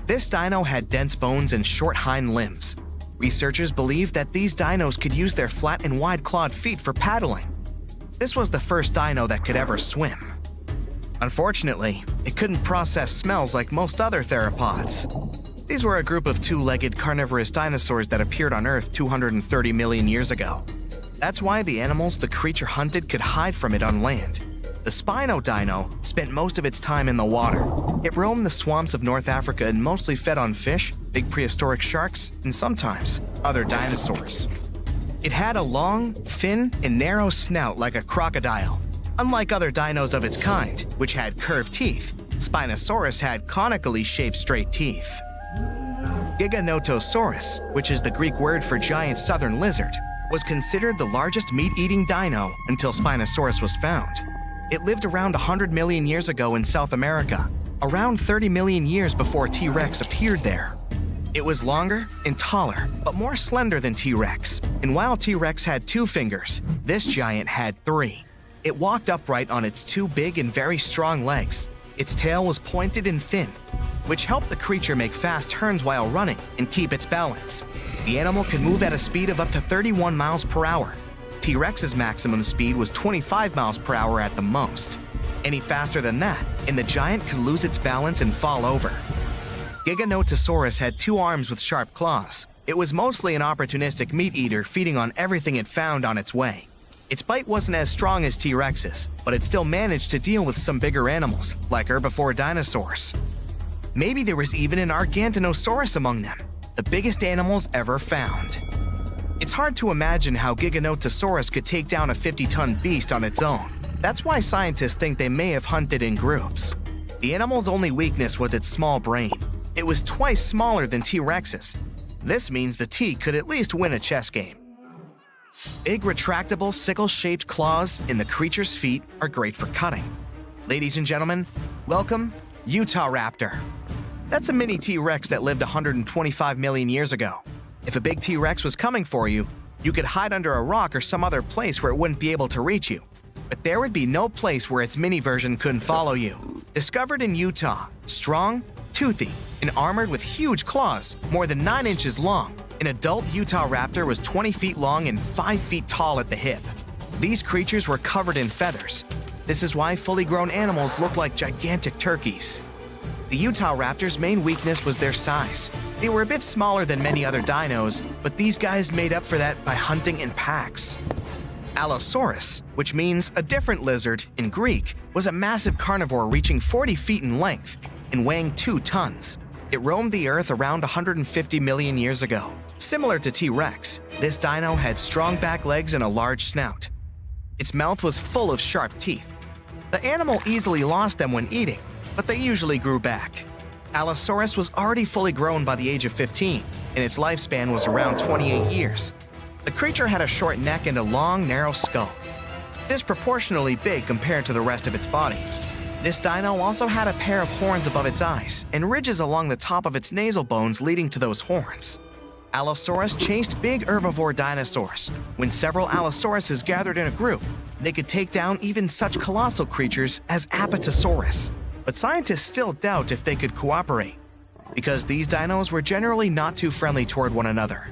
This dino had dense bones and short hind limbs. Researchers believe that these dinos could use their flat and wide-clawed feet for paddling. This was the first dino that could ever swim. Unfortunately, it couldn't process smells like most other theropods. These were a group of two-legged carnivorous dinosaurs that appeared on Earth 230 million years ago. That's why the animals the creature hunted could hide from it on land. The Spino-dino spent most of its time in the water. It roamed the swamps of North Africa and mostly fed on fish, big prehistoric sharks, and sometimes other dinosaurs. It had a long, thin, and narrow snout like a crocodile. Unlike other dinos of its kind, which had curved teeth, Spinosaurus had conically shaped straight teeth. Giganotosaurus, which is the Greek word for giant southern lizard, was considered the largest meat-eating dino until Spinosaurus was found. It lived around 100 million years ago in South America, around 30 million years before T-Rex appeared there. It was longer and taller, but more slender than T-Rex. And while T-Rex had 2 fingers, this giant had 3. It walked upright on its 2 big and very strong legs. Its tail was pointed and thin, which helped the creature make fast turns while running and keep its balance. The animal could move at a speed of up to 31 miles per hour. T-Rex's maximum speed was 25 miles per hour at the most. Any faster than that, and the giant could lose its balance and fall over. Giganotosaurus had 2 arms with sharp claws. It was mostly an opportunistic meat-eater feeding on everything it found on its way. Its bite wasn't as strong as T-Rex's, but it still managed to deal with some bigger animals, like herbivore dinosaurs. Maybe there was even an Giganotosaurus among them, the biggest animals ever found. It's hard to imagine how Giganotosaurus could take down a 50-ton beast on its own. That's why scientists think they may have hunted in groups. The animal's only weakness was its small brain. It was twice smaller than T-Rex's. This means the T could at least win a chess game. Big retractable sickle-shaped claws in the creature's feet are great for cutting. Ladies and gentlemen, welcome Utahraptor. That's a mini T-Rex that lived 125 million years ago. If a big T-Rex was coming for you, you could hide under a rock or some other place where it wouldn't be able to reach you. But there would be no place where its mini version couldn't follow you. Discovered in Utah, strong, toothy, and armored with huge claws, more than 9 inches long, an adult Utahraptor was 20 feet long and 5 feet tall at the hip. These creatures were covered in feathers. This is why fully grown animals look like gigantic turkeys. The Utahraptor's main weakness was their size. They were a bit smaller than many other dinos, but these guys made up for that by hunting in packs. Allosaurus, which means a different lizard in Greek, was a massive carnivore reaching 40 feet in length and weighing 2 tons. It roamed the Earth around 150 million years ago. Similar to T-Rex, this dino had strong back legs and a large snout. Its mouth was full of sharp teeth. The animal easily lost them when eating, but they usually grew back. Allosaurus was already fully grown by the age of 15, and its lifespan was around 28 years. The creature had a short neck and a long, narrow skull, disproportionately big compared to the rest of its body. This dino also had a pair of horns above its eyes and ridges along the top of its nasal bones leading to those horns. Allosaurus chased big herbivore dinosaurs. When several Allosauruses gathered in a group, they could take down even such colossal creatures as Apatosaurus. But scientists still doubt if they could cooperate, because these dinos were generally not too friendly toward one another.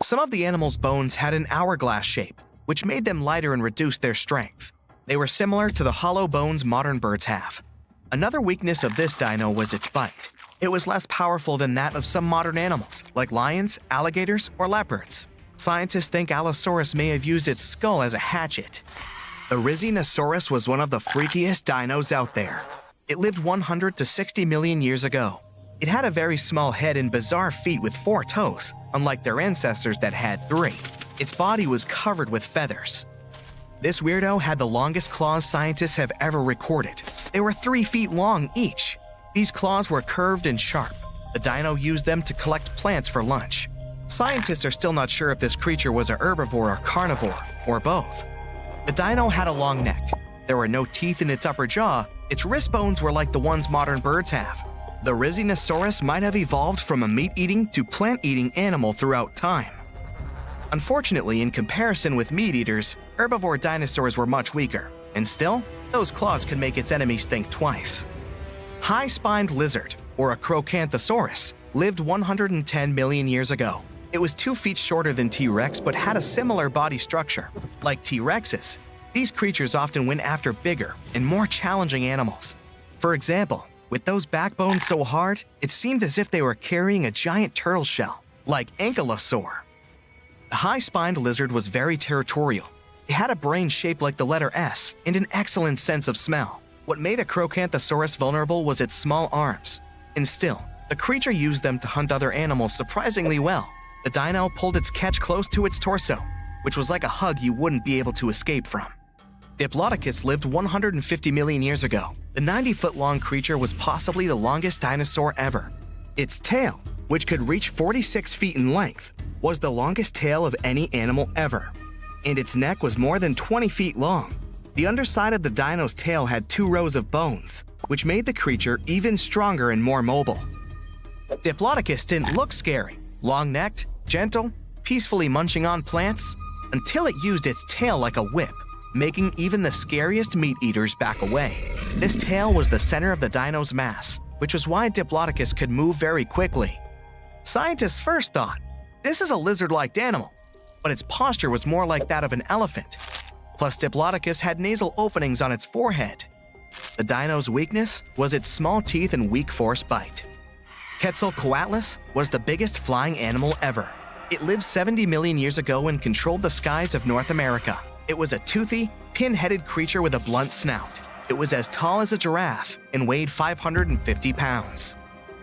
Some of the animal's bones had an hourglass shape, which made them lighter and reduced their strength. They were similar to the hollow bones modern birds have. Another weakness of this dino was its bite. It was less powerful than that of some modern animals, like lions, alligators, or leopards. Scientists think Allosaurus may have used its skull as a hatchet. The Dinosaurus was one of the freakiest dinos out there. It lived 100 to 60 million years ago. It had a very small head and bizarre feet with 4 toes, unlike their ancestors that had 3. Its body was covered with feathers. This weirdo had the longest claws scientists have ever recorded. They were 3 feet long each. These claws were curved and sharp. The dino used them to collect plants for lunch. Scientists are still not sure if this creature was a herbivore or carnivore, or both. The dino had a long neck. There were no teeth in its upper jaw. Its wrist bones were like the ones modern birds have. The Dinosaurus might have evolved from a meat-eating to plant-eating animal throughout time. Unfortunately, in comparison with meat-eaters, herbivore dinosaurs were much weaker, and still, those claws could make its enemies think twice. High-spined lizard, or a Crocanthosaurus, lived 110 million years ago. It was 2 feet shorter than T-Rex but had a similar body structure. Like T-Rex's, these creatures often went after bigger and more challenging animals. For example, With those backbones so hard, it seemed as if they were carrying a giant turtle shell, like Ankylosaur. The high-spined lizard was very territorial. It had a brain shaped like the letter S and an excellent sense of smell. What made a Crocanthosaurus vulnerable was its small arms. And still, the creature used them to hunt other animals surprisingly well. The dino pulled its catch close to its torso, which was like a hug you wouldn't be able to escape from. Diplodocus lived 150 million years ago. The 90-foot-long creature was possibly the longest dinosaur ever. Its tail, which could reach 46 feet in length, was the longest tail of any animal ever. And its neck was more than 20 feet long. The underside of the dino's tail had 2 rows of bones, which made the creature even stronger and more mobile. Diplodocus didn't look scary, long-necked, gentle, peacefully munching on plants, until it used its tail like a whip, making even the scariest meat-eaters back away. This tail was the center of the dino's mass, which was why Diplodocus could move very quickly. Scientists first thought, this is a lizard-like animal, but its posture was more like that of an elephant. Plus, Diplodocus had nasal openings on its forehead. The dino's weakness was its small teeth and weak force bite. Quetzalcoatlus was the biggest flying animal ever. It lived 70 million years ago and controlled the skies of North America. It was a toothy, pin-headed creature with a blunt snout. It was as tall as a giraffe and weighed 550 pounds.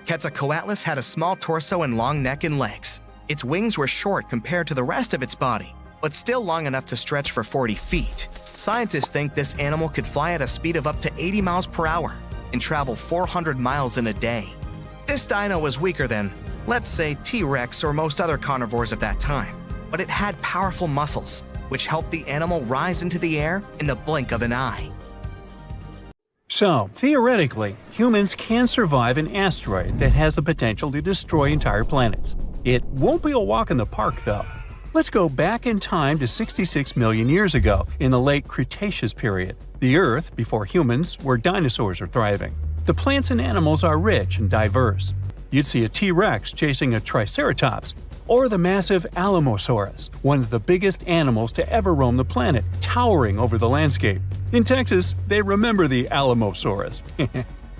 Quetzalcoatlus had a small torso and long neck and legs. Its wings were short compared to the rest of its body, but still long enough to stretch for 40 feet. Scientists think this animal could fly at a speed of up to 80 miles per hour and travel 400 miles in a day. This dino was weaker than, let's say, T-Rex or most other carnivores of that time, but it had powerful muscles, which helped the animal rise into the air in the blink of an eye. So, theoretically, humans can survive an asteroid that has the potential to destroy entire planets. It won't be a walk in the park, though. Let's go back in time to 66 million years ago, in the late Cretaceous period. The Earth, before humans, where dinosaurs are thriving. The plants and animals are rich and diverse. You'd see a T-Rex chasing a Triceratops, or the massive Alamosaurus, one of the biggest animals to ever roam the planet, towering over the landscape. In Texas, they remember the Alamosaurus.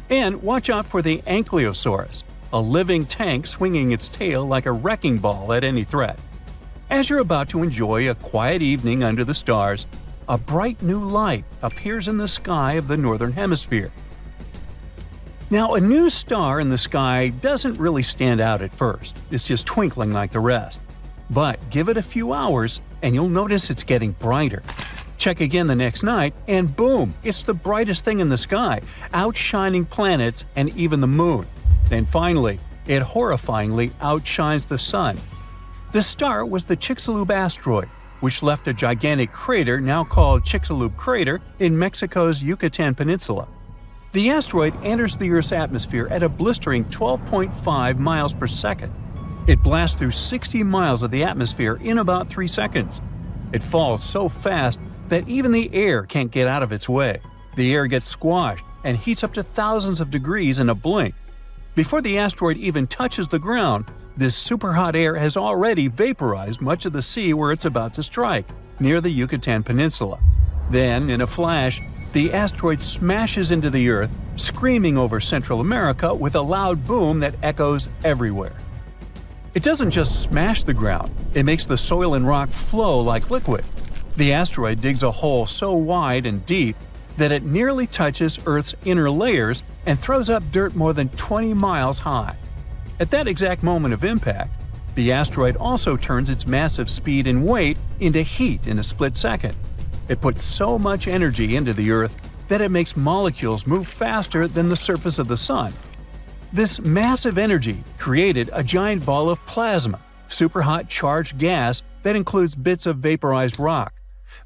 And watch out for the Ankylosaurus, a living tank swinging its tail like a wrecking ball at any threat. As you're about to enjoy a quiet evening under the stars, a bright new light appears in the sky of the northern hemisphere. Now, a new star in the sky doesn't really stand out at first. It's just twinkling like the rest. But give it a few hours, and you'll notice it's getting brighter. Check again the next night, and boom, it's the brightest thing in the sky, outshining planets and even the moon. Then finally, it horrifyingly outshines the sun. The star was the Chicxulub asteroid, which left a gigantic crater now called Chicxulub crater in Mexico's Yucatan Peninsula. The asteroid enters the Earth's atmosphere at a blistering 12.5 miles per second. It blasts through 60 miles of the atmosphere in about 3 seconds. It falls so fast that even the air can't get out of its way. The air gets squashed and heats up to thousands of degrees in a blink. Before the asteroid even touches the ground, this super-hot air has already vaporized much of the sea where it's about to strike, near the Yucatan Peninsula. Then, in a flash, the asteroid smashes into the Earth, screaming over Central America with a loud boom that echoes everywhere. It doesn't just smash the ground, it makes the soil and rock flow like liquid. The asteroid digs a hole so wide and deep that it nearly touches Earth's inner layers and throws up dirt more than 20 miles high. At that exact moment of impact, the asteroid also turns its massive speed and weight into heat in a split second. It puts so much energy into the Earth that it makes molecules move faster than the surface of the Sun. This massive energy created a giant ball of plasma, superhot charged gas that includes bits of vaporized rock.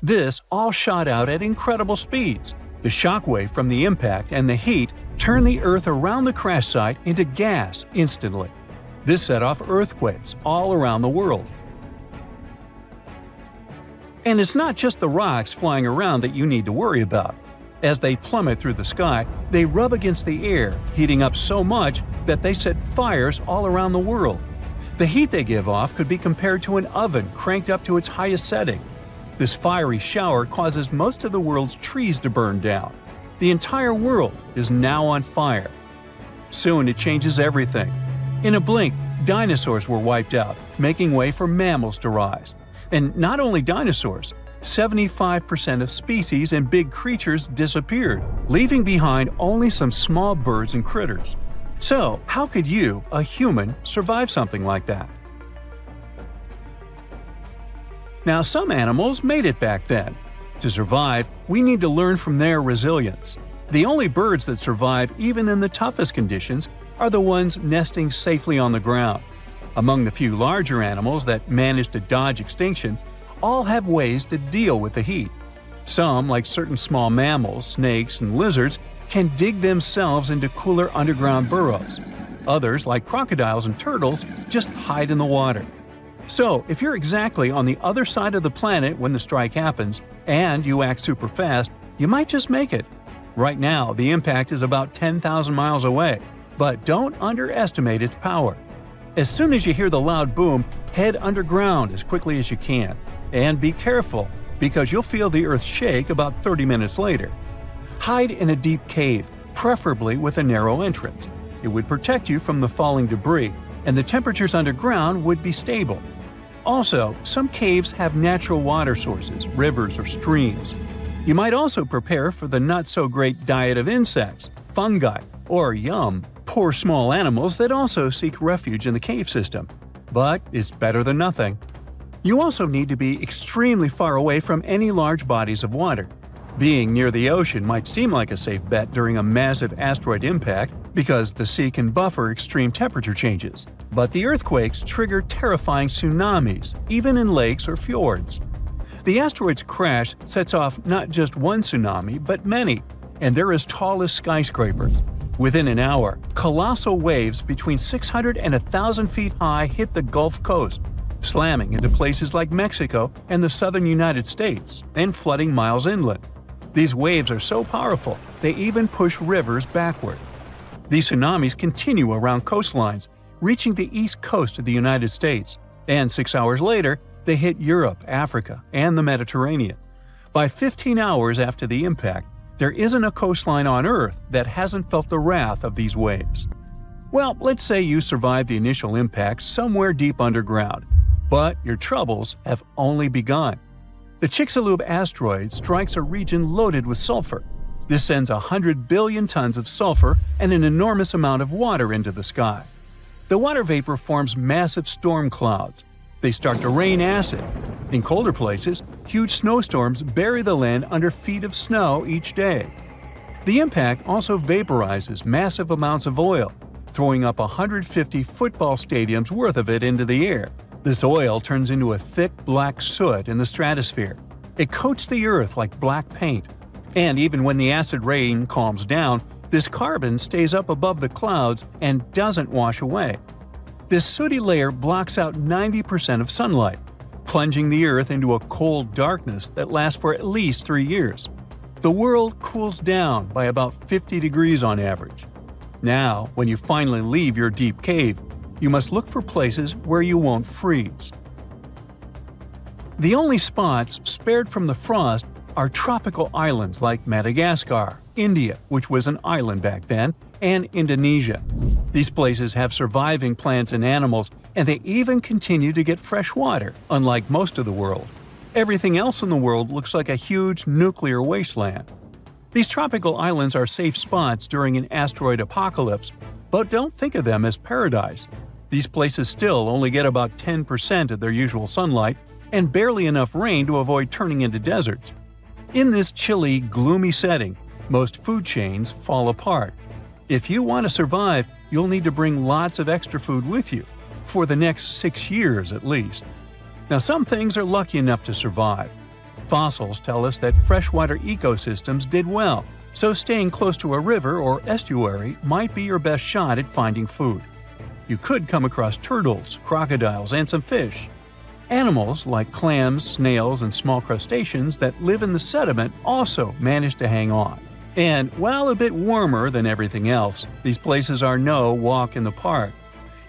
This all shot out at incredible speeds. The shockwave from the impact and the heat turned the Earth around the crash site into gas instantly. This set off earthquakes all around the world. And it's not just the rocks flying around that you need to worry about. As they plummet through the sky, they rub against the air, heating up so much that they set fires all around the world. The heat they give off could be compared to an oven cranked up to its highest setting. This fiery shower causes most of the world's trees to burn down. The entire world is now on fire. Soon it changes everything. In a blink, dinosaurs were wiped out, making way for mammals to rise. And not only dinosaurs, 75% of species and big creatures disappeared, leaving behind only some small birds and critters. So, how could you, a human, survive something like that? Now, some animals made it back then. To survive, we need to learn from their resilience. The only birds that survive even in the toughest conditions are the ones nesting safely on the ground. Among the few larger animals that manage to dodge extinction, all have ways to deal with the heat. Some, like certain small mammals, snakes, and lizards, can dig themselves into cooler underground burrows. Others, like crocodiles and turtles, just hide in the water. So, if you're exactly on the other side of the planet when the strike happens, and you act super fast, you might just make it. Right now, the impact is about 10,000 miles away, but don't underestimate its power. As soon as you hear the loud boom, head underground as quickly as you can. And be careful, because you'll feel the earth shake about 30 minutes later. Hide in a deep cave, preferably with a narrow entrance. It would protect you from the falling debris, and the temperatures underground would be stable. Also, some caves have natural water sources, rivers or streams. You might also prepare for the not-so-great diet of insects, fungi, or poor small animals that also seek refuge in the cave system. But it's better than nothing. You also need to be extremely far away from any large bodies of water. Being near the ocean might seem like a safe bet during a massive asteroid impact because the sea can buffer extreme temperature changes. But the earthquakes trigger terrifying tsunamis, even in lakes or fjords. The asteroid's crash sets off not just one tsunami, but many, and they're as tall as skyscrapers. Within an hour, colossal waves between 600 and 1,000 feet high hit the Gulf Coast, slamming into places like Mexico and the southern United States, and flooding miles inland. These waves are so powerful, they even push rivers backward. These tsunamis continue around coastlines, reaching the east coast of the United States, and 6 hours later, they hit Europe, Africa, and the Mediterranean. By 15 hours after the impact, there isn't a coastline on Earth that hasn't felt the wrath of these waves. Well, let's say you survived the initial impact somewhere deep underground, but your troubles have only begun. The Chicxulub asteroid strikes a region loaded with sulfur. This sends 100 billion tons of sulfur and an enormous amount of water into the sky. The water vapor forms massive storm clouds. They start to rain acid. In colder places, huge snowstorms bury the land under feet of snow each day. The impact also vaporizes massive amounts of oil, throwing up 150 football stadiums worth of it into the air. This oil turns into a thick black soot in the stratosphere. It coats the Earth like black paint. And even when the acid rain calms down, this carbon stays up above the clouds and doesn't wash away. This sooty layer blocks out 90% of sunlight, plunging the Earth into a cold darkness that lasts for at least 3 years. The world cools down by about 50 degrees on average. Now, when you finally leave your deep cave, you must look for places where you won't freeze. The only spots spared from the frost are tropical islands like Madagascar, India, which was an island back then, and Indonesia. These places have surviving plants and animals, and they even continue to get fresh water, unlike most of the world. Everything else in the world looks like a huge nuclear wasteland. These tropical islands are safe spots during an asteroid apocalypse, but don't think of them as paradise. These places still only get about 10% of their usual sunlight and barely enough rain to avoid turning into deserts. In this chilly, gloomy setting, most food chains fall apart. If you want to survive, you'll need to bring lots of extra food with you, for the next 6 years at least. Now, some things are lucky enough to survive. Fossils tell us that freshwater ecosystems did well, so staying close to a river or estuary might be your best shot at finding food. You could come across turtles, crocodiles, and some fish. Animals like clams, snails, and small crustaceans that live in the sediment also manage to hang on. And while a bit warmer than everything else, these places are no walk in the park.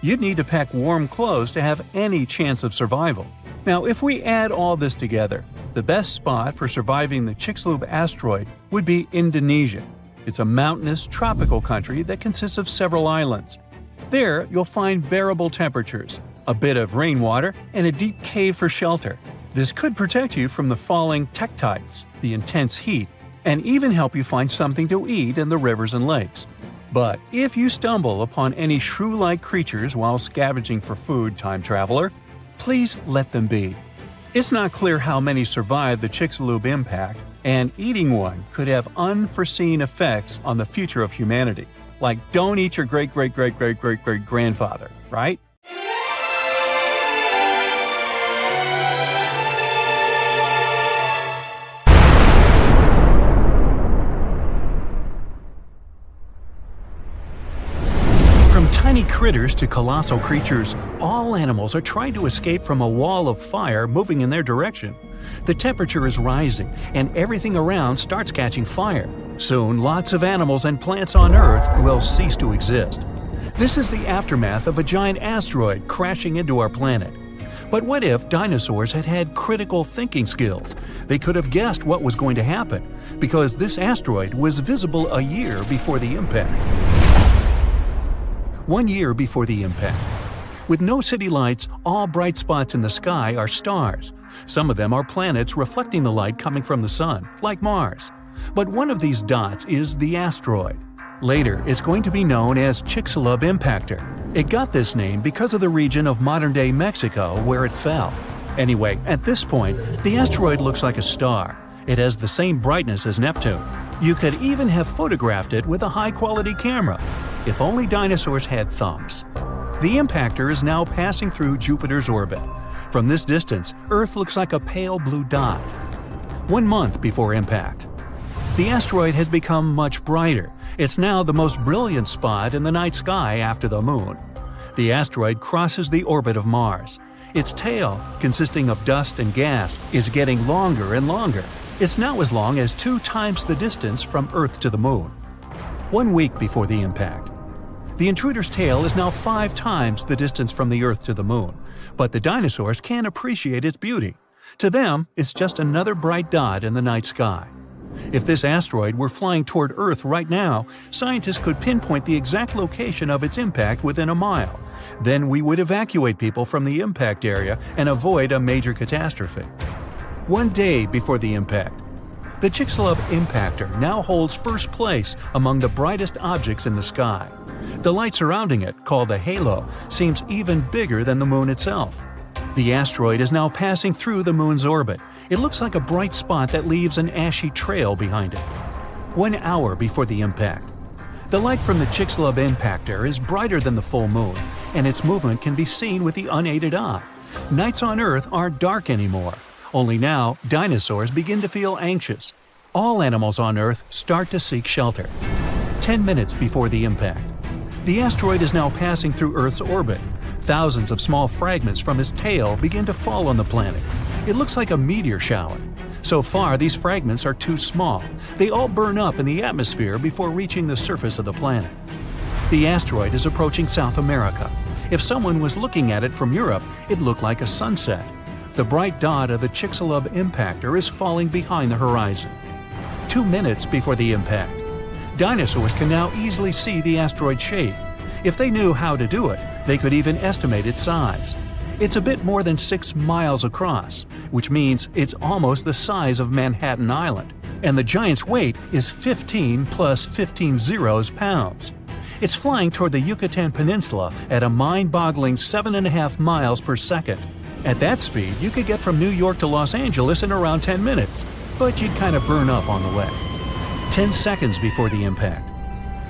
You'd need to pack warm clothes to have any chance of survival. Now, if we add all this together, the best spot for surviving the Chicxulub asteroid would be Indonesia. It's a mountainous, tropical country that consists of several islands. There, you'll find bearable temperatures, a bit of rainwater, and a deep cave for shelter. This could protect you from the falling tektites, the intense heat, and even help you find something to eat in the rivers and lakes. But if you stumble upon any shrew-like creatures while scavenging for food, time traveler, please let them be. It's not clear how many survived the Chicxulub impact, and eating one could have unforeseen effects on the future of humanity. Like, don't eat your great-great-great-great-great-great-grandfather, right? From tiny critters to colossal creatures, all animals are trying to escape from a wall of fire moving in their direction. The temperature is rising, and everything around starts catching fire. Soon, lots of animals and plants on Earth will cease to exist. This is the aftermath of a giant asteroid crashing into our planet. But what if dinosaurs had had critical thinking skills? They could have guessed what was going to happen, because this asteroid was visible a year before the impact. 1 year before the impact. With no city lights, all bright spots in the sky are stars. Some of them are planets reflecting the light coming from the sun, like Mars. But one of these dots is the asteroid. Later, it's going to be known as Chicxulub impactor. It got this name because of the region of modern-day Mexico where it fell. Anyway, at this point, the asteroid looks like a star. It has the same brightness as Neptune. You could even have photographed it with a high-quality camera. If only dinosaurs had thumbs. The impactor is now passing through Jupiter's orbit. From this distance, Earth looks like a pale blue dot. 1 month before impact. The asteroid has become much brighter. It's now the most brilliant spot in the night sky after the Moon. The asteroid crosses the orbit of Mars. Its tail, consisting of dust and gas, is getting longer and longer. It's now as long as 2 times the distance from Earth to the Moon. 1 week before the impact. The intruder's tail is now 5 times the distance from the Earth to the Moon, but the dinosaurs can't appreciate its beauty. To them, it's just another bright dot in the night sky. If this asteroid were flying toward Earth right now, scientists could pinpoint the exact location of its impact within a mile. Then we would evacuate people from the impact area and avoid a major catastrophe. 1 day before the impact. The Chicxulub impactor now holds first place among the brightest objects in the sky. The light surrounding it, called the halo, seems even bigger than the Moon itself. The asteroid is now passing through the Moon's orbit. It looks like a bright spot that leaves an ashy trail behind it. 1 hour before the impact. The light from the Chicxulub impactor is brighter than the full Moon, and its movement can be seen with the unaided eye. Nights on Earth aren't dark anymore. Only now, dinosaurs begin to feel anxious. All animals on Earth start to seek shelter. 10 minutes before the impact. The asteroid is now passing through Earth's orbit. Thousands of small fragments from its tail begin to fall on the planet. It looks like a meteor shower. So far, these fragments are too small. They all burn up in the atmosphere before reaching the surface of the planet. The asteroid is approaching South America. If someone was looking at it from Europe, it looked like a sunset. The bright dot of the Chicxulub impactor is falling behind the horizon. 2 minutes before the impact. Dinosaurs can now easily see the asteroid shape. If they knew how to do it, they could even estimate its size. It's a bit more than 6 miles across, which means it's almost the size of Manhattan Island, and the giant's weight is 15 plus 15 zeros pounds. It's flying toward the Yucatan Peninsula at a mind-boggling 7.5 miles per second. At that speed, you could get from New York to Los Angeles in around 10 minutes, but you'd kind of burn up on the way. 10 seconds before the impact.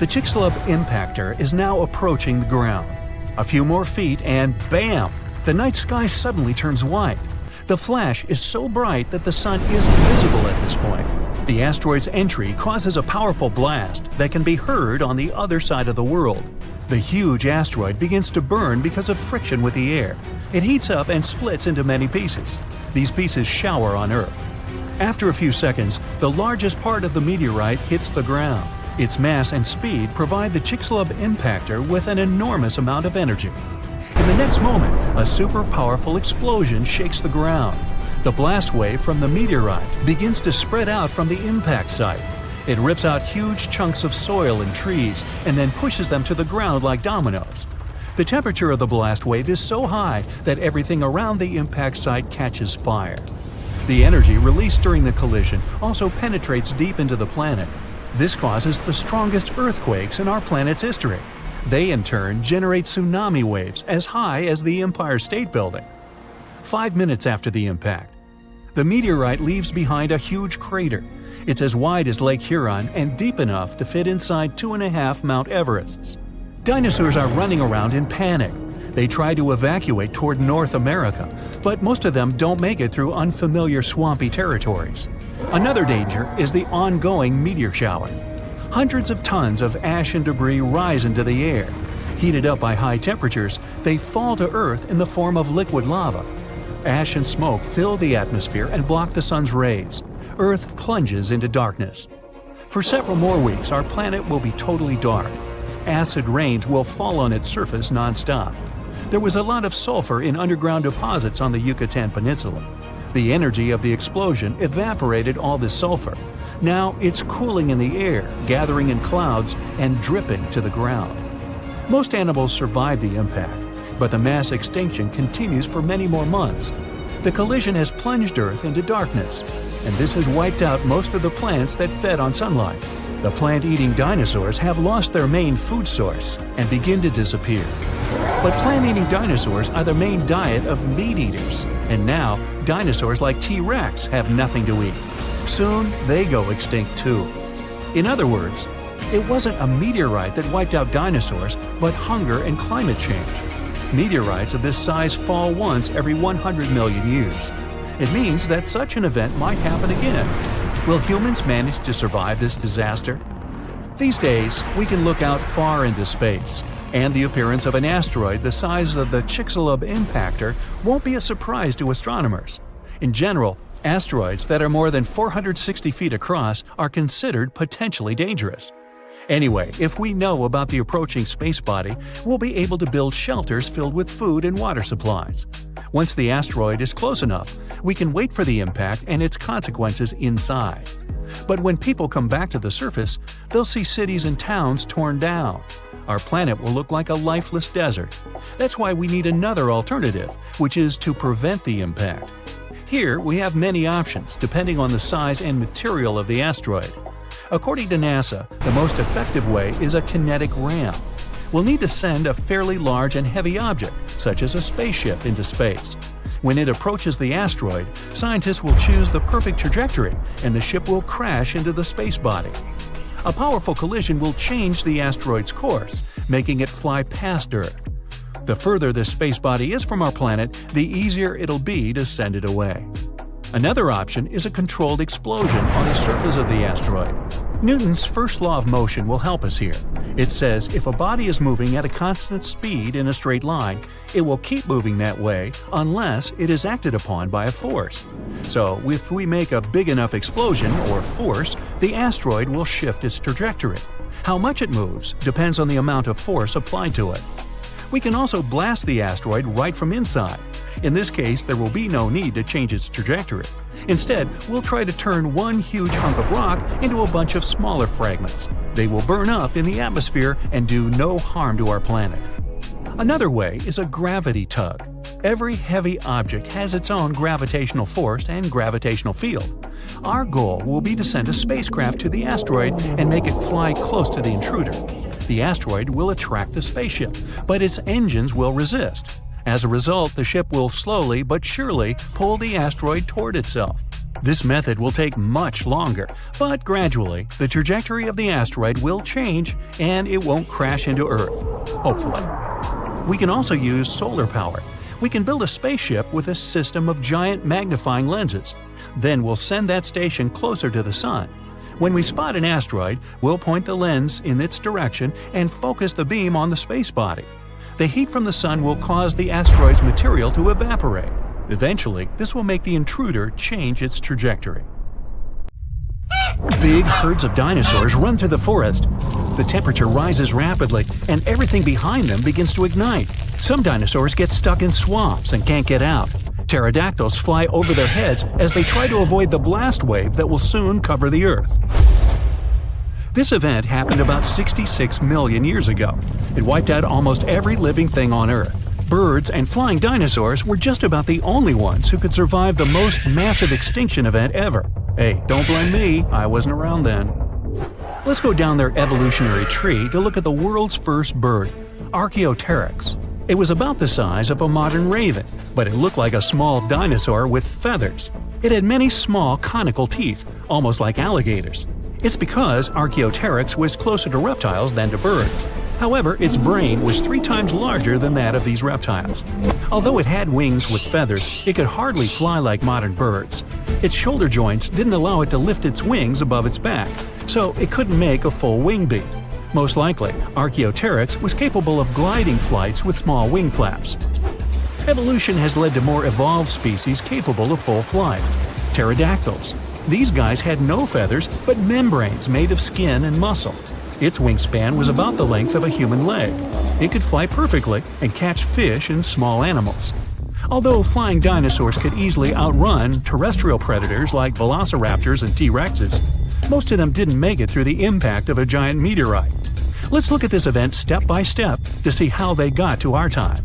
The Chicxulub impactor is now approaching the ground. A few more feet and bam! The night sky suddenly turns white. The flash is so bright that the sun isn't visible at this point. The asteroid's entry causes a powerful blast that can be heard on the other side of the world. The huge asteroid begins to burn because of friction with the air. It heats up and splits into many pieces. These pieces shower on Earth. After a few seconds, the largest part of the meteorite hits the ground. Its mass and speed provide the Chicxulub impactor with an enormous amount of energy. In the next moment, a super powerful explosion shakes the ground. The blast wave from the meteorite begins to spread out from the impact site. It rips out huge chunks of soil and trees and then pushes them to the ground like dominoes. The temperature of the blast wave is so high that everything around the impact site catches fire. The energy released during the collision also penetrates deep into the planet. This causes the strongest earthquakes in our planet's history. They in turn generate tsunami waves as high as the Empire State Building. 5 minutes after the impact, the meteorite leaves behind a huge crater. It's as wide as Lake Huron and deep enough to fit inside 2.5 Mount Everests. Dinosaurs are running around in panic. They try to evacuate toward North America, but most of them don't make it through unfamiliar swampy territories. Another danger is the ongoing meteor shower. Hundreds of tons of ash and debris rise into the air. Heated up by high temperatures, they fall to Earth in the form of liquid lava. Ash and smoke fill the atmosphere and block the sun's rays. Earth plunges into darkness. For several more weeks, our planet will be totally dark. Acid rains will fall on its surface non-stop. There was a lot of sulfur in underground deposits on the Yucatan Peninsula. The energy of the explosion evaporated all this sulfur. Now it's cooling in the air, gathering in clouds, and dripping to the ground. Most animals survive the impact, but the mass extinction continues for many more months. The collision has plunged Earth into darkness, and this has wiped out most of the plants that fed on sunlight. The plant-eating dinosaurs have lost their main food source and begin to disappear. But plant-eating dinosaurs are the main diet of meat-eaters, and now dinosaurs like T-Rex have nothing to eat. Soon, they go extinct too. In other words, it wasn't a meteorite that wiped out dinosaurs, but hunger and climate change. Meteorites of this size fall once every 100 million years. It means that such an event might happen again. Will humans manage to survive this disaster? These days, we can look out far into space, and the appearance of an asteroid the size of the Chicxulub impactor won't be a surprise to astronomers. In general, asteroids that are more than 460 feet across are considered potentially dangerous. Anyway, if we know about the approaching space body, we'll be able to build shelters filled with food and water supplies. Once the asteroid is close enough, we can wait for the impact and its consequences inside. But when people come back to the surface, they'll see cities and towns torn down. Our planet will look like a lifeless desert. That's why we need another alternative, which is to prevent the impact. Here, we have many options depending on the size and material of the asteroid. According to NASA, the most effective way is a kinetic ramp. We'll need to send a fairly large and heavy object, such as a spaceship, into space. When it approaches the asteroid, scientists will choose the perfect trajectory, and the ship will crash into the space body. A powerful collision will change the asteroid's course, making it fly past Earth. The further this space body is from our planet, the easier it'll be to send it away. Another option is a controlled explosion on the surface of the asteroid. Newton's first law of motion will help us here. It says if a body is moving at a constant speed in a straight line, it will keep moving that way unless it is acted upon by a force. So, if we make a big enough explosion or force, the asteroid will shift its trajectory. How much it moves depends on the amount of force applied to it. We can also blast the asteroid right from inside. In this case, there will be no need to change its trajectory. Instead, we'll try to turn one huge hunk of rock into a bunch of smaller fragments. They will burn up in the atmosphere and do no harm to our planet. Another way is a gravity tug. Every heavy object has its own gravitational force and gravitational field. Our goal will be to send a spacecraft to the asteroid and make it fly close to the intruder. The asteroid will attract the spaceship, but its engines will resist. As a result, the ship will slowly but surely pull the asteroid toward itself. This method will take much longer, but gradually, the trajectory of the asteroid will change and it won't crash into Earth, hopefully. We can also use solar power. We can build a spaceship with a system of giant magnifying lenses. Then we'll send that station closer to the Sun. When we spot an asteroid, we'll point the lens in its direction and focus the beam on the space body. The heat from the Sun will cause the asteroid's material to evaporate. Eventually, this will make the intruder change its trajectory. Big herds of dinosaurs run through the forest. The temperature rises rapidly, and everything behind them begins to ignite. Some dinosaurs get stuck in swamps and can't get out. Pterodactyls fly over their heads as they try to avoid the blast wave that will soon cover the Earth. This event happened about 66 million years ago. It wiped out almost every living thing on Earth. Birds and flying dinosaurs were just about the only ones who could survive the most massive extinction event ever. Hey, don't blame me, I wasn't around then. Let's go down their evolutionary tree to look at the world's first bird, Archaeopteryx. It was about the size of a modern raven, but it looked like a small dinosaur with feathers. It had many small conical teeth, almost like alligators. It's because Archaeopteryx was closer to reptiles than to birds. However, its brain was 3 times larger than that of these reptiles. Although it had wings with feathers, it could hardly fly like modern birds. Its shoulder joints didn't allow it to lift its wings above its back, so it couldn't make a full wing beat. Most likely, Archaeopteryx was capable of gliding flights with small wing flaps. Evolution has led to more evolved species capable of full flight. Pterodactyls. These guys had no feathers, but membranes made of skin and muscle. Its wingspan was about the length of a human leg. It could fly perfectly and catch fish and small animals. Although flying dinosaurs could easily outrun terrestrial predators like velociraptors and T-Rexes, most of them didn't make it through the impact of a giant meteorite. Let's look at this event step by step to see how they got to our time.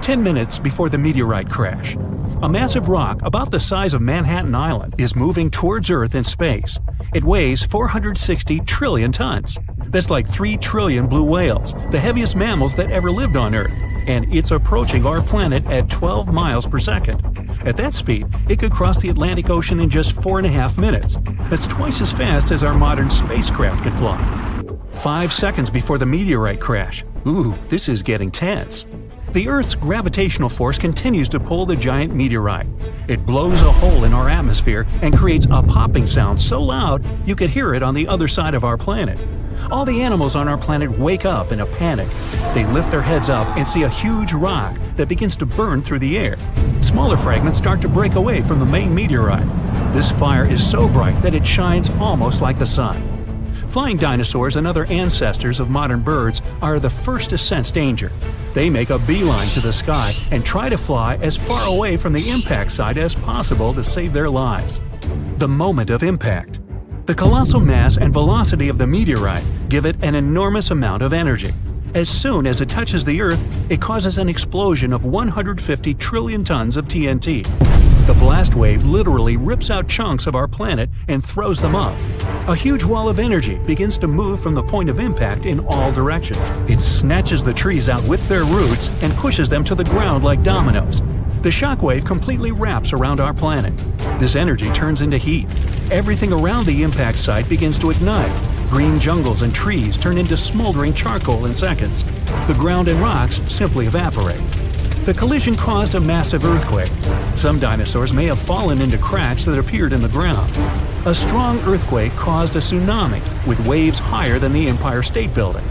10 minutes before the meteorite crash. A massive rock about the size of Manhattan Island is moving towards Earth in space. It weighs 460 trillion tons. That's like 3 trillion blue whales, the heaviest mammals that ever lived on Earth, and it's approaching our planet at 12 miles per second. At that speed, it could cross the Atlantic Ocean in just 4.5 minutes. That's twice as fast as our modern spacecraft could fly. 5 seconds before the meteorite crash. Ooh, this is getting tense. The Earth's gravitational force continues to pull the giant meteorite. It blows a hole in our atmosphere and creates a popping sound so loud you could hear it on the other side of our planet. All the animals on our planet wake up in a panic. They lift their heads up and see a huge rock that begins to burn through the air. Smaller fragments start to break away from the main meteorite. This fire is so bright that it shines almost like the sun. Flying dinosaurs and other ancestors of modern birds are the first to sense danger. They make a beeline to the sky and try to fly as far away from the impact site as possible to save their lives. The moment of impact. The colossal mass and velocity of the meteorite give it an enormous amount of energy. As soon as it touches the Earth, it causes an explosion of 150 trillion tons of TNT. The blast wave literally rips out chunks of our planet and throws them up. A huge wall of energy begins to move from the point of impact in all directions. It snatches the trees out with their roots and pushes them to the ground like dominoes. The shockwave completely wraps around our planet. This energy turns into heat. Everything around the impact site begins to ignite. Green jungles and trees turn into smoldering charcoal in seconds. The ground and rocks simply evaporate. The collision caused a massive earthquake. Some dinosaurs may have fallen into cracks that appeared in the ground. A strong earthquake caused a tsunami with waves higher than the Empire State Building.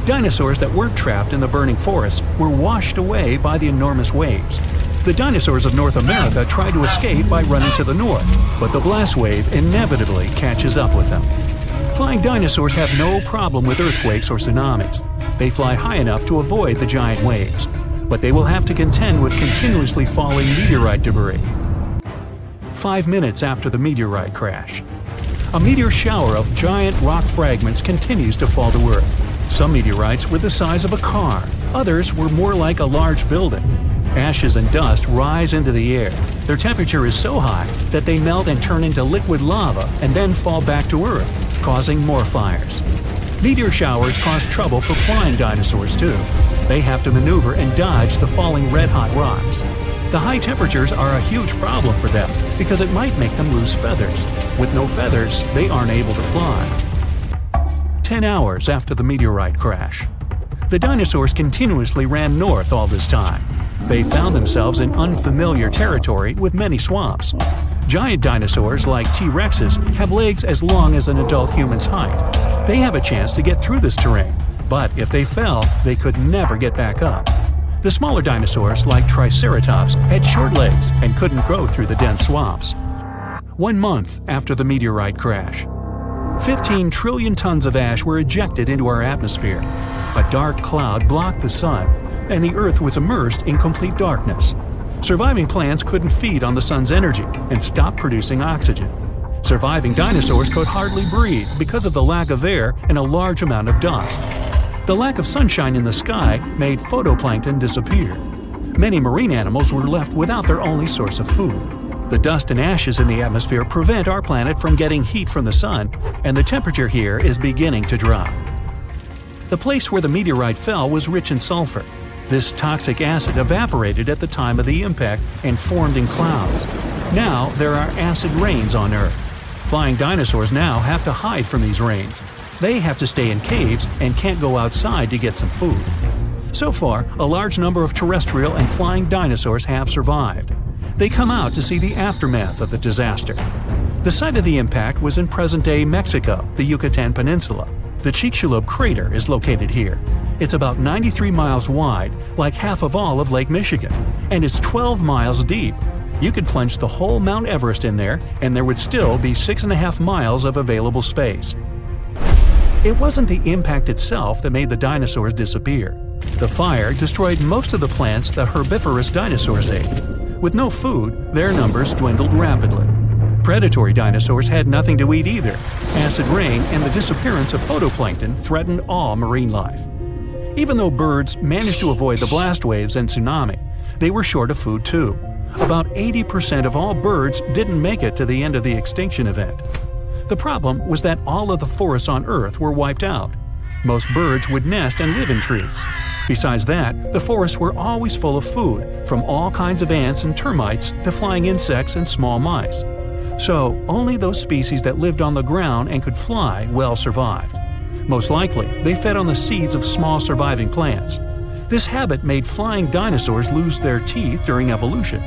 Dinosaurs that weren't trapped in the burning forest were washed away by the enormous waves. The dinosaurs of North America tried to escape by running to the north, but the blast wave inevitably catches up with them. Flying dinosaurs have no problem with earthquakes or tsunamis. They fly high enough to avoid the giant waves, but they will have to contend with continuously falling meteorite debris. 5 minutes after the meteorite crash. A meteor shower of giant rock fragments continues to fall to Earth. Some meteorites were the size of a car, others were more like a large building. Ashes and dust rise into the air. Their temperature is so high that they melt and turn into liquid lava and then fall back to Earth, causing more fires. Meteor showers cause trouble for flying dinosaurs too. They have to maneuver and dodge the falling red-hot rocks. The high temperatures are a huge problem for them because it might make them lose feathers. With no feathers, they aren't able to fly. 10 hours after the meteorite crash. The dinosaurs continuously ran north all this time. They found themselves in unfamiliar territory with many swamps. Giant dinosaurs like T-Rexes have legs as long as an adult human's height. They have a chance to get through this terrain, but if they fell, they could never get back up. The smaller dinosaurs like Triceratops had short legs and couldn't go through the dense swamps. 1 month after the meteorite crash. 15 trillion tons of ash were ejected into our atmosphere. A dark cloud blocked the sun, and the Earth was immersed in complete darkness. Surviving plants couldn't feed on the sun's energy and stopped producing oxygen. Surviving dinosaurs could hardly breathe because of the lack of air and a large amount of dust. The lack of sunshine in the sky made phytoplankton disappear. Many marine animals were left without their only source of food. The dust and ashes in the atmosphere prevent our planet from getting heat from the sun, and the temperature here is beginning to drop. The place where the meteorite fell was rich in sulfur. This toxic acid evaporated at the time of the impact and formed in clouds. Now there are acid rains on Earth. Flying dinosaurs now have to hide from these rains. They have to stay in caves and can't go outside to get some food. So far, a large number of terrestrial and flying dinosaurs have survived. They come out to see the aftermath of the disaster. The site of the impact was in present-day Mexico, the Yucatan Peninsula. The Chicxulub crater is located here. It's about 93 miles wide, like half of all of Lake Michigan, and it's 12 miles deep. You could plunge the whole Mount Everest in there, and there would still be 6.5 miles of available space. It wasn't the impact itself that made the dinosaurs disappear. The fire destroyed most of the plants the herbivorous dinosaurs ate. With no food, their numbers dwindled rapidly. Predatory dinosaurs had nothing to eat either. Acid rain and the disappearance of phytoplankton threatened all marine life. Even though birds managed to avoid the blast waves and tsunami, they were short of food too. About 80% of all birds didn't make it to the end of the extinction event. The problem was that all of the forests on Earth were wiped out. Most birds would nest and live in trees. Besides that, the forests were always full of food, from all kinds of ants and termites to flying insects and small mice. So, only those species that lived on the ground and could fly well survived. Most likely, they fed on the seeds of small surviving plants. This habit made flying dinosaurs lose their teeth during evolution.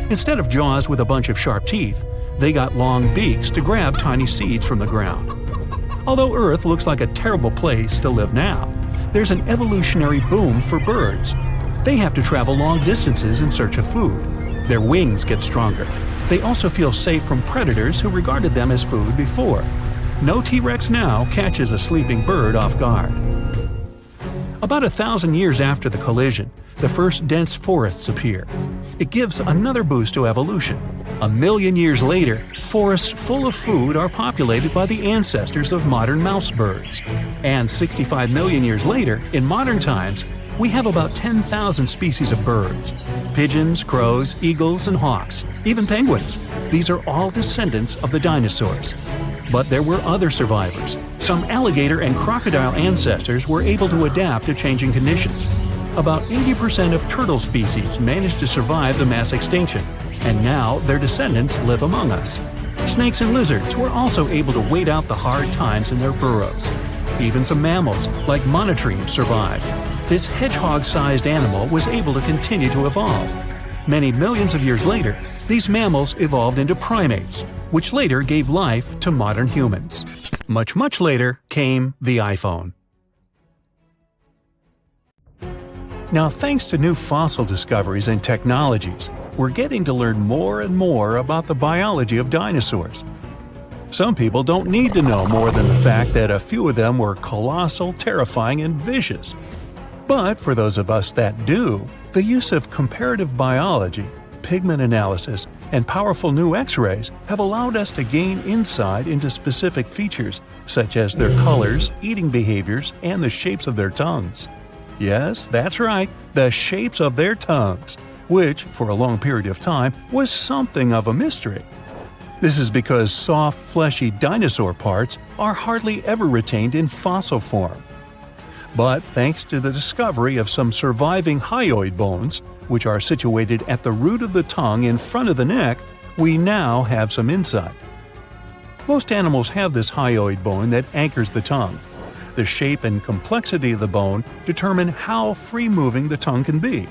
Instead of jaws with a bunch of sharp teeth, they got long beaks to grab tiny seeds from the ground. Although Earth looks like a terrible place to live now, there's an evolutionary boom for birds. They have to travel long distances in search of food. Their wings get stronger. They also feel safe from predators who regarded them as food before. No T-Rex now catches a sleeping bird off guard. About 1,000 years after the collision, the first dense forests appear. It gives another boost to evolution. 1,000,000 years later, forests full of food are populated by the ancestors of modern mouse birds. And 65 million years later, in modern times, we have about 10,000 species of birds. Pigeons, crows, eagles, and hawks, even penguins. These are all descendants of the dinosaurs. But there were other survivors. Some alligator and crocodile ancestors were able to adapt to changing conditions. About 80% of turtle species managed to survive the mass extinction, and now their descendants live among us. Snakes and lizards were also able to wait out the hard times in their burrows. Even some mammals, like monotremes, survived. This hedgehog-sized animal was able to continue to evolve. Many millions of years later, these mammals evolved into primates, which later gave life to modern humans. Much later came the iPhone. Now, thanks to new fossil discoveries and technologies, we're getting to learn more and more about the biology of dinosaurs. Some people don't need to know more than the fact that a few of them were colossal, terrifying, and vicious. But for those of us that do, the use of comparative biology, pigment analysis, and powerful new X-rays have allowed us to gain insight into specific features, such as their colors, eating behaviors, and the shapes of their tongues. Yes, that's right, the shapes of their tongues, which, for a long period of time, was something of a mystery. This is because soft, fleshy dinosaur parts are hardly ever retained in fossil form. But thanks to the discovery of some surviving hyoid bones, which are situated at the root of the tongue in front of the neck, we now have some insight. Most animals have this hyoid bone that anchors the tongue. The shape and complexity of the bone determine how free-moving the tongue can be.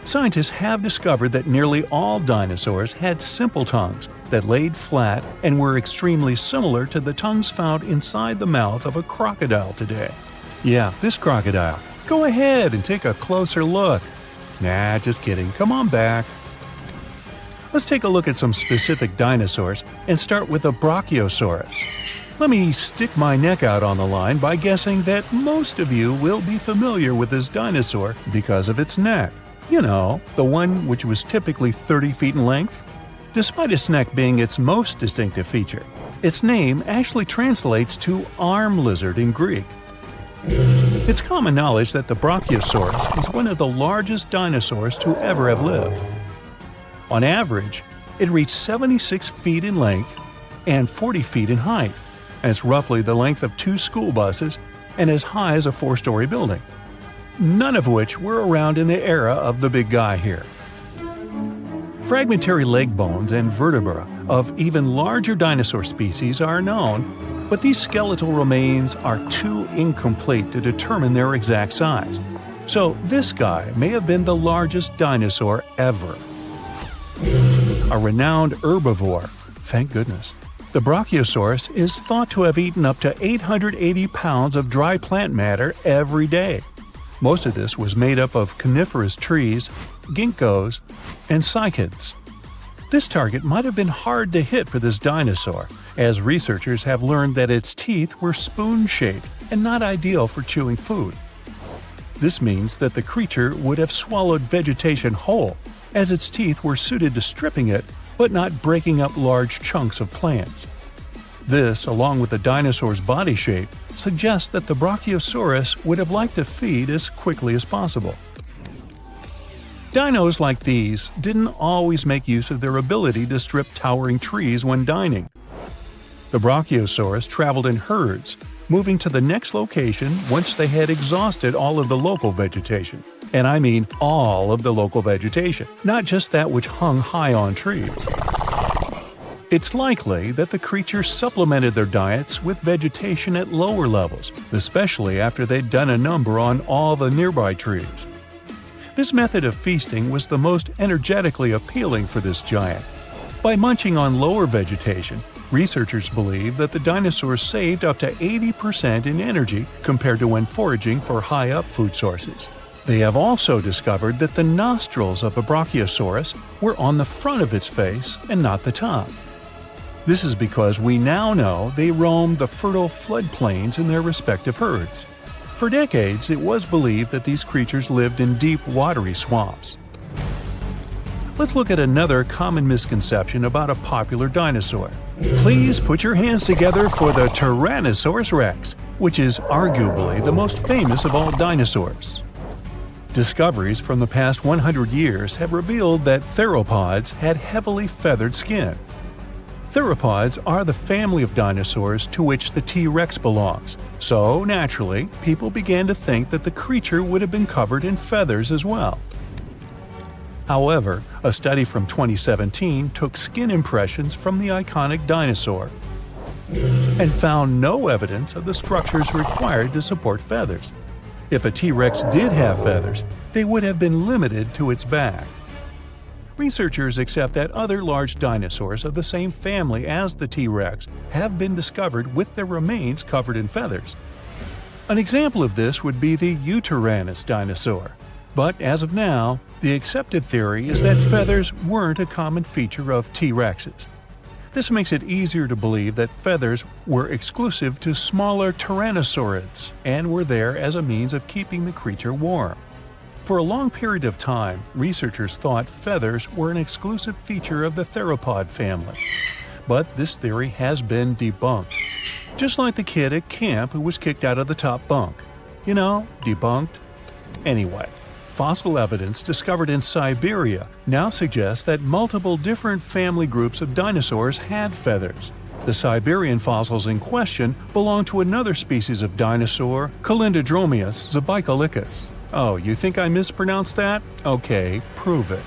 Scientists have discovered that nearly all dinosaurs had simple tongues that laid flat and were extremely similar to the tongues found inside the mouth of a crocodile today. Yeah, this crocodile. Go ahead and take a closer look. Nah, just kidding. Come on back. Let's take a look at some specific dinosaurs and start with the Brachiosaurus. Let me stick my neck out on the line by guessing that most of you will be familiar with this dinosaur because of its neck. You know, the one which was typically 30 feet in length. Despite its neck being its most distinctive feature, Its name actually translates to arm lizard in Greek. It's common knowledge that the Brachiosaurus is one of the largest dinosaurs to ever have lived. On average, it reached 76 feet in length and 40 feet in height. That's roughly the length of 2 school buses and as high as a 4-story building. None of which were around in the era of the big guy here. Fragmentary leg bones and vertebra of even larger dinosaur species are known, but these skeletal remains are too incomplete to determine their exact size. So this guy may have been the largest dinosaur ever. A renowned herbivore, thank goodness. The Brachiosaurus is thought to have eaten up to 880 pounds of dry plant matter every day. Most of this was made up of coniferous trees, ginkgos, and cycads. This target might have been hard to hit for this dinosaur, as researchers have learned that its teeth were spoon-shaped and not ideal for chewing food. This means that the creature would have swallowed vegetation whole, as its teeth were suited to stripping it but not breaking up large chunks of plants. This, along with the dinosaur's body shape, suggests that the Brachiosaurus would have liked to feed as quickly as possible. Dinos like these didn't always make use of their ability to strip towering trees when dining. The Brachiosaurus traveled in herds, moving to the next location once they had exhausted all of the local vegetation. And I mean all of the local vegetation, not just that which hung high on trees. It's likely that the creatures supplemented their diets with vegetation at lower levels, especially after they'd done a number on all the nearby trees. This method of feasting was the most energetically appealing for this giant. By munching on lower vegetation, researchers believe that the dinosaurs saved up to 80% in energy compared to when foraging for high-up food sources. They have also discovered that the nostrils of a Brachiosaurus were on the front of its face and not the top. This is because we now know they roamed the fertile floodplains in their respective herds. For decades, it was believed that these creatures lived in deep, watery swamps. Let's look at another common misconception about a popular dinosaur. Please put your hands together for the Tyrannosaurus rex, which is arguably the most famous of all dinosaurs. Discoveries from the past 100 years have revealed that theropods had heavily feathered skin. Theropods are the family of dinosaurs to which the T-Rex belongs, so naturally, people began to think that the creature would have been covered in feathers as well. However, a study from 2017 took skin impressions from the iconic dinosaur and found no evidence of the structures required to support feathers. If a T-Rex did have feathers, they would have been limited to its back. Researchers accept that other large dinosaurs of the same family as the T-Rex have been discovered with their remains covered in feathers. An example of this would be the Yutyrannus dinosaur. But as of now, the accepted theory is that feathers weren't a common feature of T-Rexes. This makes it easier to believe that feathers were exclusive to smaller tyrannosaurids and were there as a means of keeping the creature warm. For a long period of time, researchers thought feathers were an exclusive feature of the theropod family. But this theory has been debunked. Just like the kid at camp who was kicked out of the top bunk. You know, debunked. Anyway, fossil evidence discovered in Siberia now suggests that multiple different family groups of dinosaurs had feathers. The Siberian fossils in question belong to another species of dinosaur, Calindrodromeus zebucolicus. Oh, you think I mispronounced that? Okay, prove it.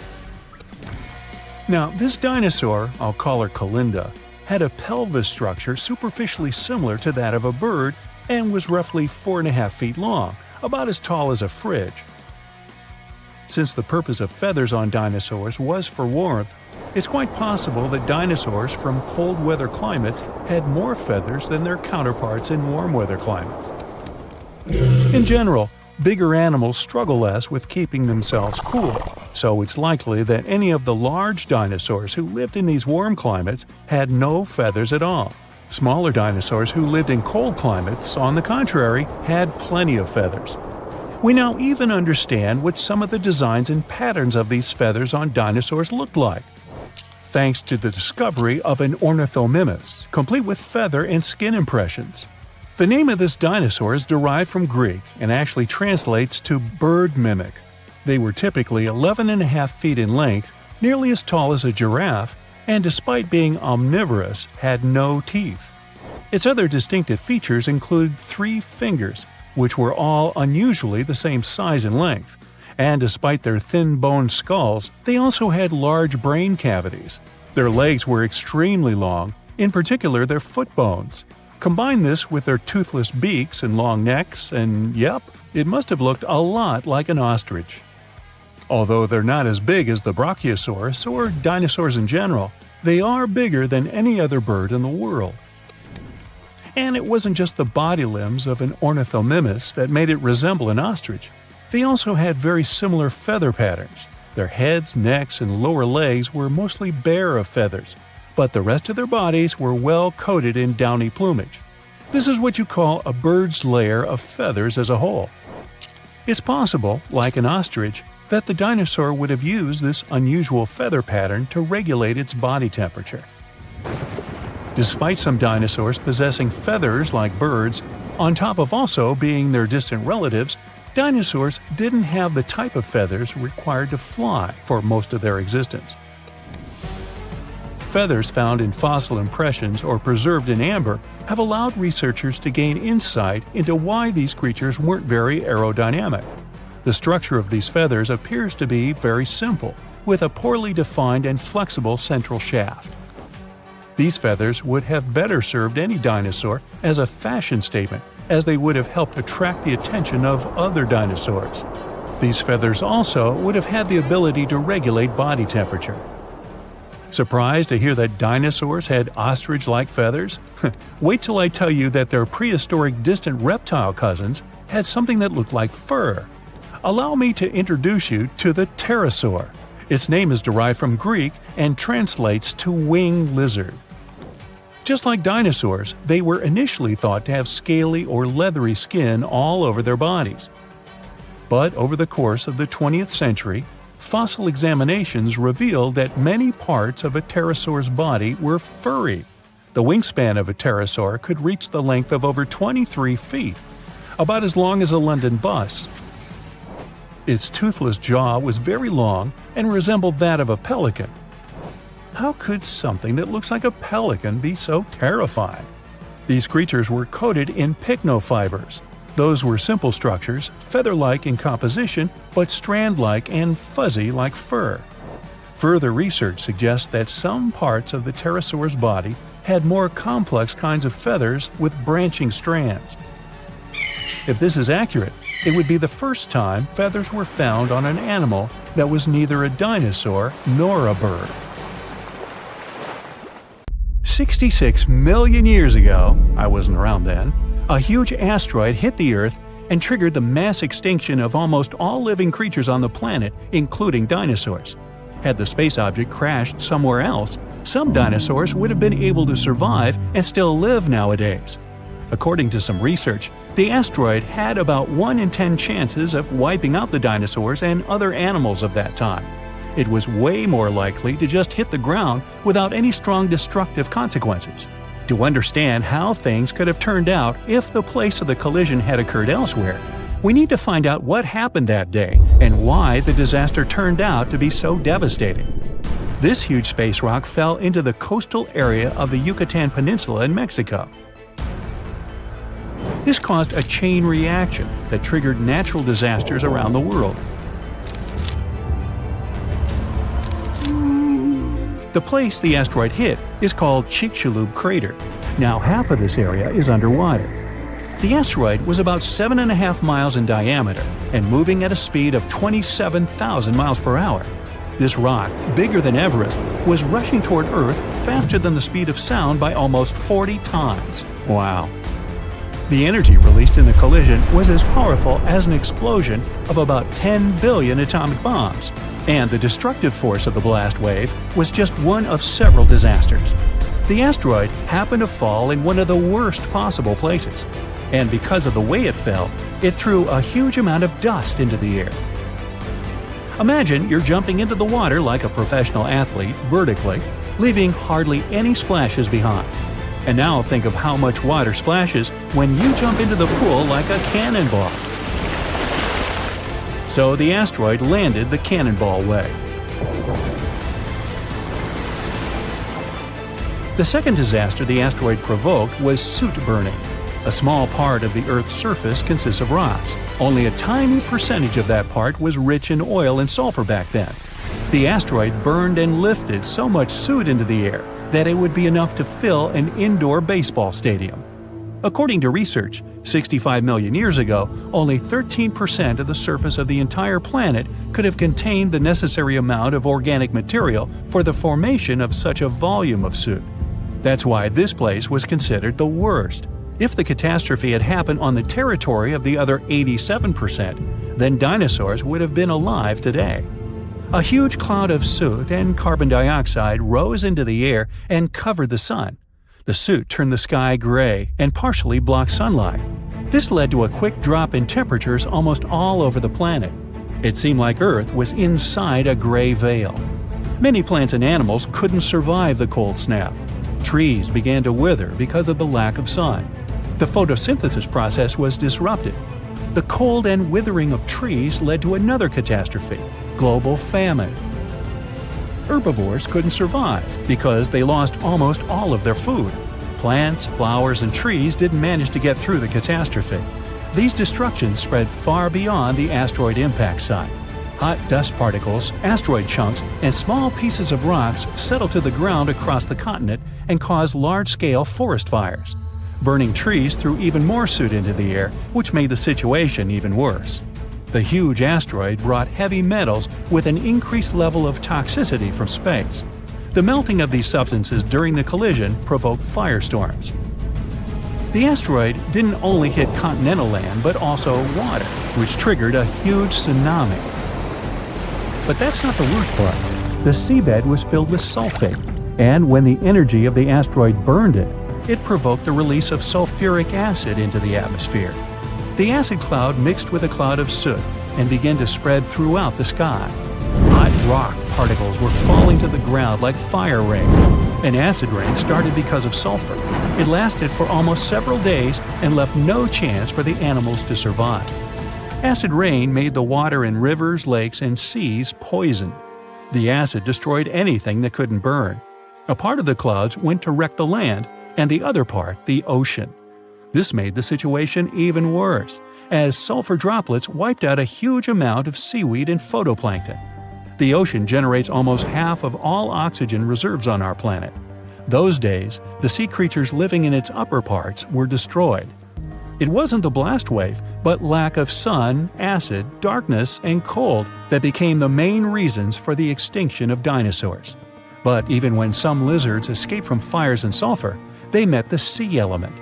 Now, this dinosaur, I'll call her Calinda, had a pelvis structure superficially similar to that of a bird and was roughly 4.5 feet long, about as tall as a fridge. Since the purpose of feathers on dinosaurs was for warmth, it's quite possible that dinosaurs from cold weather climates had more feathers than their counterparts in warm weather climates. In general, bigger animals struggle less with keeping themselves cool, so it's likely that any of the large dinosaurs who lived in these warm climates had no feathers at all. Smaller dinosaurs who lived in cold climates, on the contrary, had plenty of feathers. We now even understand what some of the designs and patterns of these feathers on dinosaurs looked like. thanks to the discovery of an ornithomimus, complete with feather and skin impressions. The name of this dinosaur is derived from Greek and actually translates to bird mimic. They were typically 11.5 feet in length, nearly as tall as a giraffe, and despite being omnivorous, had no teeth. Its other distinctive features include 3 fingers, which were all unusually the same size and length. And despite their thin bone skulls, they also had large brain cavities. Their legs were extremely long, in particular their foot bones. Combine this with their toothless beaks and long necks, and yep, it must have looked a lot like an ostrich. Although they're not as big as the Brachiosaurus or dinosaurs in general, they are bigger than any other bird in the world. And it wasn't just the body limbs of an ornithomimus that made it resemble an ostrich. They also had very similar feather patterns. Their heads, necks, and lower legs were mostly bare of feathers, but the rest of their bodies were well coated in downy plumage. This is what you call a bird's layer of feathers as a whole. It's possible, like an ostrich, that the dinosaur would have used this unusual feather pattern to regulate its body temperature. Despite some dinosaurs possessing feathers like birds, on top of also being their distant relatives, dinosaurs didn't have the type of feathers required to fly for most of their existence. Feathers found in fossil impressions or preserved in amber have allowed researchers to gain insight into why these creatures weren't very aerodynamic. The structure of these feathers appears to be very simple, with a poorly defined and flexible central shaft. These feathers would have better served any dinosaur as a fashion statement, as they would have helped attract the attention of other dinosaurs. These feathers also would have had the ability to regulate body temperature. Surprised to hear that dinosaurs had ostrich-like feathers? Wait till I tell you that their prehistoric distant reptile cousins had something that looked like fur. Allow me to introduce you to the pterosaur. Its name is derived from Greek and translates to winged lizard. Just like dinosaurs, they were initially thought to have scaly or leathery skin all over their bodies. But over the course of the 20th century, fossil examinations revealed that many parts of a pterosaur's body were furry. The wingspan of a pterosaur could reach the length of over 23 feet, about as long as a London bus. Its toothless jaw was very long and resembled that of a pelican. How could something that looks like a pelican be so terrifying? These creatures were coated in pycnofibers. Those were simple structures, feather-like in composition, but strand-like and fuzzy like fur. Further research suggests that some parts of the pterosaur's body had more complex kinds of feathers with branching strands. If this is accurate, it would be the first time feathers were found on an animal that was neither a dinosaur nor a bird. 66 million years ago, I wasn't around then, a huge asteroid hit the Earth and triggered the mass extinction of almost all living creatures on the planet, including dinosaurs. Had the space object crashed somewhere else, some dinosaurs would have been able to survive and still live nowadays. According to some research, the asteroid had about 1 in 10 chances of wiping out the dinosaurs and other animals of that time. It was way more likely to just hit the ground without any strong destructive consequences. To understand how things could have turned out if the place of the collision had occurred elsewhere, we need to find out what happened that day and why the disaster turned out to be so devastating. This huge space rock fell into the coastal area of the Yucatan Peninsula in Mexico. This caused a chain reaction that triggered natural disasters around the world. The place the asteroid hit is called Chicxulub crater. Now half of this area is underwater. The asteroid was about 7.5 miles in diameter and moving at a speed of 27,000 miles per hour. This rock, bigger than Everest, was rushing toward Earth faster than the speed of sound by almost 40 times. Wow. The energy released in the collision was as powerful as an explosion of about 10 billion atomic bombs, and the destructive force of the blast wave was just one of several disasters. The asteroid happened to fall in one of the worst possible places, and because of the way it fell, it threw a huge amount of dust into the air. Imagine you're jumping into the water like a professional athlete vertically, leaving hardly any splashes behind. And now think of how much water splashes when you jump into the pool like a cannonball. So the asteroid landed the cannonball way. The second disaster the asteroid provoked was soot burning. A small part of the Earth's surface consists of rocks. Only a tiny percentage of that part was rich in oil and sulfur back then. The asteroid burned and lifted so much soot into the air that it would be enough to fill an indoor baseball stadium. According to research, 65 million years ago, only 13% of the surface of the entire planet could have contained the necessary amount of organic material for the formation of such a volume of soot. That's why this place was considered the worst. If the catastrophe had happened on the territory of the other 87%, then dinosaurs would have been alive today. A huge cloud of soot and carbon dioxide rose into the air and covered the sun. The soot turned the sky gray and partially blocked sunlight. This led to a quick drop in temperatures almost all over the planet. It seemed like Earth was inside a gray veil. Many plants and animals couldn't survive the cold snap. Trees began to wither because of the lack of sun. The photosynthesis process was disrupted. The cold and withering of trees led to another catastrophe: global famine. Herbivores couldn't survive because they lost almost all of their food. Plants, flowers, and trees didn't manage to get through the catastrophe. These destructions spread far beyond the asteroid impact site. Hot dust particles, asteroid chunks, and small pieces of rocks settled to the ground across the continent and caused large-scale forest fires. Burning trees threw even more soot into the air, which made the situation even worse. The huge asteroid brought heavy metals with an increased level of toxicity from space. The melting of these substances during the collision provoked firestorms. The asteroid didn't only hit continental land but also water, which triggered a huge tsunami. But that's not the worst part. The seabed was filled with sulfate, and when the energy of the asteroid burned it, it provoked the release of sulfuric acid into the atmosphere. The acid cloud mixed with a cloud of soot and began to spread throughout the sky. Hot rock particles were falling to the ground like fire rain. An acid rain started because of sulfur. It lasted for almost several days and left no chance for the animals to survive. Acid rain made the water in rivers, lakes, and seas poisoned. The acid destroyed anything that couldn't burn. A part of the clouds went to wreck the land, and the other part, the ocean. This made the situation even worse, as sulfur droplets wiped out a huge amount of seaweed and phytoplankton. The ocean generates almost half of all oxygen reserves on our planet. Those days, the sea creatures living in its upper parts were destroyed. It wasn't the blast wave, but lack of sun, acid, darkness, and cold that became the main reasons for the extinction of dinosaurs. But even when some lizards escaped from fires and sulfur, they met the sea element.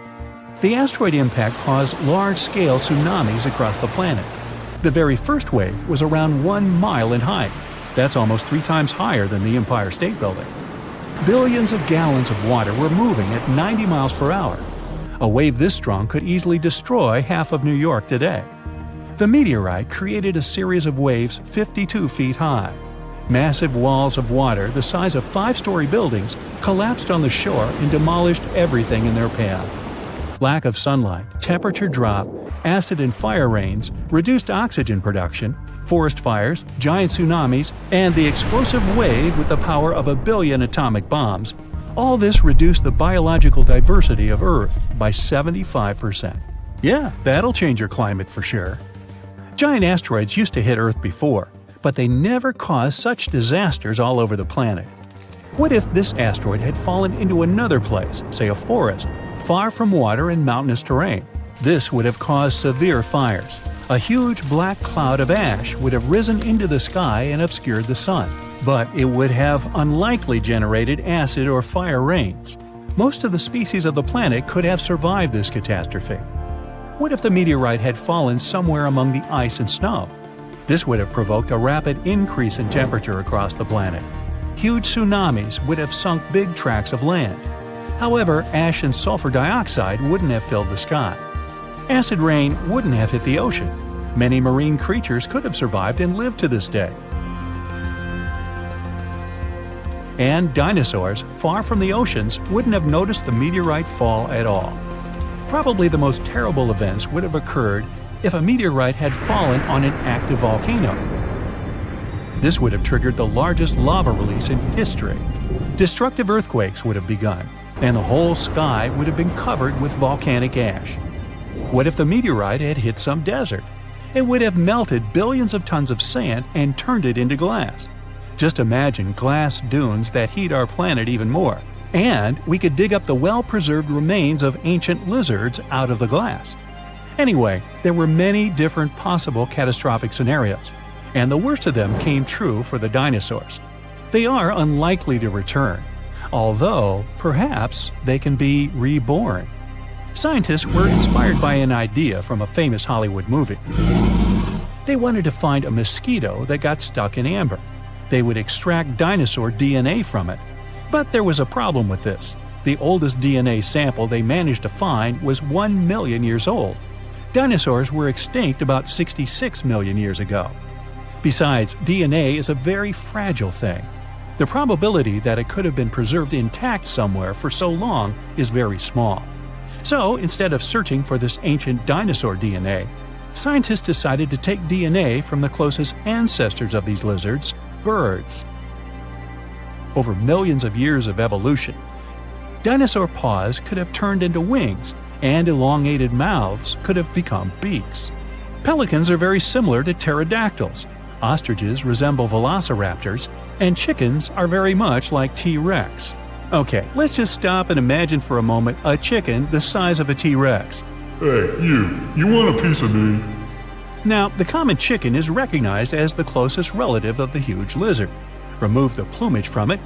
The asteroid impact caused large-scale tsunamis across the planet. The very first wave was around 1 mile in height. That's almost 3 times higher than the Empire State Building. Billions of gallons of water were moving at 90 miles per hour. A wave this strong could easily destroy half of New York today. The meteorite created a series of waves 52 feet high. Massive walls of water the size of 5-story buildings collapsed on the shore and demolished everything in their path. Lack of sunlight, temperature drop, acid and fire rains, reduced oxygen production, forest fires, giant tsunamis, and the explosive wave with the power of 1 billion atomic bombs, all this reduced the biological diversity of Earth by 75%. Yeah, that'll change your climate for sure. Giant asteroids used to hit Earth before, but they never caused such disasters all over the planet. What if this asteroid had fallen into another place, say a forest, far from water and mountainous terrain? This would have caused severe fires. A huge black cloud of ash would have risen into the sky and obscured the sun, but it would have unlikely generated acid or fire rains. Most of the species of the planet could have survived this catastrophe. What if the meteorite had fallen somewhere among the ice and snow? This would have provoked a rapid increase in temperature across the planet. Huge tsunamis would have sunk big tracts of land. However, ash and sulfur dioxide wouldn't have filled the sky. Acid rain wouldn't have hit the ocean. Many marine creatures could have survived and lived to this day. and dinosaurs far from the oceans wouldn't have noticed the meteorite fall at all. Probably the most terrible events would have occurred if a meteorite had fallen on an active volcano. This would have triggered the largest lava release in history. Destructive earthquakes would have begun, and the whole sky would have been covered with volcanic ash. What if the meteorite had hit some desert? It would have melted billions of tons of sand and turned it into glass. Just imagine glass dunes that heat our planet even more. And we could dig up the well-preserved remains of ancient lizards out of the glass. Anyway, there were many different possible catastrophic scenarios, and the worst of them came true for the dinosaurs. They are unlikely to return, although perhaps they can be reborn. Scientists were inspired by an idea from a famous Hollywood movie. They wanted to find a mosquito that got stuck in amber. They would extract dinosaur DNA from it. But there was a problem with this. The oldest DNA sample they managed to find was 1 million years old. Dinosaurs were extinct about 66 million years ago. Besides, DNA is a very fragile thing. The probability that it could have been preserved intact somewhere for so long is very small. So, instead of searching for this ancient dinosaur DNA, scientists decided to take DNA from the closest ancestors of these lizards, birds. Over millions of years of evolution, dinosaur paws could have turned into wings, and elongated mouths could have become beaks. Pelicans are very similar to pterodactyls, ostriches resemble velociraptors, and chickens are very much like T-Rex. Okay, let's just stop and imagine for a moment a chicken the size of a T-Rex. Hey, you want a piece of me? Now, the common chicken is recognized as the closest relative of the huge lizard. Remove the plumage from it,